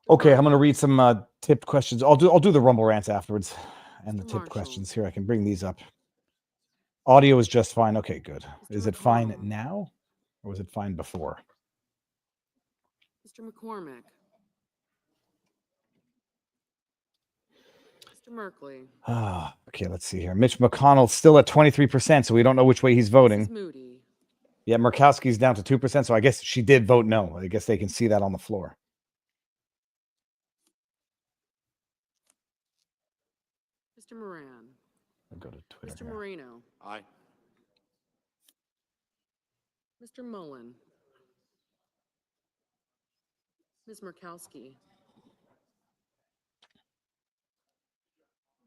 Speaker 2: Okay, I'm going to read some tipped questions. I'll do the Rumble rants afterwards and the tipped questions. Here, I can bring these up. Audio is just fine. Okay, good. Is it fine now or was it fine before?
Speaker 4: Mr. McCormick. Mr. Merkley.
Speaker 2: Okay, let's see here. Mitch McConnell's still at 23%, so we don't know which way he's voting.
Speaker 4: Moody.
Speaker 2: Yeah, Murkowski's down to 2%, so I guess she did vote no. I guess they can see that on the floor.
Speaker 4: Mr. Moran.
Speaker 2: I'll go to Twitter.
Speaker 4: Mr. Moreno.
Speaker 3: Aye.
Speaker 4: Mr. Mullen. Ms. Murkowski.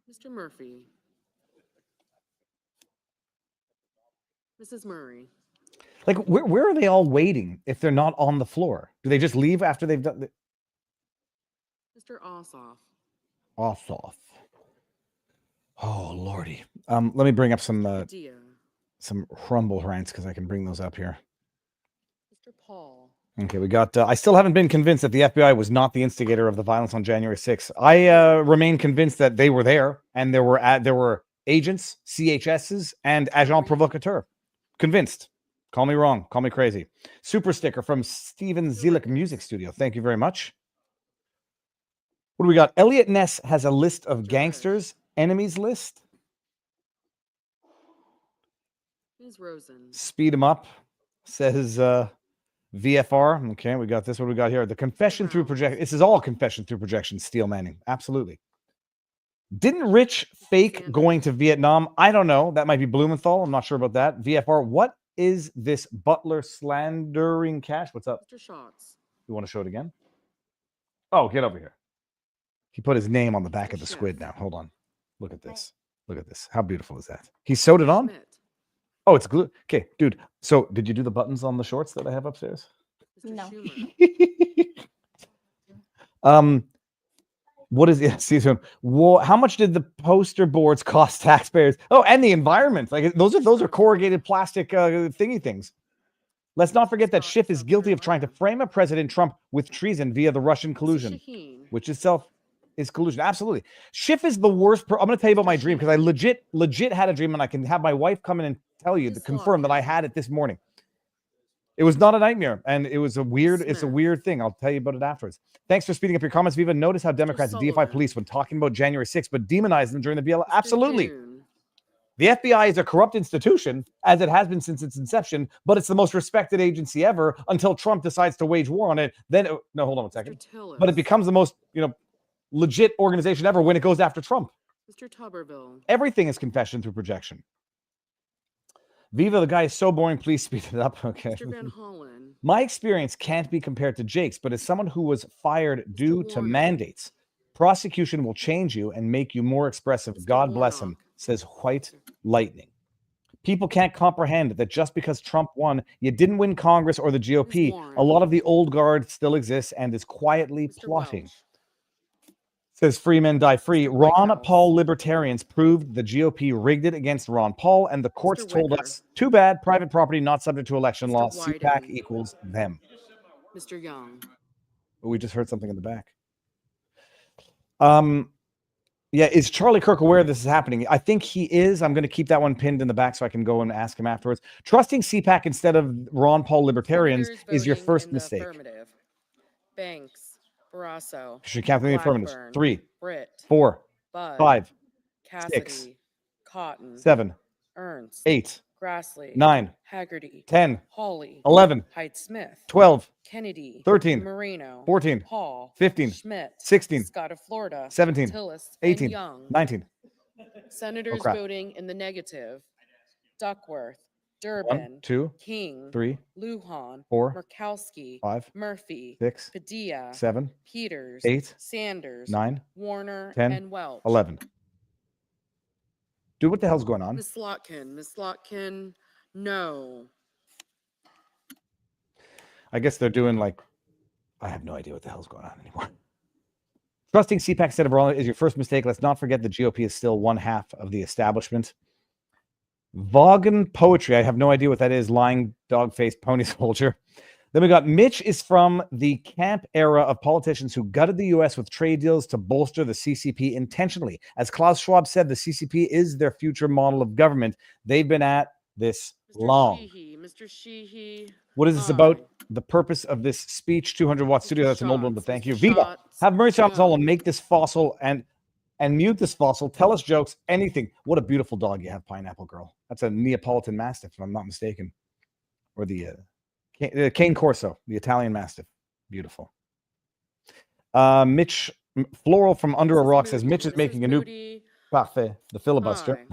Speaker 4: Mr. Murphy. Mrs. Murray.
Speaker 2: Like, where are they all waiting if they're not on the floor? Do they just leave after they've done?
Speaker 4: Mr. Ossoff.
Speaker 2: Ossoff. Oh lordy. Let me bring up some Rumble rants because I can bring those up here.
Speaker 4: Mr. Paul.
Speaker 2: Okay, we got. I still haven't been convinced that the FBI was not the instigator of the violence on January 6th. I remain convinced that they were there and there were agents, CHSs, and agents provocateurs. Convinced. Call me wrong. Call me crazy. Super sticker from Steven Zielik Music Studio. Thank you very much. What do we got? Elliot Ness has a list of gangsters. Enemies list.
Speaker 4: Ms. Rosen.
Speaker 2: Speed him up, says VFR. Okay, we got this. What do we got here? The confession through projection. This is all confession through projection, Steel Manning. Absolutely. Didn't Rich fake going to Vietnam? I don't know. That might be Blumenthal. I'm not sure about that. VFR, what is this Butler slandering Cash? What's up?
Speaker 4: Mr. Schatz.
Speaker 2: You want to show it again? Oh, get over here. He put his name on the back of the squid now. Hold on. Look at this. Look at this. How beautiful is that? He sewed it on? Oh, it's glue. Okay, dude. So did you do the buttons on the shorts that I have upstairs?
Speaker 7: No.
Speaker 2: What is it? See, how much did the poster boards cost taxpayers? Oh, and the environment. Like those are corrugated plastic thingy things. Let's not forget that Schiff is guilty of trying to frame a President Trump with treason via the Russian collusion, which itself is collusion. Absolutely. Schiff is the worst. I'm going to tell you about my dream because I legit had a dream, and I can have my wife come in and tell you, to confirm that I had it this morning. It was not a nightmare, and it was it's a weird thing. I'll tell you about it afterwards. Thanks for speeding up your comments, Viva. Notice how Democrats deify police when talking about January 6th, but demonize them during the BLM. Absolutely. The FBI is a corrupt institution, as it has been since its inception, but it's the most respected agency ever until Trump decides to wage war on it. Then, no, hold on a second. But it becomes the most, legit organization ever when it goes after Trump.
Speaker 4: Mr. Tuberville.
Speaker 2: Everything is confession through projection. Viva, the guy is so boring. Please speed it up. Okay.
Speaker 4: Mr. Van Hollen.
Speaker 2: My experience can't be compared to Jake's, but as someone who was fired due to mandates, prosecution will change you and make you more expressive. God bless him, says White Lightning. People can't comprehend that just because Trump won, you didn't win Congress or the GOP.
Speaker 4: Warren.
Speaker 2: A lot of the old guard still exists and is quietly
Speaker 4: Mr.
Speaker 2: plotting.
Speaker 4: Welch.
Speaker 2: Says free men die free.
Speaker 4: Mr.
Speaker 2: Ron
Speaker 4: Whitehouse.
Speaker 2: Paul libertarians proved the GOP rigged it against Ron Paul, and the courts told
Speaker 4: Wicker.
Speaker 2: us, too bad, private property not subject to election
Speaker 4: Mr.
Speaker 2: law.
Speaker 4: Wyden.
Speaker 2: CPAC equals them.
Speaker 4: Mr. Young.
Speaker 2: Oh, we just heard something in the back. Yeah, is Charlie Kirk aware this is happening? I think he is. I'm going to keep that one pinned in the back so I can go and ask him afterwards. Trusting CPAC instead of Ron Paul libertarians
Speaker 4: Senators
Speaker 2: is your
Speaker 4: voting
Speaker 2: first
Speaker 4: in the
Speaker 2: mistake.
Speaker 4: affirmative. Banks. Barrasso.
Speaker 2: Should count the affirmatives.
Speaker 4: Blackburn,
Speaker 2: 3,
Speaker 4: Britt.
Speaker 2: 4,
Speaker 4: Bud.
Speaker 2: 5,
Speaker 4: Cassidy.
Speaker 2: 6,
Speaker 4: Cotton.
Speaker 2: 7,
Speaker 4: Ernst.
Speaker 2: 8,
Speaker 4: Grassley.
Speaker 2: 9,
Speaker 4: Haggerty.
Speaker 2: 10,
Speaker 4: Hawley.
Speaker 2: 11,
Speaker 4: Hyde Smith.
Speaker 2: 12,
Speaker 4: Kennedy.
Speaker 2: 13,
Speaker 4: Moreno.
Speaker 2: 14,
Speaker 4: Hall.
Speaker 2: 15,
Speaker 4: Schmidt.
Speaker 2: 16,
Speaker 4: Scott of Florida.
Speaker 2: 17,
Speaker 4: Tillis.
Speaker 2: 18,
Speaker 4: And Young.
Speaker 2: 19.
Speaker 4: Senators
Speaker 2: crap.
Speaker 4: voting in the negative. Duckworth.
Speaker 2: 1,
Speaker 4: Durbin.
Speaker 2: 2,
Speaker 4: King.
Speaker 2: 3,
Speaker 4: Lujan.
Speaker 2: 4,
Speaker 4: Murkowski.
Speaker 2: 5,
Speaker 4: Murphy.
Speaker 2: 6,
Speaker 4: Padilla.
Speaker 2: 7,
Speaker 4: Peters.
Speaker 2: 8,
Speaker 4: Sanders.
Speaker 2: 9,
Speaker 4: Warner.
Speaker 2: 10,
Speaker 4: and Welch.
Speaker 2: 11. Dude, what the hell's going on?
Speaker 4: Miss Slotkin. Miss Slotkin. No.
Speaker 2: I guess they're doing like, I have no idea what the hell's going on anymore. Trusting CPAC instead of Ron is your first mistake. Let's not forget the GOP is still one half of the establishment. Vaughan poetry. I have no idea what that is. Lying dog-faced pony soldier. Then we got Mitch is from the camp era of politicians who gutted the U.S. with trade deals to bolster the CCP intentionally. As Klaus Schwab said, the CCP is their future model of government. They've been at this long.
Speaker 4: Sheehy. Mr. Sheehy.
Speaker 2: What is this about? The purpose of this speech, 200-watt studio. That's an old one, but thank you. Viva, have mercy on us all and make this fossil and mute this fossil. Tell us jokes, anything. What a beautiful dog you have, Pineapple Girl. That's a Neapolitan Mastiff, if I'm not mistaken. Or the Cane Corso, the Italian Mastiff. Beautiful. Mitch Floral from Under a Rock says, Mitch is making a new parfait, the filibuster.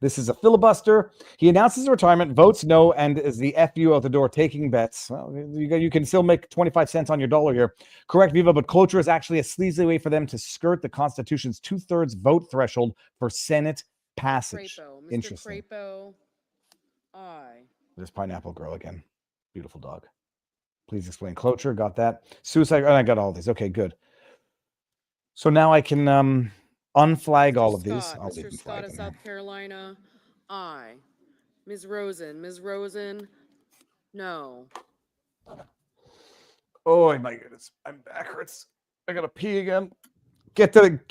Speaker 2: This is a filibuster. He announces retirement, votes no, and is the FU out the door taking bets. Well, you can still make 25 cents on your dollar here. Correct, Viva, but cloture is actually a sleazy way for them to skirt the Constitution's 2/3 vote threshold for Senate passage.
Speaker 4: Crapo. Mr.
Speaker 2: Interesting.
Speaker 4: Crapo. Aye.
Speaker 2: There's Pineapple Girl again. Beautiful dog. Please explain cloture. Got that. Suicide. Oh, I got all these. Okay, good. So now I can unflag all of these. I'll leave
Speaker 4: Mr.
Speaker 2: them
Speaker 4: Scott of
Speaker 2: flagged.
Speaker 4: South Carolina. Aye. Ms. Rosen. Ms. Rosen. No.
Speaker 2: Oh my goodness, I'm back hurts. I gotta pee again. Get to it.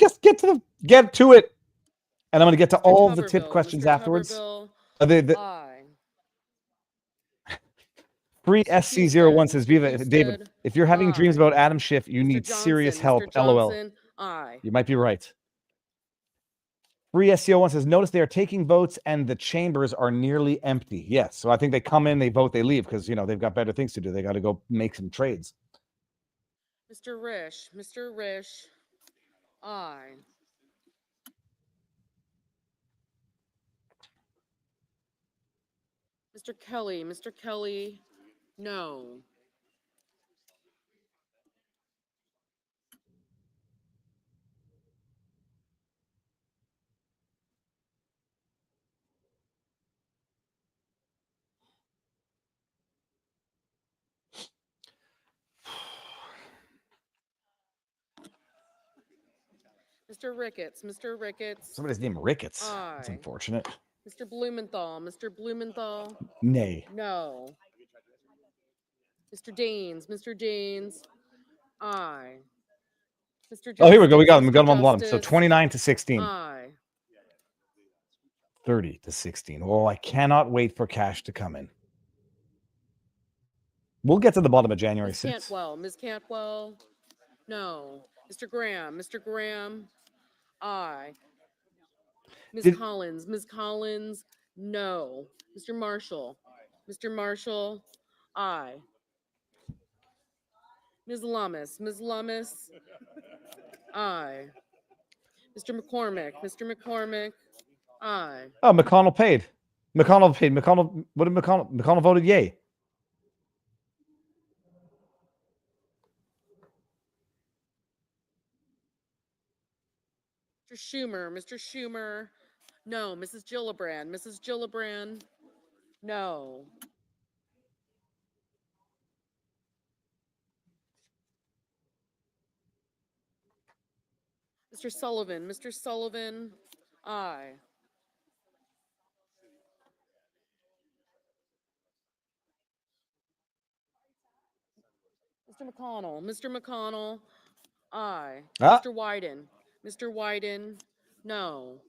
Speaker 2: And I'm gonna get to all the tip questions
Speaker 4: Mr.
Speaker 2: afterwards.
Speaker 4: Tuberville. Aye.
Speaker 2: Free SC01 says, Viva, David, if you're having dreams about Adam Schiff, you need serious help. LOL.
Speaker 4: Aye.
Speaker 2: You might be right. Free SC01 says, notice they are taking votes and the chambers are nearly empty. Yes. So I think they come in, they vote, they leave because, they've got better things to do. They got to go make some trades.
Speaker 4: Mr. Risch. Mr. Risch. Aye. Mr. Kelly. Mr. Kelly. No. Mr. Ricketts. Mr. Ricketts.
Speaker 2: Somebody's named Ricketts.
Speaker 4: Aye.
Speaker 2: That's unfortunate.
Speaker 4: Mr. Blumenthal. Mr. Blumenthal.
Speaker 2: Nay.
Speaker 4: No. Mr. Daines. Mr. Daines. Aye. Mr.
Speaker 2: Oh, here we go. We got them.
Speaker 4: Mr.
Speaker 2: We got them on the bottom. So
Speaker 4: Justice.
Speaker 2: 29 to 16.
Speaker 4: Aye.
Speaker 2: 30 to 16. Oh, I cannot wait for Cash to come in. We'll get to the bottom of January
Speaker 4: Ms.
Speaker 2: 6th.
Speaker 4: Cantwell. Ms. Cantwell. No. Mr. Graham. Mr. Graham. Aye. Ms. Collins. Ms. Collins. No. Mr. Marshall. Mr. Marshall. Aye. Ms. Lummis. Ms. Lummis. Aye. Mr. McCormick. Mr. McCormick. Aye.
Speaker 2: Oh, McConnell paid. McConnell paid. McConnell, what did McConnell? McConnell voted yay.
Speaker 4: Mr. Schumer. Mr. Schumer. No. Mrs. Gillibrand. Mrs. Gillibrand. No. Mr. Sullivan, aye. Mr. McConnell, aye.
Speaker 2: Ah.
Speaker 4: Mr. Wyden, no.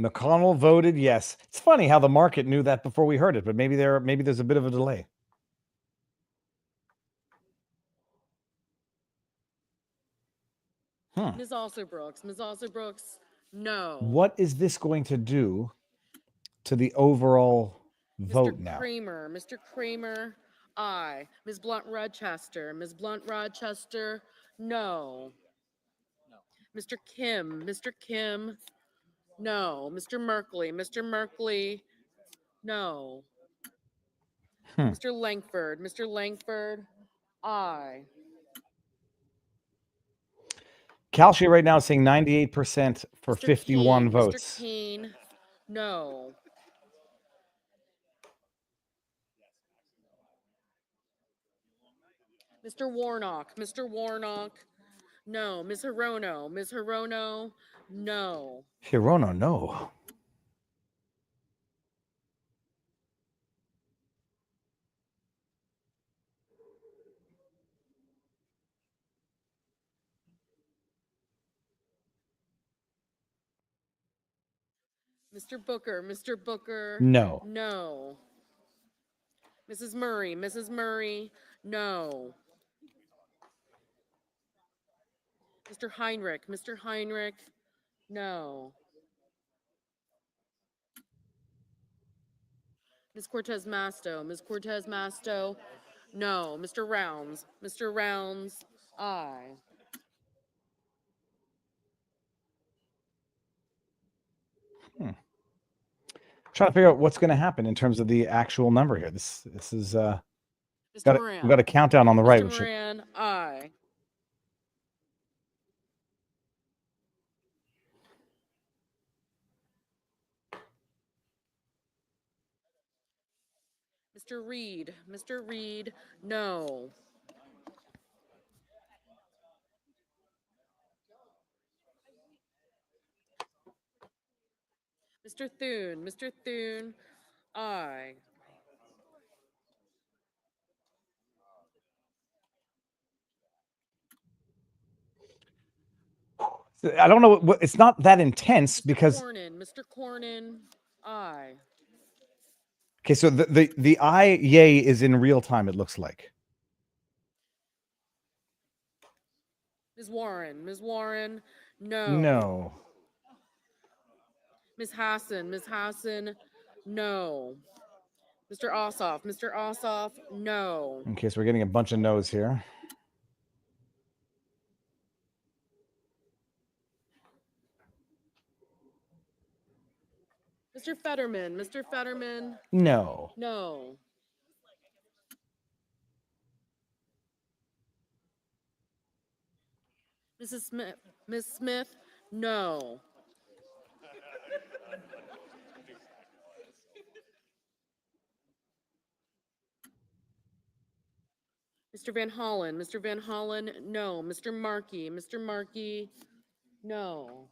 Speaker 2: McConnell voted yes. It's funny how the market knew that before we heard it, but maybe there's a bit of a delay.
Speaker 4: Ms. Alsobrooks, no.
Speaker 2: What is this going to do to the overall vote now?
Speaker 4: Mr. Kramer, aye. Ms. Blunt Rochester, no. Mr. Kim, no. Mr. Merkley, no. Mr. Langford, aye.
Speaker 2: Kalshi right now is saying 98% for 51 votes.
Speaker 4: Mr. Keen, no. Mr. Warnock, no. Ms. Hirono, no.
Speaker 2: Hirono, no.
Speaker 4: Mr. Booker,
Speaker 2: No.
Speaker 4: no. Mrs. Murray, no. Mr. Heinrich, no. Ms. Cortez Masto, no. Mr. Rounds, aye.
Speaker 2: Trying to figure out what's going to happen in terms of the actual number here. This is we've got a countdown on the right.
Speaker 4: Mr. Moran, aye. Mr. Reed, no. Mr. Thune, aye.
Speaker 2: I don't know. It's not that intense because.
Speaker 4: Mr. Cornyn, aye.
Speaker 2: Okay, so the aye yay is in real time. It looks like.
Speaker 4: Ms. Warren, no.
Speaker 2: No.
Speaker 4: Ms. Hassan, no. Mr. Ossoff, no.
Speaker 2: Okay, so we're getting a bunch of no's here.
Speaker 4: Mr. Fetterman,
Speaker 2: No.
Speaker 4: no. Ms. Smith, no. Mr. Van Hollen, no. Mr. Markey, no.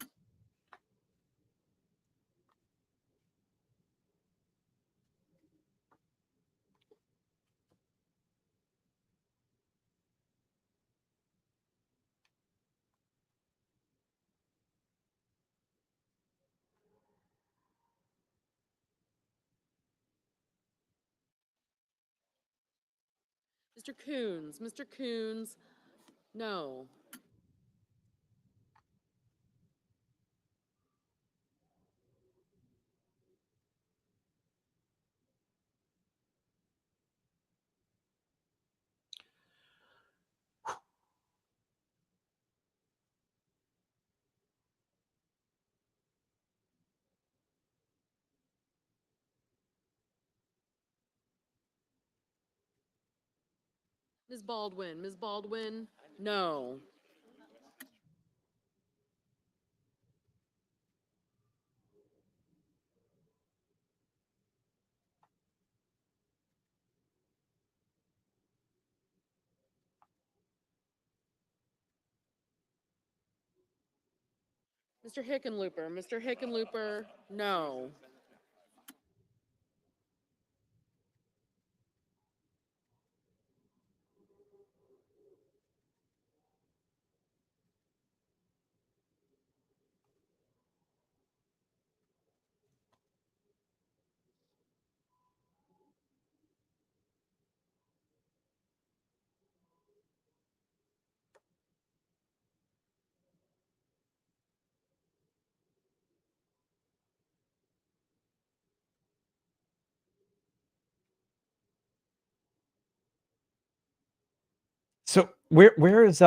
Speaker 4: Mr. Coons, no. Ms. Baldwin, no. Mr. Hickenlooper, no.
Speaker 2: So where is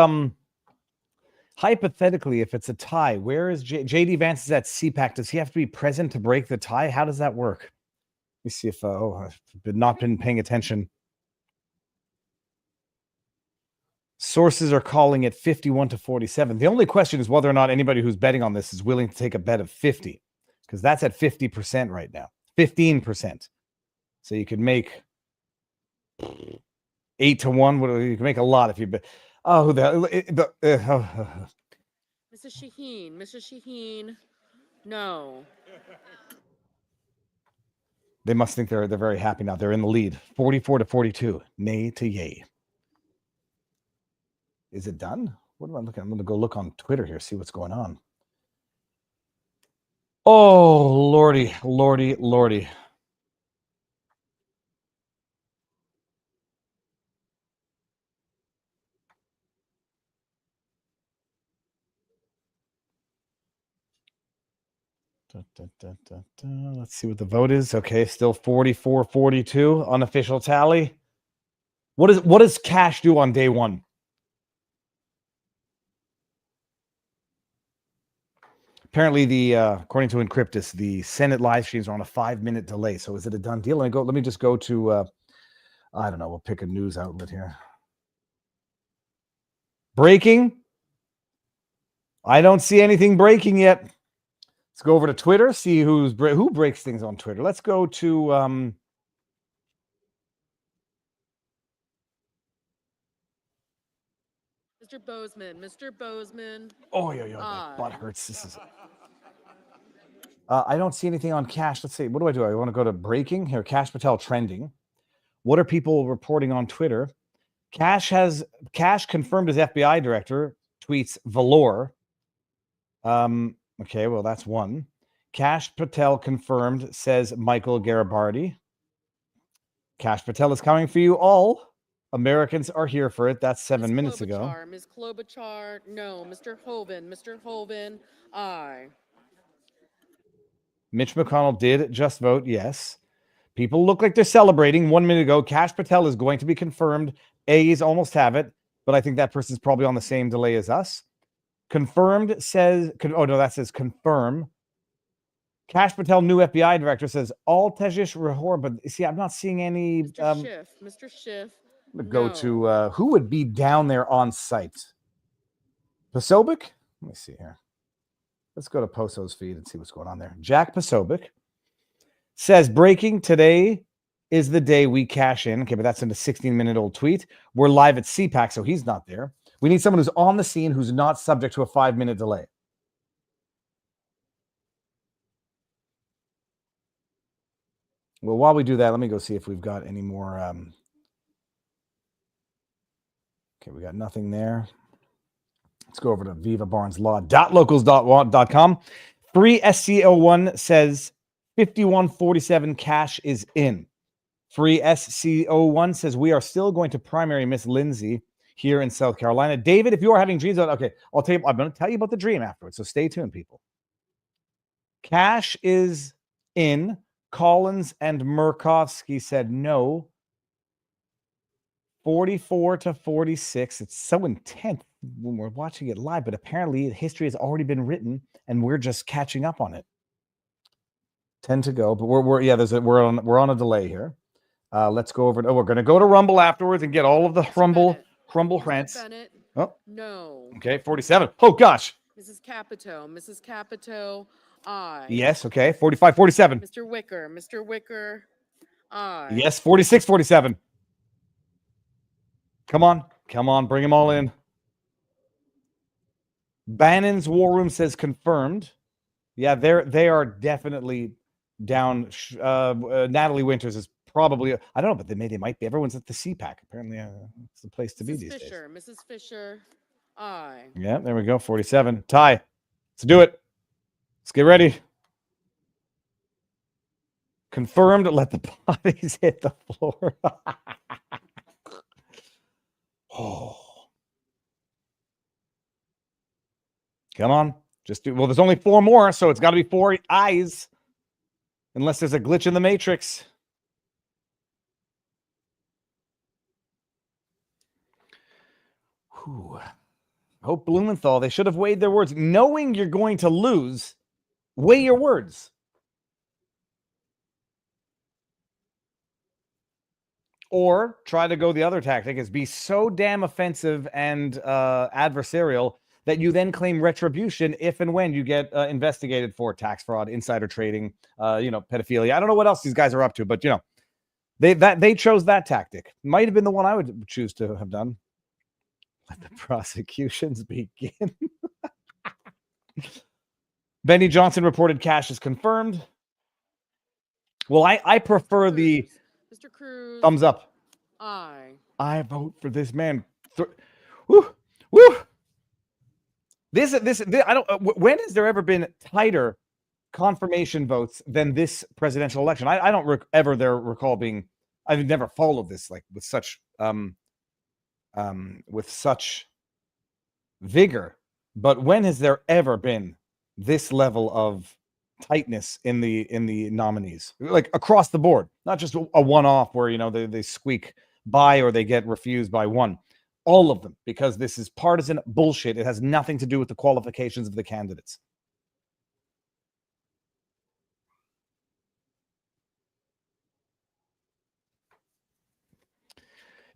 Speaker 2: hypothetically, if it's a tie, where is JD Vance is at CPAC? Does he have to be present to break the tie? How does that work? Let me see if I've not been paying attention. Sources are calling it 51-47. The only question is whether or not anybody who's betting on this is willing to take a bet of 50, because that's at 50% right now, 15%. So you could make 8 to 1. You can make a lot if you bet. Oh, who the hell?
Speaker 4: Mrs. Shaheen, no.
Speaker 2: They must think they're very happy now. They're in the lead, 44-42. Nay to yay. Is it done? What am I looking at? I'm going to go look on Twitter here, see what's going on. Oh, lordy, lordy, lordy. Let's see what the vote is. Okay, still 44-42. Unofficial tally. What does Kash do on day one? Apparently, according to Encryptus, the Senate live streams are on a 5-minute delay. So is it a done deal? Let me just go to I don't know. We'll pick a news outlet here. Breaking. I don't see anything breaking yet. Let's go over to Twitter, see who breaks things on Twitter. Let's go to
Speaker 4: Mr. Bozeman.
Speaker 2: Oh, my butt hurts. This is. I don't see anything on Kash. Let's see. What do? I want to go to breaking here. Kash Patel trending. What are people reporting on Twitter? Kash confirmed as FBI director. Tweets Valor. Okay, well that's one. Kash Patel confirmed, says Michael Garibaldi. Kash Patel is coming for you all. Americans are here for it. That's 7 minutes ago.
Speaker 4: Ms. Klobuchar, no. Mr. Hoven, aye.
Speaker 2: Mitch McConnell did just vote yes. People look like they're celebrating. 1 minute ago, Kash Patel is going to be confirmed. A's almost have it, but I think that person's probably on the same delay as us. Confirmed says, oh no, that says confirm. Kash Patel, new FBI director, says all Tejish Rahor, but see, I'm not seeing any.
Speaker 4: Mr. Schiff.
Speaker 2: Go to who would be down there on site? Posobiec? Let me see here. Let's go to Poso's feed and see what's going on there. Jack Posobiec says breaking today is the day we cash in. Okay, but that's in a 16-minute-old tweet. We're live at CPAC, so he's not there. We need someone who's on the scene who's not subject to a 5-minute delay. Well, while we do that, let me go see if we've got any more. Okay, we got nothing there. Let's go over to vivabarneslaw.locals.com. Free SCO1 says 51-47 Kash is in. Free SCO1 says we are still going to primary Miss Lindsay here in South Carolina. David, if you are having dreams, okay, I'm going to tell you about the dream afterwards, so stay tuned, people. Kash is in. Collins and Murkowski said no. 44-46. It's so intense when we're watching it live, but apparently history has already been written and we're just catching up on it. 10 to go, but we're on a delay here. Let's go over. We're going to go to Rumble afterwards and get all of the Rumble rants. Oh,
Speaker 4: no.
Speaker 2: Okay, 47. Oh gosh.
Speaker 4: Mrs. Capito, aye.
Speaker 2: Yes. Okay, 45-47.
Speaker 4: Mr. Wicker, aye.
Speaker 2: Yes, 46-47. Come on, bring them all in. Bannon's War Room says confirmed. Yeah, they are definitely down. Natalie Winters is probably, I don't know, but they might be. Everyone's at the CPAC. Apparently, it's the place to be
Speaker 4: Mrs.
Speaker 2: these days.
Speaker 4: Fisher, Mrs. Fisher, aye.
Speaker 2: Yeah, there we go. 47. Tie. Let's do it. Let's get ready. Confirmed. Let the bodies hit the floor. Oh. Come on. Just do. Well, there's only 4 more, so it's got to be 4 eyes. Unless there's a glitch in the matrix. Whew. Hope Blumenthal, they should have weighed their words. Knowing you're going to lose, weigh your words. Or try to go the other tactic, is be so damn offensive and adversarial that you then claim retribution if and when you get investigated for tax fraud, insider trading, pedophilia. I don't know what else these guys are up to, but they chose that tactic. Might have been the one I would choose to have done. Let the prosecutions begin. Benny Johnson reported Cash is confirmed. Well, I prefer the
Speaker 4: Mr. Cruz.
Speaker 2: thumbs up.
Speaker 4: Aye.
Speaker 2: I vote for this man. Woo, woo. This I don't. When has there ever been tighter confirmation votes than this presidential election? I don't ever recall being. I've never followed this like with such vigor. But when has there ever been this level of tightness in the nominees, like across the board, not just a one-off where they squeak by or they get refused by one? All of them, because this is partisan bullshit. It has nothing to do with the qualifications of the candidates.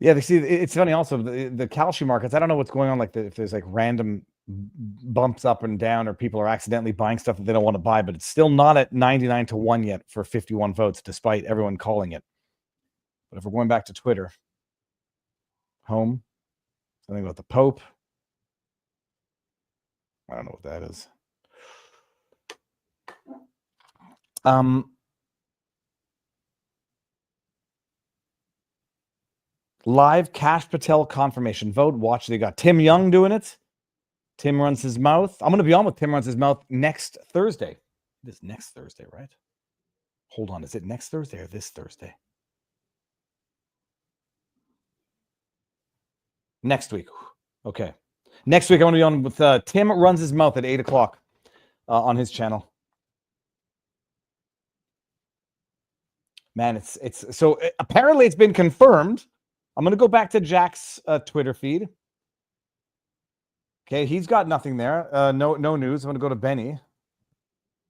Speaker 2: Yeah, they see. It's funny also the calcium markets. I don't know what's going on. If there's like random bumps up and down, or people are accidentally buying stuff that they don't want to buy, but it's still not at 99-1 yet for 51 votes, despite everyone calling it. But if we're going back to Twitter, home, something about the Pope. I don't know what that is. Live Kash Patel confirmation vote. Watch, they got Tim Young doing it. Tim runs his mouth. I'm going to be on with Tim runs his mouth next Thursday. This next Thursday, right? Hold on. Is it next Thursday or this Thursday? Next week. Okay. Next week, I'm going to be on with Tim runs his mouth at 8 o'clock on his channel. Man, it's so apparently it's been confirmed. I'm going to go back to Jack's Twitter feed. Okay, he's got nothing there. No news. I'm going to go to Benny.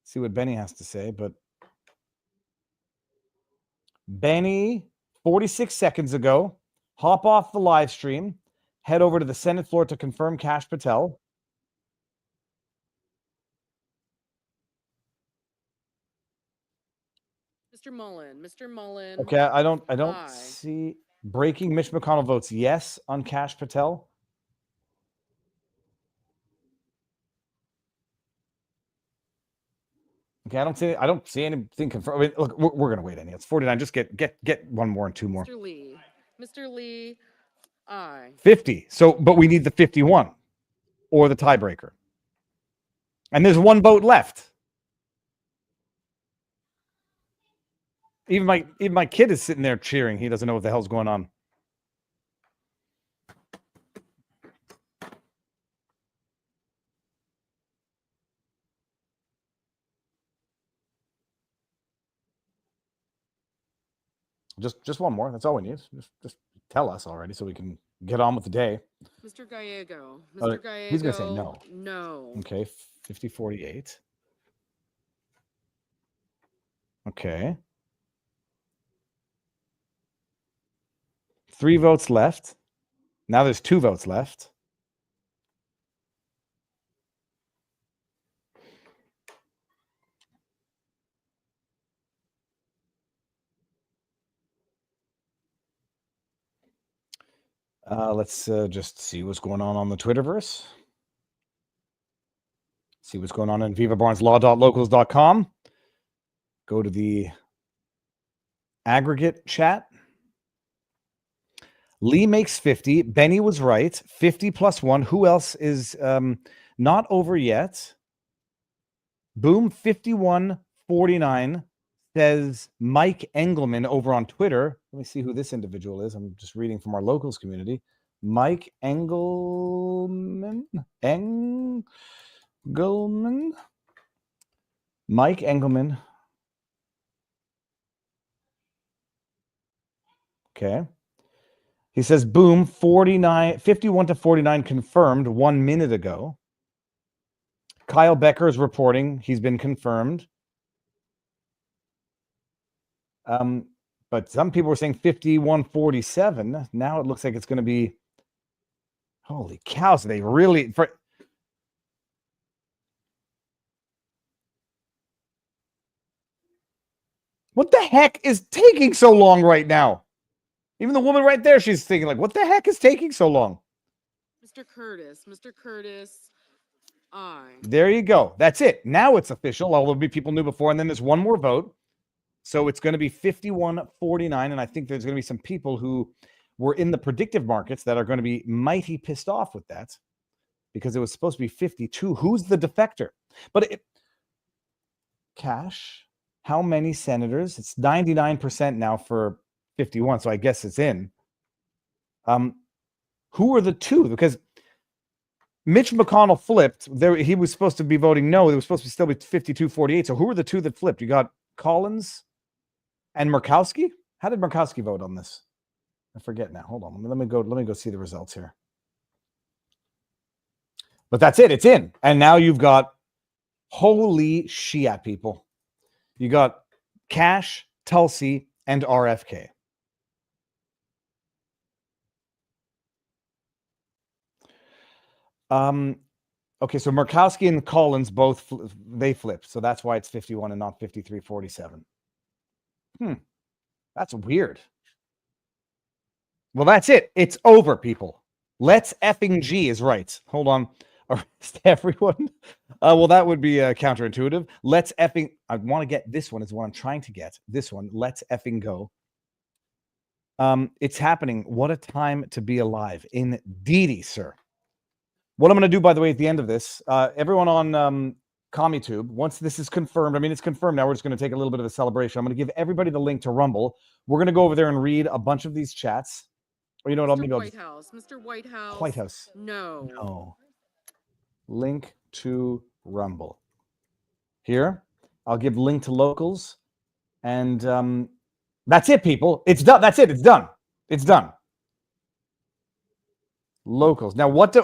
Speaker 2: See what Benny has to say. But Benny, 46 seconds ago, hop off the live stream, head over to the Senate floor to confirm Kash Patel.
Speaker 4: Mr. Mullen.
Speaker 2: Okay, I don't
Speaker 4: Aye.
Speaker 2: see breaking. Mitch McConnell votes yes on Kash Patel. Okay, I don't see anything confirmed. I mean, look, we're gonna wait. It's 49. Just get one more and 2 more.
Speaker 4: Mr. Lee, aye.
Speaker 2: 50. So, but we need the 51 or the tiebreaker. And there's 1 vote left. Even my kid is sitting there cheering. He doesn't know what the hell's going on. Just 1 more. That's all we need. Just tell us already so we can get on with the day.
Speaker 4: Mr. Gallego.
Speaker 2: He's going to say no.
Speaker 4: No.
Speaker 2: Okay, 50-48. Okay. 3 votes left. Now there's 2 votes left. Let's just see what's going on the Twitterverse. See what's going on in vivabarneslaw.locals.com. Go to the aggregate chat. Lee makes 50. Benny was right. 50 plus 1. Who else is not over yet? Boom 5149 says Mike Engelman over on Twitter. Let me see who this individual is. I'm just reading from our locals community. Mike Engelman. Mike Engelman. Okay. He says, boom, 51 to 49 confirmed 1 minute ago. Kyle Becker is reporting he's been confirmed. But some people were saying 51-47. Now it looks like it's going to be, holy cows, they really... What the heck is taking so long right now? Even the woman right there, she's thinking like, what the heck is taking so long?
Speaker 4: Mr. Curtis, aye.
Speaker 2: There you go. That's it. Now it's official. Although people knew before. And then there's one more vote. So it's going to be 51-49. And I think there's going to be some people who were in the predictive markets that are going to be mighty pissed off with that because it was supposed to be 52. Who's the defector? But Cash, how many senators? It's 99% now for 51. So I guess it's in. Who are the two? Because Mitch McConnell flipped. He was supposed to be voting no. It was supposed to still be 52-48. So who are the two that flipped? You got Collins and Murkowski. How did Murkowski vote on this? I forget now. Hold on. Let me go see the results here. But that's it. It's in. And now you've got, holy shit, people. You got Cash, Tulsi, and RFK. Okay, so Murkowski and Collins both they flipped, so that's why it's 51 and not 53-47. That's weird. Well, that's it. It's over, people. Let's effing G is right. Hold on. Arrest everyone. Well, that would be counterintuitive. Let's effing. I want to get this one. Is what I'm trying to get. This one. Let's effing go. It's happening. What a time to be alive. Indeedy, sir. What I'm going to do, by the way, at the end of this, everyone on CommuTube, once this is confirmed, I mean, it's confirmed now, we're just going to take a little bit of a celebration. I'm going to give everybody the link to Rumble. We're going to go over there and read a bunch of these chats. Or you know what, let me go.
Speaker 4: Mr. Whitehouse.
Speaker 2: White House.
Speaker 4: No.
Speaker 2: Link to Rumble. Here, I'll give link to locals. And that's it, people. It's done. That's it. It's done. It's done. Locals. Now, what's the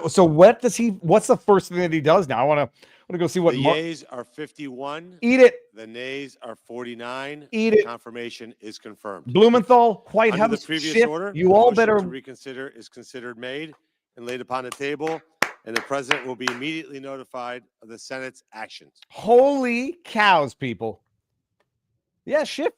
Speaker 2: first thing that he does now? I want to go see what
Speaker 5: the yeas are 51.
Speaker 2: Eat it.
Speaker 5: The nays are 49.
Speaker 2: Eat it.
Speaker 5: Confirmation is confirmed.
Speaker 2: Blumenthal, White
Speaker 5: Under
Speaker 2: House,
Speaker 5: the previous
Speaker 2: Schiff,
Speaker 5: order,
Speaker 2: you
Speaker 5: the
Speaker 2: all
Speaker 5: motion
Speaker 2: better
Speaker 5: to reconsider is considered made and laid upon the table, and the president will be immediately notified of the Senate's actions.
Speaker 2: Holy cows, people. Yeah, Schiff,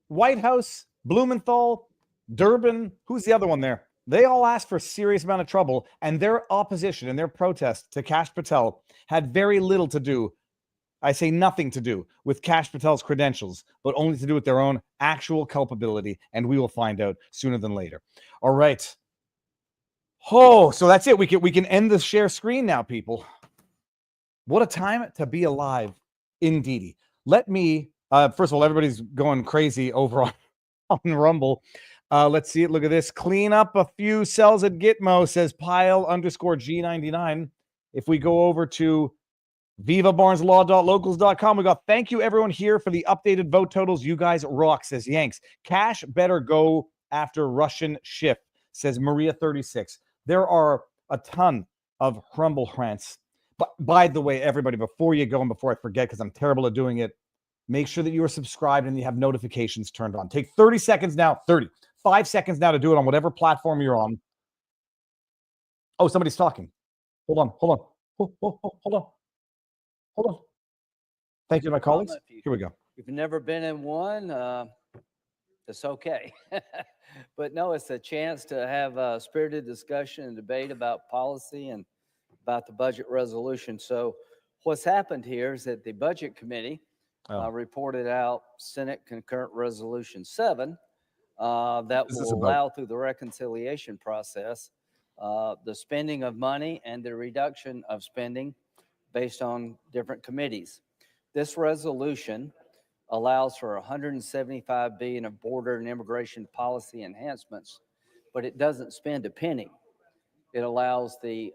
Speaker 2: White House, Blumenthal, Durbin. Who's the other one there? They all asked for a serious amount of trouble, and their opposition and their protest to Kash Patel had very little to do, I say nothing to do, with Kash Patel's credentials, but only to do with their own actual culpability, and we will find out sooner than later. All right. Oh, so that's it. We can end the share screen now, people. What a time to be alive, indeedy. Let me, first of all, everybody's going crazy over on Rumble. Let's see it. Look at this. Clean up a few cells at Gitmo, says Pile_G99. If we go over to vivabarneslaw.locals.com, we got thank you everyone here for the updated vote totals. You guys rock, says Yanks. Cash better go after Russian Schiff, says Maria36. There are a ton of Rumble rants. But by the way, everybody, before you go and before I forget, because I'm terrible at doing it, make sure that you are subscribed and you have notifications turned on. Take 30 seconds now, 5 seconds now to do it on whatever platform you're on. Oh, somebody's talking. Hold on. Thank you to my colleagues. Here we go.
Speaker 22: You've never been in one, it's okay. But no, it's a chance to have a spirited discussion and debate about policy and about the budget resolution. So What's happened here is that the Budget Committee reported out Senate Concurrent Resolution 7 that
Speaker 2: Is this
Speaker 22: will
Speaker 2: about?
Speaker 22: allow through the reconciliation process the spending of money and the reduction of spending based on different committees. This resolution allows for $175 billion of border and immigration policy enhancements, but it doesn't spend a penny. It allows the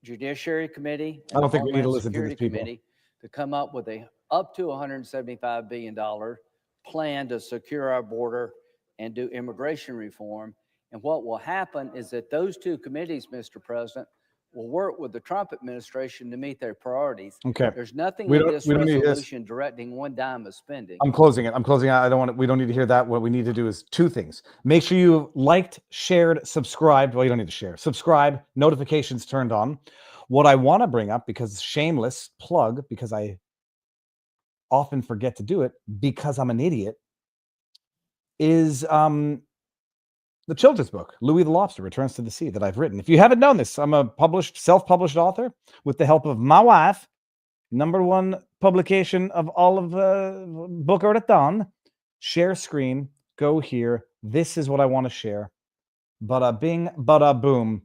Speaker 22: Judiciary Committee
Speaker 2: I
Speaker 22: and the
Speaker 2: don't think we need to
Speaker 22: Homeland
Speaker 2: listen to these
Speaker 22: Security
Speaker 2: people.
Speaker 22: Committee to come up with a up to $175 billion plan to secure our border and do immigration reform. And what will happen is that those two committees, Mr. President, will work with the Trump administration to meet their priorities.
Speaker 2: Okay.
Speaker 22: There's nothing
Speaker 2: We
Speaker 22: in
Speaker 2: don't-
Speaker 22: this
Speaker 2: we don't need this.
Speaker 22: resolution directing one dime of spending.
Speaker 2: I'm closing it. I don't want to, we don't need to hear that. What we need to do is two things. Make sure you liked, shared, subscribed. Well, you don't need to share. Subscribe, notifications turned on. What I want to bring up, because shameless plug, because I often forget to do it because I'm an idiot, is the children's book, Louis the Lobster Returns to the Sea, that I've written. If you haven't known this, I'm a self-published author with the help of my wife. #1 publication of all of Book Earth-a-thon. Share screen. Go here. This is what I want to share. Bada bing, bada boom.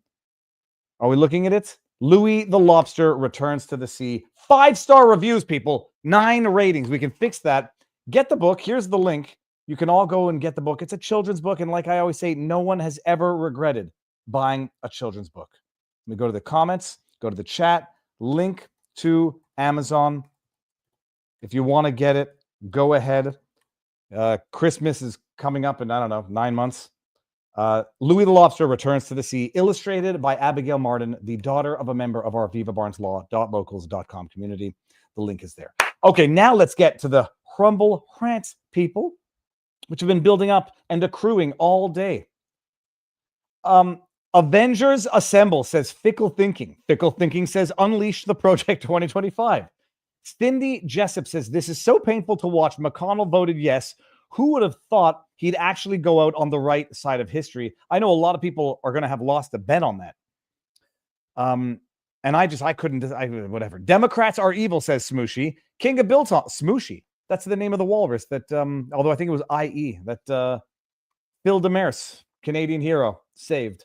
Speaker 2: Are we looking at it? Louis the Lobster Returns to the Sea. 5-star reviews, people. 9 ratings. We can fix that. Get the book. Here's the link. You can all go and get the book. It's a children's book. And like I always say, no one has ever regretted buying a children's book. Let me go to the comments, go to the chat, link to Amazon. If you want to get it, go ahead. Christmas is coming up in, I don't know, 9 months. Louis the Lobster Returns to the Sea, illustrated by Abigail Martin, the daughter of a member of our Viva Barnes Law.locals.com community. The link is there. Okay, now let's get to the Crumble Rants, people, which have been building up and accruing all day. Avengers Assemble, says Fickle Thinking. Fickle Thinking says Unleash the Project 2025. Cindy Jessup says, this is so painful to watch. McConnell voted yes. Who would have thought he'd actually go out on the right side of history? I know a lot of people are going to have lost a bet on that. And I couldn't, whatever. Democrats are evil, says Smooshy. King of Biltong, Smooshy. That's the name of the walrus that, although I think it was IE, that Phil Demers, Canadian hero, saved.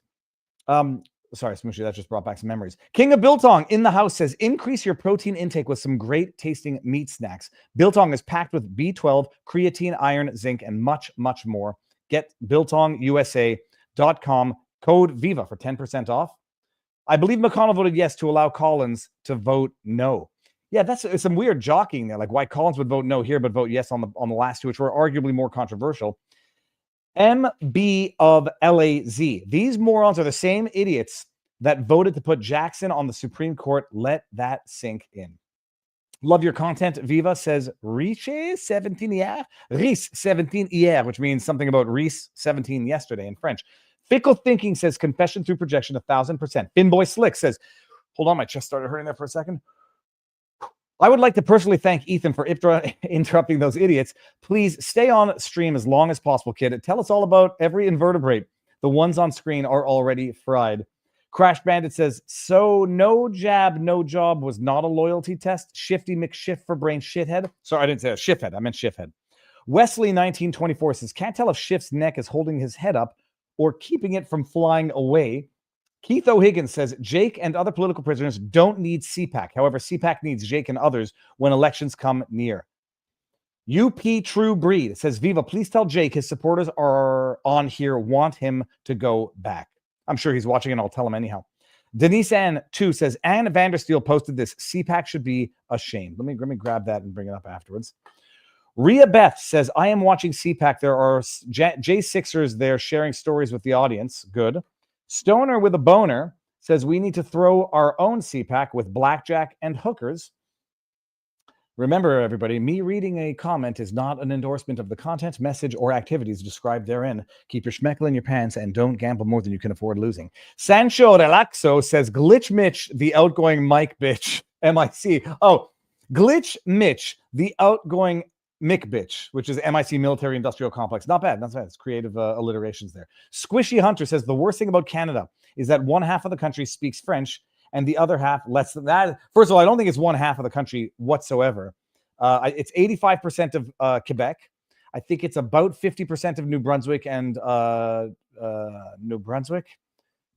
Speaker 2: Sorry, Smooshy, that just brought back some memories. King of Biltong in the house says, increase your protein intake with some great tasting meat snacks. Biltong is packed with B12, creatine, iron, zinc, and much, much more. Get biltongusa.com, code VIVA for 10% off. I believe McConnell voted yes to allow Collins to vote no. Yeah, that's some weird jockeying there, like why Collins would vote no here, but vote yes on the last two, which were arguably more controversial. MB of LAZ. These morons are the same idiots that voted to put Jackson on the Supreme Court. Let that sink in. Love your content, Viva, says Riche 17 hier. Rice 17 hier, which means something about Reese 17 yesterday in French. Fickle Thinking says confession through projection 1000%. Finboy Slick says, hold on, my chest started hurting there for a second. I would like to personally thank Ethan for interrupting those idiots. Please stay on stream as long as possible, kid. Tell us all about every invertebrate. The ones on screen are already fried. Crash Bandit says, so no jab, no job was not a loyalty test. Shifty McShift for brain shithead. Sorry, I didn't say shithead. I meant shithead. Wesley1924 says, can't tell if Shift's neck is holding his head up or keeping it from flying away. Keith O'Higgins says, Jake and other political prisoners don't need CPAC. However, CPAC needs Jake and others when elections come near. UP True Breed says, Viva, please tell Jake his supporters are on here, want him to go back. I'm sure he's watching and I'll tell him anyhow. Denise Ann 2 says, Ann Vandersteel posted this. CPAC should be ashamed. Let me grab that and bring it up afterwards. Rhea Beth says, I am watching CPAC. There are J6ers there sharing stories with the audience. Good. Stoner with a boner says, we need to throw our own CPAC with blackjack and hookers. Remember, everybody, me reading a comment is not an endorsement of the content, message, or activities described therein. Keep your schmeckle in your pants and don't gamble more than you can afford losing. Sancho Relaxo says, Glitch Mitch, the outgoing Mike bitch. MIC. Oh, Glitch Mitch, the outgoing Mick bitch, which is MIC Military Industrial Complex. Not bad. Not bad. It's creative alliterations there. Squishy Hunter says, the worst thing about Canada is that one half of the country speaks French and the other half less than that. First of all, I don't think it's one half of the country whatsoever. It's 85% of Quebec. I think it's about 50% of New Brunswick and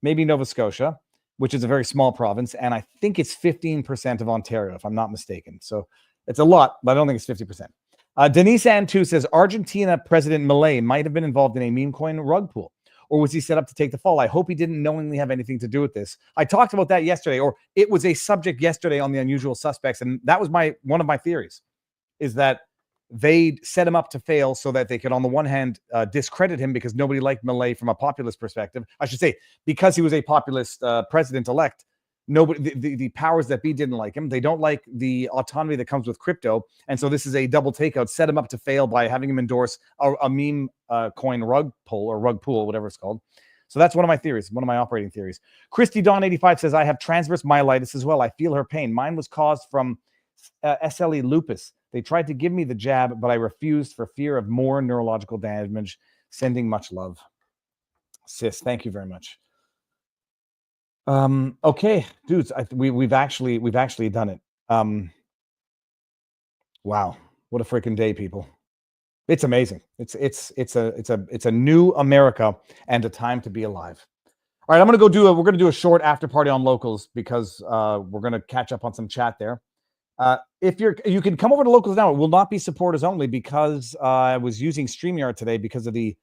Speaker 2: maybe Nova Scotia, which is a very small province. And I think it's 15% of Ontario, if I'm not mistaken. So it's a lot, but I don't think it's 50%. Denise Antu says Argentina President Milei might have been involved in a meme coin rug pull. Or was he set up to take the fall? I hope he didn't knowingly have anything to do with this. I talked about that yesterday, or it was a subject yesterday on the Unusual Suspects. And that was one of my theories, is that they set him up to fail so that they could, on the one hand, discredit him because nobody liked Milei from a populist perspective. I should say, because he was a populist president-elect, the powers that be didn't like him. They don't like the autonomy that comes with crypto. And so this is a double takeout, set him up to fail by having him endorse a meme coin rug pull or rug pool, whatever it's called. So that's one of my theories, one of my operating theories. Christy Dawn 85 says, I have transverse myelitis as well. I feel her pain. Mine was caused from SLE lupus. They tried to give me the jab, but I refused for fear of more neurological damage. Sending much love. Sis, thank you very much. Okay, dudes, we've actually done it. Wow, what a freaking day, people. It's amazing. It's a new America and a time to be alive. All right, we're gonna do a short after party on locals because we're gonna catch up on some chat there. If you can come over to locals now. It will not be supporters only because I was using StreamYard today because of the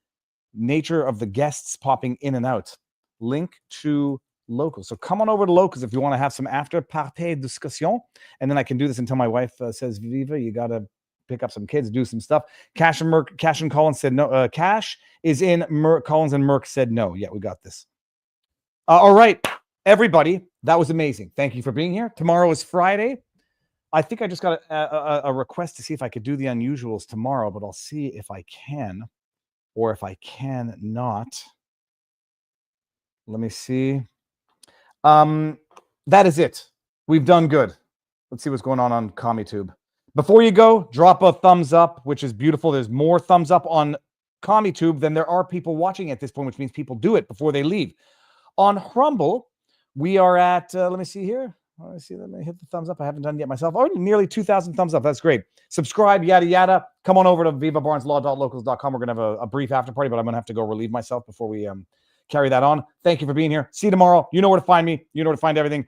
Speaker 2: nature of the guests popping in and out. Link to locals. So come on over to locals if you want to have some after party discussion. And then I can do this until my wife says, Viva, you got to pick up some kids, do some stuff. Cash and Collins said no. Cash is in. Collins and Merck said no. Yeah, we got this. All right, everybody. That was amazing. Thank you for being here. Tomorrow is Friday. I think I just got a request to see if I could do the unusuals tomorrow, but I'll see if I can or if I can not. Let me see. That is it. We've done good. Let's see what's going on CommieTube. Before you go, drop a thumbs up, which is beautiful. There's more thumbs up on CommieTube than there are people watching at this point, which means people do it before they leave. On Rumble, we are at, let me see here. Let me hit the thumbs up. I haven't done it yet myself. Oh, nearly 2,000 thumbs up. That's great. Subscribe, yada, yada. Come on over to vivabarneslaw.locals.com. We're going to have a brief after party, but I'm going to have to go relieve myself before we carry that on. Thank you for being here. See you tomorrow. You know where to find me. You know where to find everything.